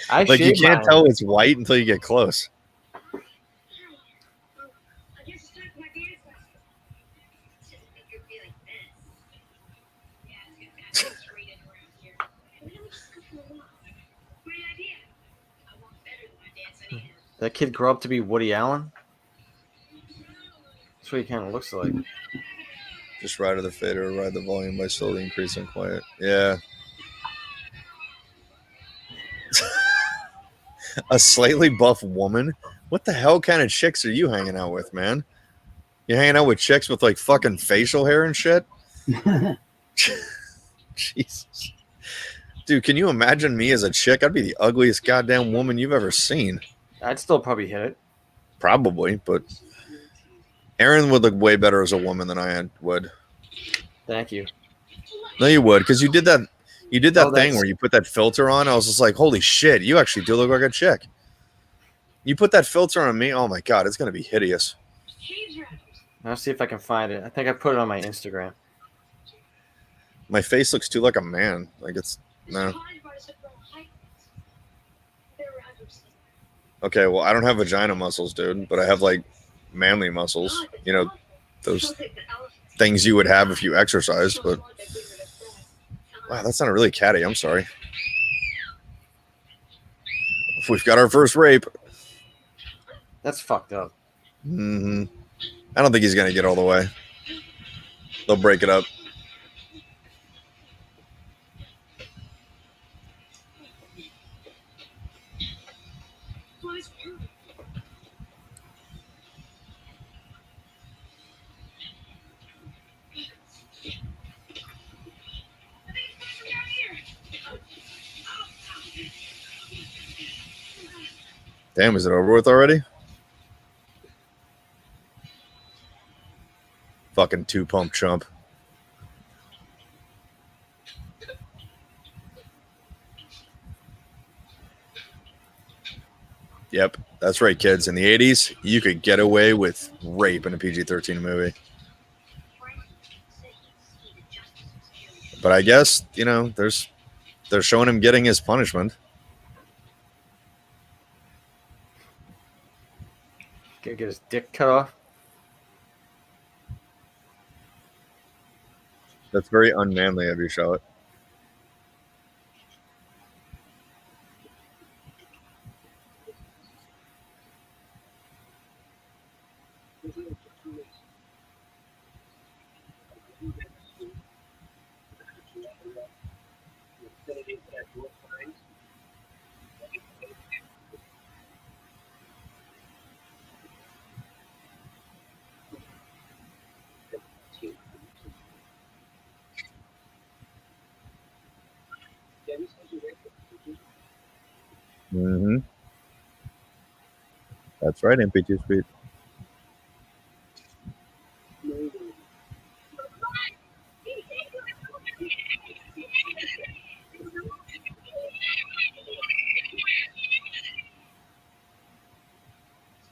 I Like, you shaved can't mine. tell it's white until you get close. I guess it's time for my dance lesson. Just make her be like this. Yeah, it's gonna be rated around here. Why don't we just go for a walk? Great idea. I want better than my dance anyhow. That kid grew up to be Woody Allen? That's what he kind of looks like. Just ride to the fader, ride the volume by slowly increasing quiet. Yeah. A slightly buff woman? What the hell kind of chicks are you hanging out with, man? You hanging out with chicks with like fucking facial hair and shit? Jesus. Dude, can you imagine me as a chick? I'd be the ugliest goddamn woman you've ever seen. I'd still probably hit it. Probably, but Aaron would look way better as a woman than I would. Thank you. No, you would, because you did that. You did that Oh, thing that's- where you put that filter on. I was just like, holy shit, you actually do look like a chick. You put that filter on me. Oh my god, it's gonna be hideous. I'll see if I can find it. I think I put it on my Instagram. My face looks too like a man. Like it's no. Okay, well, I don't have vagina muscles, dude, but I have like manly muscles. You know, those things you would have if you exercised. But wow, that sounded really catty. I'm sorry. We've got our first rape. That's fucked up. I don't think he's gonna get all the way. They'll break it up. Damn, is it over with already? Fucking two-pump chump. Yep, that's right, kids. In the 80s, you could get away with rape in a PG-13 movie. But I guess, you know, they're showing him getting his punishment. Get his dick cut off. That's very unmanly of you, Charlotte. Mm-hmm. That's right, MP2 Speed.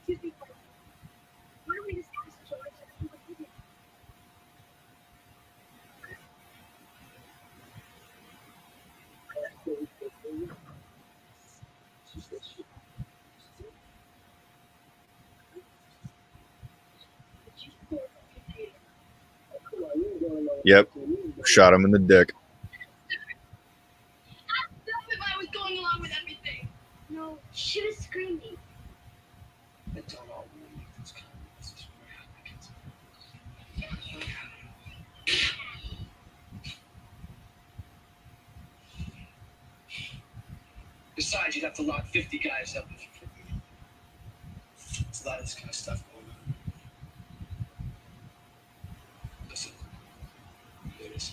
Excuse me, why don't we discuss George and what he did? Yep. Shot him in the dick. If I was going along with everything. No, should have screamed me. Besides, you'd have to lock 50 guys up if you could. There's a lot of this kind of stuff going on. Listen, here it is.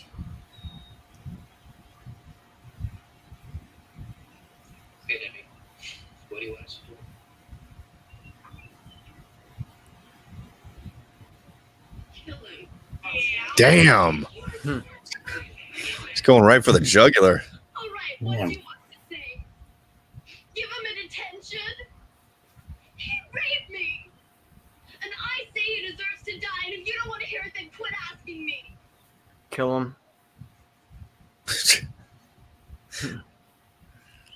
Hey, Debbie, what do you want us to do? Kill him. Damn. He's going right for the jugular. All right, what do you want to say? Give him a detention? He raped me. And I say he deserves to die, and if you don't want to hear it, then quit asking me. Kill him.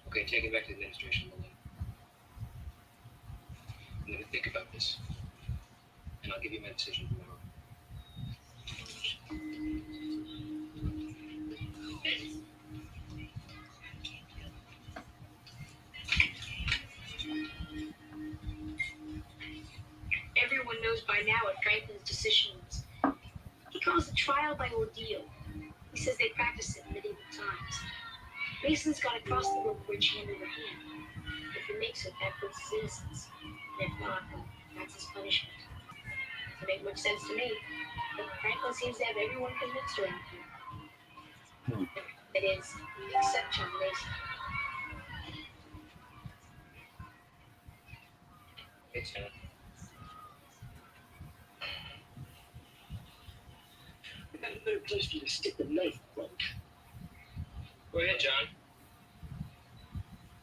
Okay, take it back to the administration building. I'm going to think about this. And I'll give you my decision tomorrow. Everyone knows by now what Franklin's decision was. He calls the trial by ordeal. He says they practice it in medieval times. Mason's got to cross the rope bridge hand over hand. If he makes it, that puts his innocence. And if not, then that's his punishment. Doesn't make much sense to me. But Franklin seems to have everyone convinced around here. That is, except John Mason. It's I got a better place for you to stick the knife, punk. Go ahead, John.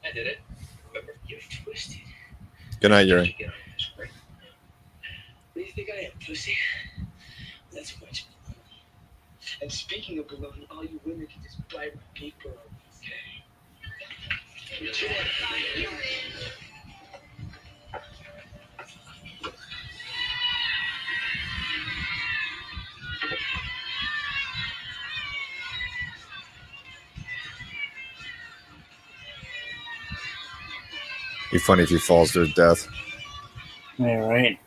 I did it. You're twisted. Good night, Yuri. What do you think I am, pussy? That's a bunch of baloney. And speaking of baloney, all you women can just buy my paper, okay? Be funny if he falls to his death. Yeah, right.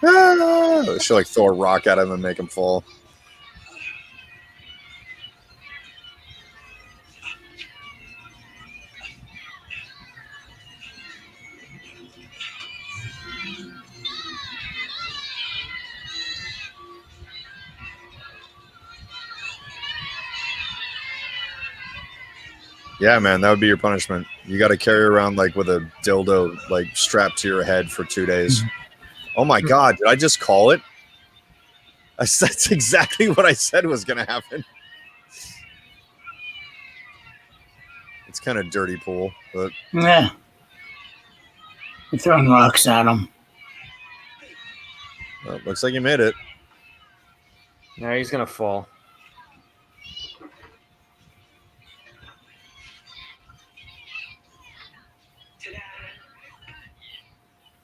Ah! They should like throw a rock at him and make him fall. Yeah, man, that would be your punishment. You got to carry around like with a dildo like strapped to your head for 2 days. Oh my God, did I just call it? That's exactly what I said was going to happen. It's kind of dirty pool, but Yeah. You're throwing rocks at him. well, looks like you made it. Now he's gonna fall. Ta-da!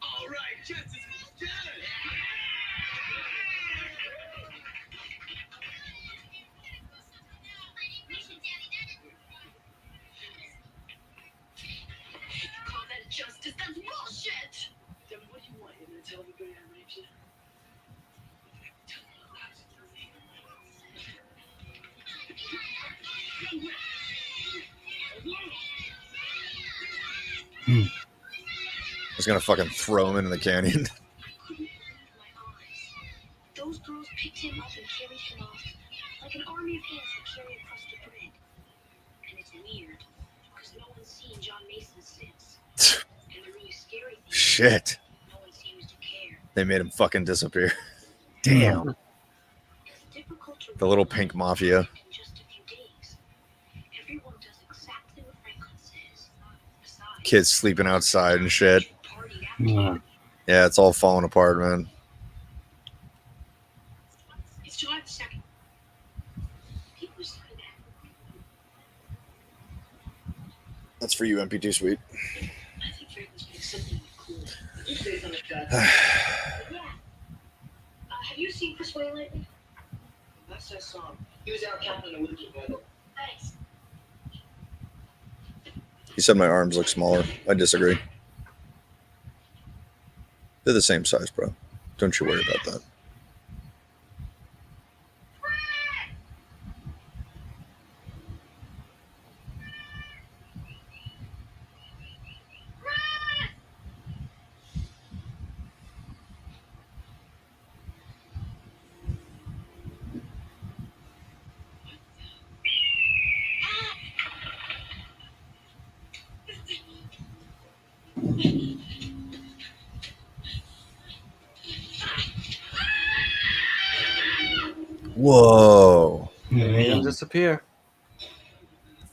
All right, chances. Hmm. I was gonna fucking throw him into the canyon. I couldn't believe my eyes. Those girls picked him up and carried him off like an army of ants that carry a crust of bread. And it's weird, because no one's seen John Mason since. And the really scary thing is, Shit. no one seems to care. They made him fucking disappear. Damn. It's difficult to The little pink mafia. in just a few days. Everyone does exactly what Franklin says. Besides, Kids sleeping outside and shit. partied after Yeah. Yeah, it's all falling apart, man. It's July the 2nd. People say that. That's for you, MP2 Suite. I think Franklin's doing something cool. You say something, Scott. Yeah. Have you seen Chris Way lately? Last I saw him, he was out camping in the woods with Wendell. Thanks. He said my arms look smaller. I disagree. They're the same size, bro. Don't you worry about that. Whoa. Made him disappear.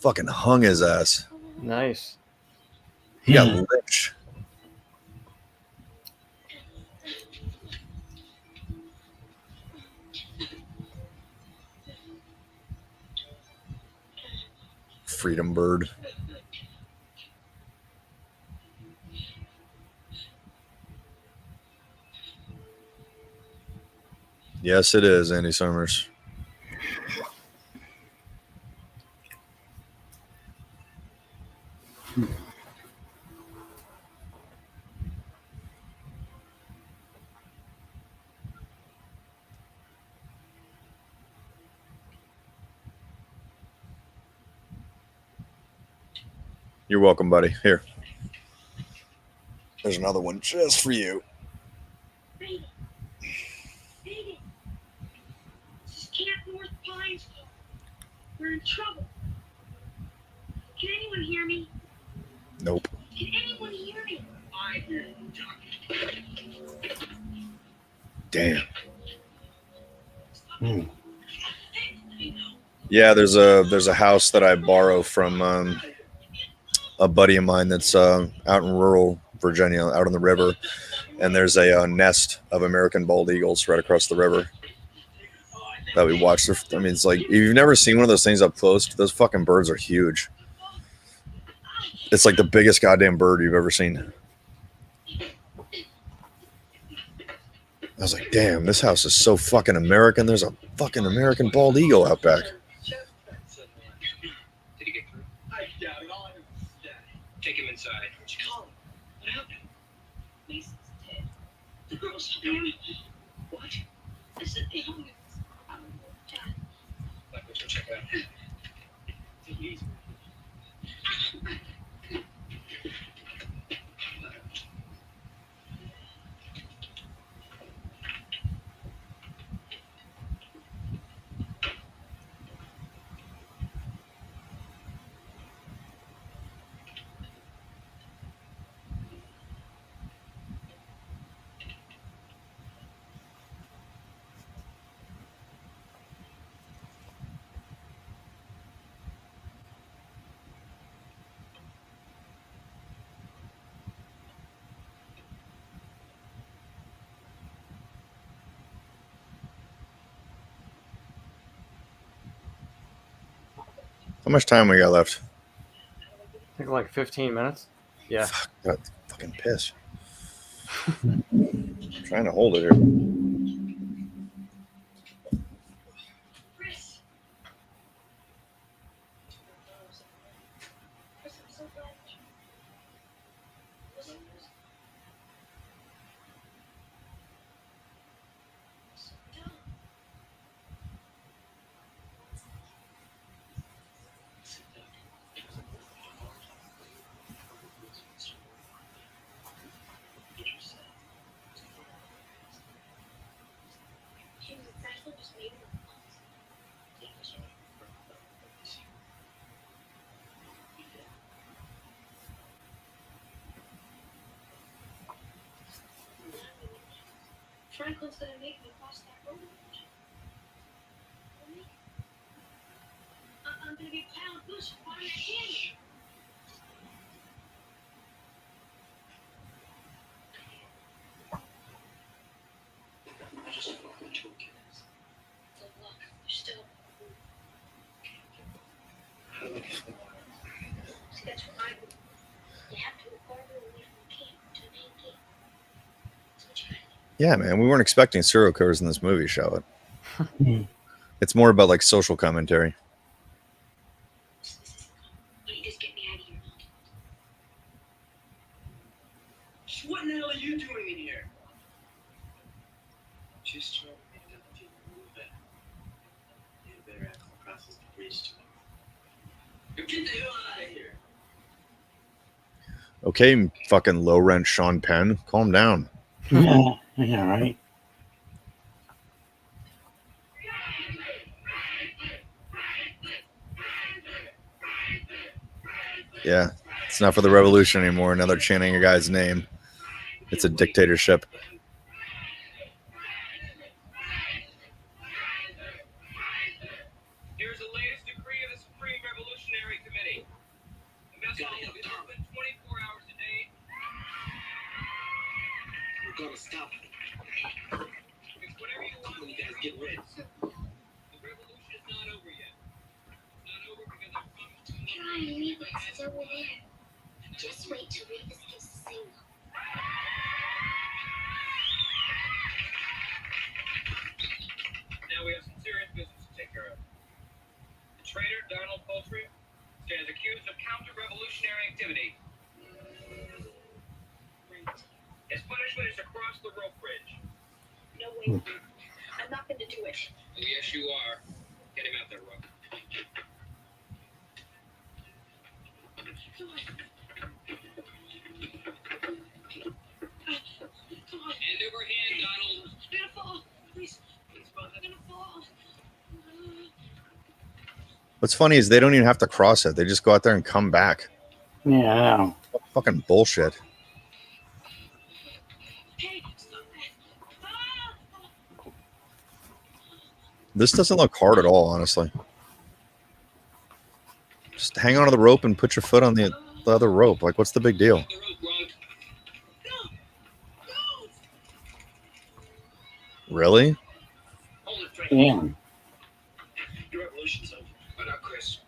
Fucking hung his ass. Nice. He got lynched. Freedom bird. Yes, it is, Andy Summers. You're welcome, buddy. Here. There's another one just for you. Baby. Baby. This is Camp North Pines. We're in trouble. Can anyone hear me? Nope. Can anyone hear me? I hear you, Johnny. Damn. Hmm. Yeah, there's a house that I borrow from a buddy of mine that's out in rural Virginia, out on the river, and there's a nest of American bald eagles right across the river that we watch. I mean, it's like if you've never seen one of those things up close, those fucking birds are huge. It's like the biggest goddamn bird you've ever seen. I was like, damn, this house is so fucking American. There's a fucking American bald eagle out back. Did he get through? I doubt it. All I know is that. Take him inside. Where'd you call him? What happened? Mason's dead. The girl's down. What? I said they hung him. Dad. Let me go check it out. Take it easy. How much time we got left? I think like 15 minutes. Yeah. Fuck, got fucking piss. I'm trying to hold it here. Chris. Chris, I'm so glad you. Listen. So dumb. Franklin's gonna make me cross that road. I'm gonna be pound bush on that candy. I just fucking took it. So look, you're still. See, that's what I would. You have to go farther away from the camp to the main gate. That's what you gotta do. Yeah, man, we weren't expecting serial killers in this movie, shall it? Hmm. It's more about like social commentary. Why don't you just get me out of here? What in the hell are you doing in here? Just trying to make that feel a little better. You better have to process the bridge tomorrow. Get the hell out of here. Okay, fucking low rent Sean Penn, calm down. Yeah, right. Yeah, it's not for the revolution anymore. Now they're chanting a guy's name. It's a dictatorship. Here's the latest decree of the Supreme Revolutionary Committee. Investigations will be open 24 hours a day. We're gonna stop it. It's whatever you want. When you guys get ready. The revolution is not over yet. It's not over because I promised to Try and leave it still there. Just wait till Revis gives the signal. Now we have some serious business to take care of. The traitor, Donald Poultry, stands accused of counter-revolutionary activity. His punishment is to cross the rope bridge. No way. I'm not gonna do it. Oh, yes, you are. Get him out there, Rook. Hand over hand, Donald. I'm gonna fall. Please. I'm gonna fall. What's funny is they don't even have to cross it. They just go out there and come back. Yeah, I know. Fucking bullshit. Hey, stop that. Ah! This doesn't look hard at all, honestly. Just hang onto the rope and put your foot on the other rope. Like, what's the big deal? The rope, Gronk. Really? Hold it, Franklin. Damn. Your revolution's over. But now, Chris.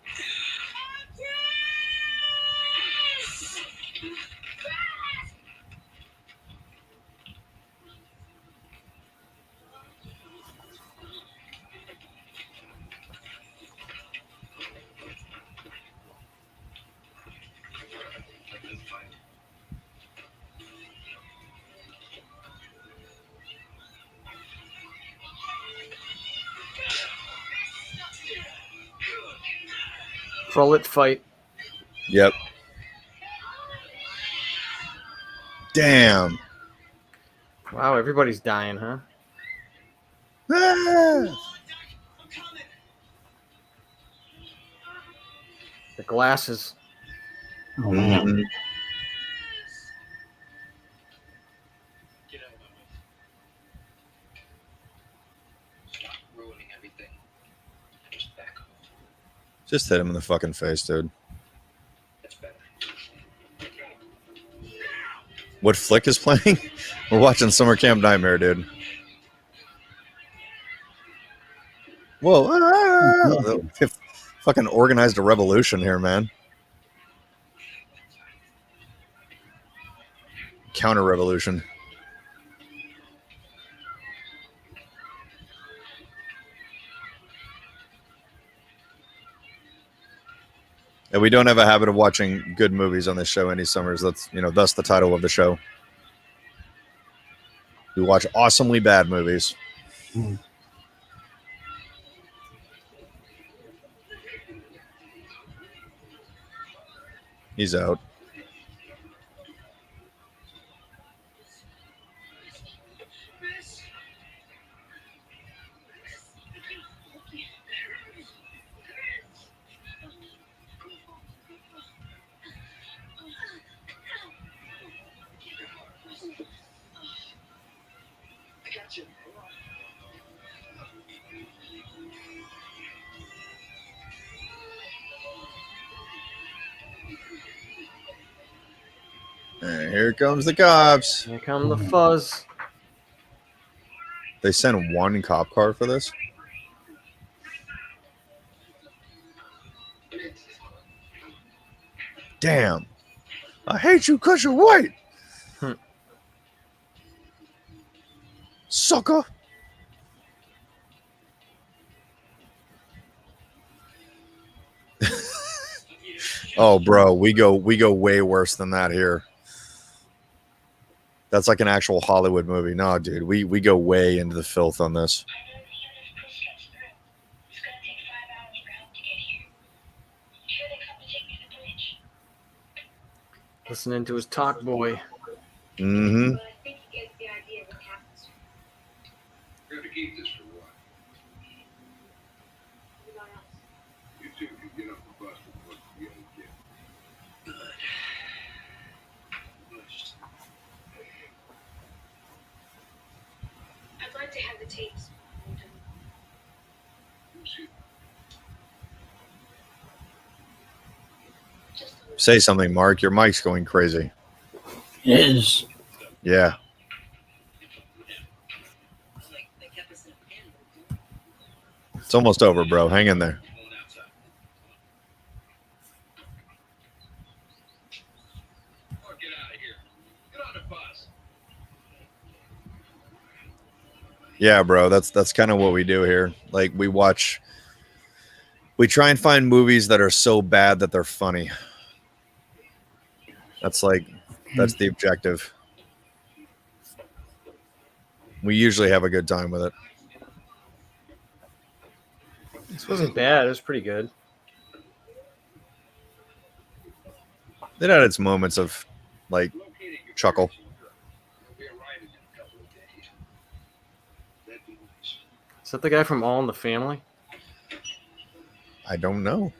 Bullet fight. Yep. Damn. Wow, everybody's dying, huh? Ah! The glasses. Oh, man. Mhm. Get out of my way. Stop ruining everything. Just back off. Just hit him in the fucking face, dude. That's better. What flick is playing? We're watching Summer Camp Nightmare, dude. Whoa. Ah! They've fucking organized a revolution here, man. Counter revolution. And we don't have a habit of watching good movies on this show any summers. That's, thus the title of the show. We watch awesomely bad movies. Hmm. He's out. I got you. And here comes the cops. Here come the fuzz. They sent one cop car for this? Damn. I hate you because you're white. Sucker. Oh, bro, we go way worse than that here. That's like an actual Hollywood movie. No, dude, we go way into the filth on this. Listening to his talk boy. Mm-hmm. But I think he gets the idea of what happens. We're going to keep this for a while. Everyone else. You two can get off the bus before you get good. I'd like to have the tapes. Just a little. Say something, Mark. Your mic's going crazy. It is. Yeah. It's almost over, bro. Hang in there. Oh, get out of here. Get on the bus. Yeah, bro. That's kind of what we do here. Like we try and find movies that are so bad that they're funny. That's the objective. We usually have a good time with it. This wasn't bad. It was pretty good. It had its moments of like chuckle. We'll be arriving in a couple of days. That'd be nice. Is that the guy from All in the Family? I don't know.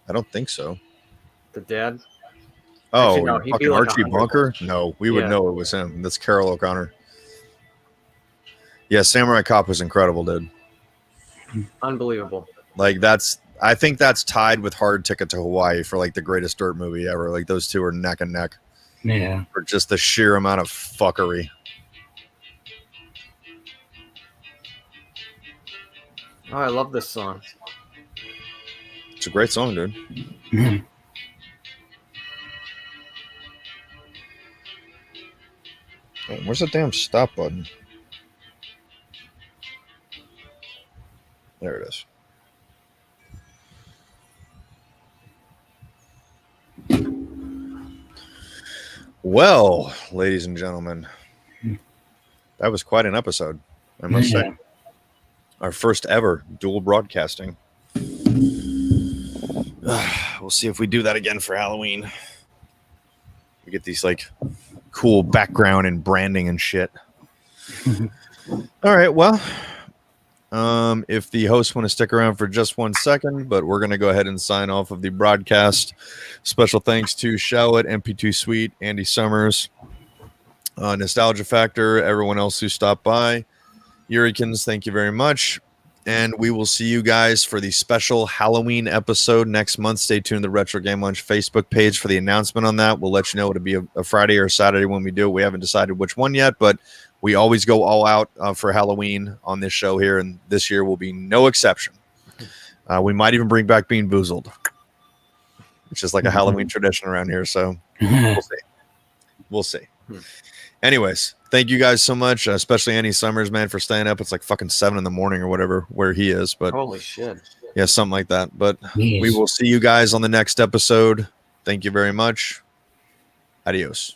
I don't think so. The dad? Oh, Actually, no, he'd be fucking like Archie 100. Bunker? No, we would Yeah. know it was him. That's Carol O'Connor. Yeah, Samurai Cop was incredible, dude. Unbelievable. Like I think that's tied with Hard Ticket to Hawaii for like the greatest dirt movie ever. Like those two are neck and neck Yeah. for just the sheer amount of fuckery. Oh, I love this song. It's a great song, dude. Mhm. Oh, where's the damn stop button? There it is. Well, ladies and gentlemen, that was quite an episode, I must Yeah. say. Our first ever dual broadcasting. We'll see if we do that again for Halloween. We get these like cool background and branding and shit. All right, well, if the hosts want to stick around for just 1 second, but we're going to go ahead and sign off of the broadcast. Special thanks to Shallot, MP2 Suite, Andy Summers, Nostalgia Factor, everyone else who stopped by. Yurikins, thank you very much. And we will see you guys for the special Halloween episode next month. Stay tuned to the Retro Game Lunch Facebook page for the announcement on that. We'll let you know it'll be a Friday or Saturday when we do it. We haven't decided which one yet, but we always go all out for Halloween on this show here, and this year will be no exception. We might even bring back Bean Boozled, which is like a Halloween tradition around here. So we'll see. We'll see. Anyways, thank you guys so much, especially Andy Summers, man, for staying up. It's like fucking 7 a.m. or whatever where he is. But Holy shit. yeah, something like that. But Yes. we will see you guys on the next episode. Thank you very much. Adios.